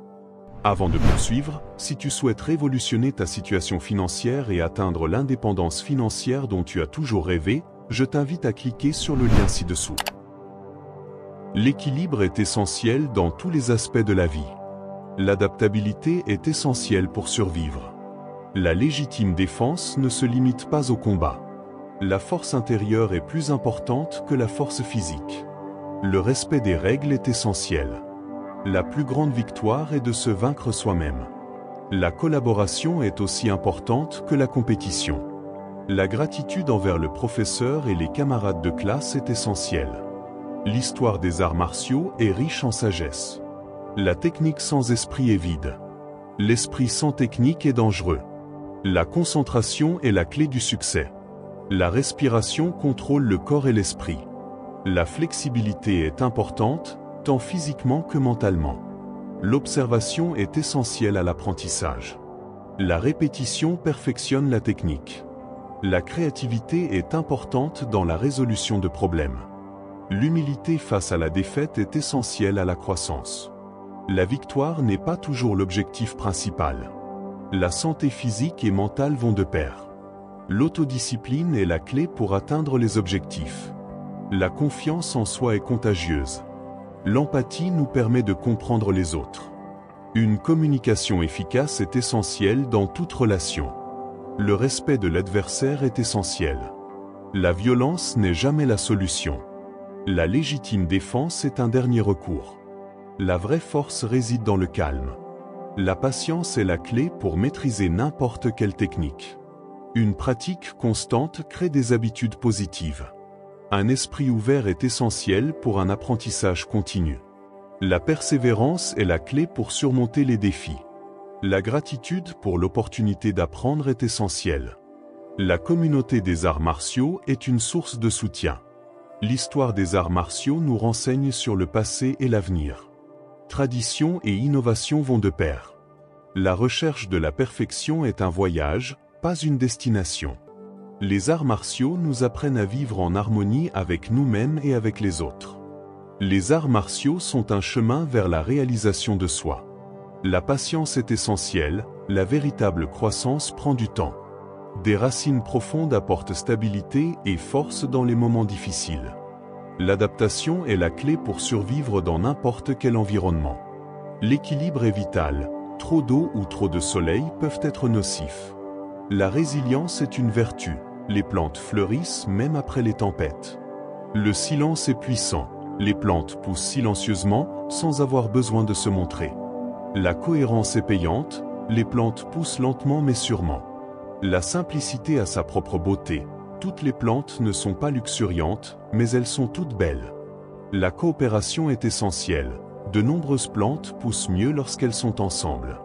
Avant de poursuivre, si tu souhaites révolutionner ta situation financière et atteindre l'indépendance financière dont tu as toujours rêvé, je t'invite à cliquer sur le lien ci-dessous. L'équilibre est essentiel dans tous les aspects de la vie. L'adaptabilité est essentielle pour survivre. La légitime défense ne se limite pas au combat. La force intérieure est plus importante que la force physique. Le respect des règles est essentiel. La plus grande victoire est de se vaincre soi-même. La collaboration est aussi importante que la compétition. La gratitude envers le professeur et les camarades de classe est essentielle. L'histoire des arts martiaux est riche en sagesse. La technique sans esprit est vide. L'esprit sans technique est dangereux. La concentration est la clé du succès. La respiration contrôle le corps et l'esprit. La flexibilité est importante, tant physiquement que mentalement. L'observation est essentielle à l'apprentissage. La répétition perfectionne la technique. La créativité est importante dans la résolution de problèmes. L'humilité face à la défaite est essentielle à la croissance. La victoire n'est pas toujours l'objectif principal. La santé physique et mentale vont de pair. L'autodiscipline est la clé pour atteindre les objectifs. La confiance en soi est contagieuse. L'empathie nous permet de comprendre les autres. Une communication efficace est essentielle dans toute relation. Le respect de l'adversaire est essentiel. La violence n'est jamais la solution. La légitime défense est un dernier recours. La vraie force réside dans le calme. La patience est la clé pour maîtriser n'importe quelle technique. Une pratique constante crée des habitudes positives. Un esprit ouvert est essentiel pour un apprentissage continu. La persévérance est la clé pour surmonter les défis. La gratitude pour l'opportunité d'apprendre est essentielle. La communauté des arts martiaux est une source de soutien. L'histoire des arts martiaux nous renseigne sur le passé et l'avenir. Tradition et innovation vont de pair. La recherche de la perfection est un voyage, pas une destination. Les arts martiaux nous apprennent à vivre en harmonie avec nous-mêmes et avec les autres. Les arts martiaux sont un chemin vers la réalisation de soi. La patience est essentielle, la véritable croissance prend du temps. Des racines profondes apportent stabilité et force dans les moments difficiles. L'adaptation est la clé pour survivre dans n'importe quel environnement. L'équilibre est vital, trop d'eau ou trop de soleil peuvent être nocifs. La résilience est une vertu, les plantes fleurissent même après les tempêtes. Le silence est puissant, les plantes poussent silencieusement sans avoir besoin de se montrer. La cohérence est payante, les plantes poussent lentement mais sûrement. La simplicité a sa propre beauté, toutes les plantes ne sont pas luxuriantes, mais elles sont toutes belles. La coopération est essentielle, de nombreuses plantes poussent mieux lorsqu'elles sont ensemble.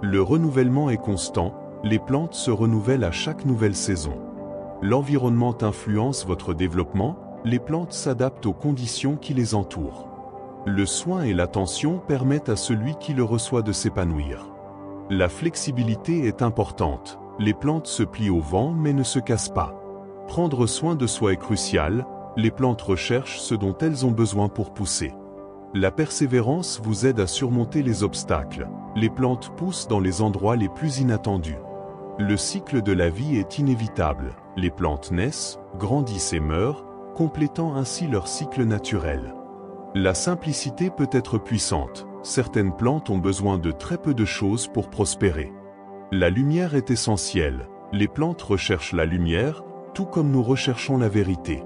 Le renouvellement est constant, les plantes se renouvellent à chaque nouvelle saison. L'environnement influence votre développement, les plantes s'adaptent aux conditions qui les entourent. Le soin et l'attention permettent à celui qui le reçoit de s'épanouir. La flexibilité est importante, les plantes se plient au vent mais ne se cassent pas. Prendre soin de soi est crucial, les plantes recherchent ce dont elles ont besoin pour pousser. La persévérance vous aide à surmonter les obstacles, les plantes poussent dans les endroits les plus inattendus. Le cycle de la vie est inévitable, les plantes naissent, grandissent et meurent, complétant ainsi leur cycle naturel. La simplicité peut être puissante, certaines plantes ont besoin de très peu de choses pour prospérer. La lumière est essentielle, les plantes recherchent la lumière, tout comme nous recherchons la vérité.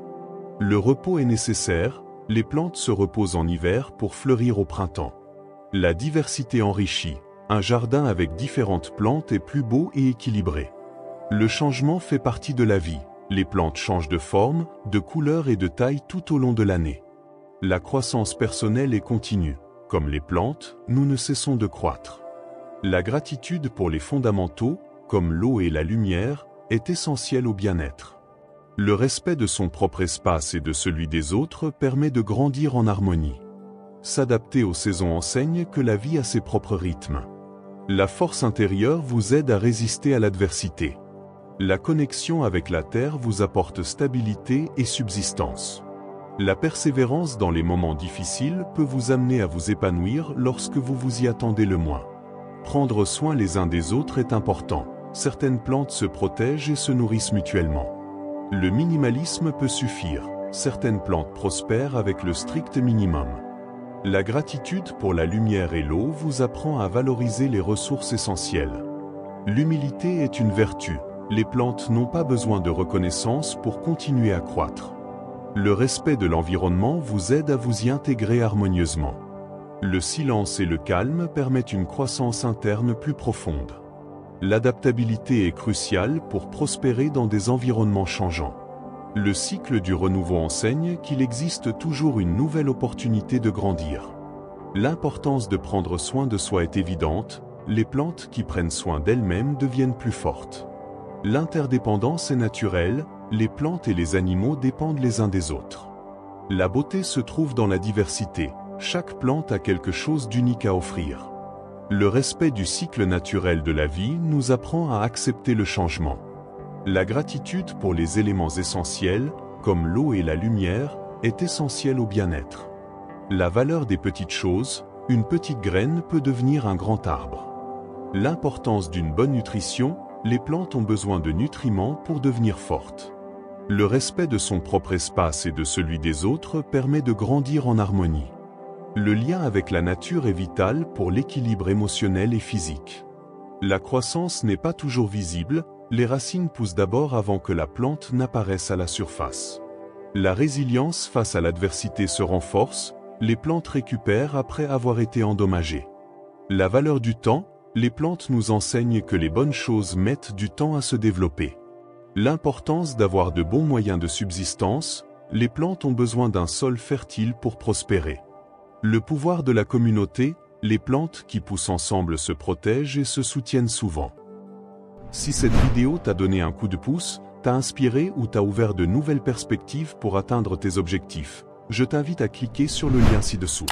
Le repos est nécessaire, les plantes se reposent en hiver pour fleurir au printemps. La diversité enrichit, un jardin avec différentes plantes est plus beau et équilibré. Le changement fait partie de la vie, les plantes changent de forme, de couleur et de taille tout au long de l'année. La croissance personnelle est continue. Comme les plantes, nous ne cessons de croître. La gratitude pour les fondamentaux, comme l'eau et la lumière, est essentielle au bien-être. Le respect de son propre espace et de celui des autres permet de grandir en harmonie. S'adapter aux saisons enseigne que la vie a ses propres rythmes. La force intérieure vous aide à résister à l'adversité. La connexion avec la terre vous apporte stabilité et subsistance. La persévérance dans les moments difficiles peut vous amener à vous épanouir lorsque vous vous y attendez le moins. Prendre soin les uns des autres est important. Certaines plantes se protègent et se nourrissent mutuellement. Le minimalisme peut suffire. Certaines plantes prospèrent avec le strict minimum. La gratitude pour la lumière et l'eau vous apprend à valoriser les ressources essentielles. L'humilité est une vertu. Les plantes n'ont pas besoin de reconnaissance pour continuer à croître. Le respect de l'environnement vous aide à vous y intégrer harmonieusement. Le silence et le calme permettent une croissance interne plus profonde. L'adaptabilité est cruciale pour prospérer dans des environnements changeants. Le cycle du renouveau enseigne qu'il existe toujours une nouvelle opportunité de grandir. L'importance de prendre soin de soi est évidente, les plantes qui prennent soin d'elles-mêmes deviennent plus fortes. L'interdépendance est naturelle, les plantes et les animaux dépendent les uns des autres. La beauté se trouve dans la diversité, chaque plante a quelque chose d'unique à offrir. Le respect du cycle naturel de la vie nous apprend à accepter le changement. La gratitude pour les éléments essentiels, comme l'eau et la lumière, est essentielle au bien-être. La valeur des petites choses, une petite graine peut devenir un grand arbre. L'importance d'une bonne nutrition, les plantes ont besoin de nutriments pour devenir fortes. Le respect de son propre espace et de celui des autres permet de grandir en harmonie. Le lien avec la nature est vital pour l'équilibre émotionnel et physique. La croissance n'est pas toujours visible, les racines poussent d'abord avant que la plante n'apparaisse à la surface. La résilience face à l'adversité se renforce, les plantes récupèrent après avoir été endommagées. La valeur du temps, les plantes nous enseignent que les bonnes choses mettent du temps à se développer. L'importance d'avoir de bons moyens de subsistance, les plantes ont besoin d'un sol fertile pour prospérer. Le pouvoir de la communauté, les plantes qui poussent ensemble se protègent et se soutiennent souvent. Si cette vidéo t'a donné un coup de pouce, t'a inspiré ou t'a ouvert de nouvelles perspectives pour atteindre tes objectifs, je t'invite à cliquer sur le lien ci-dessous.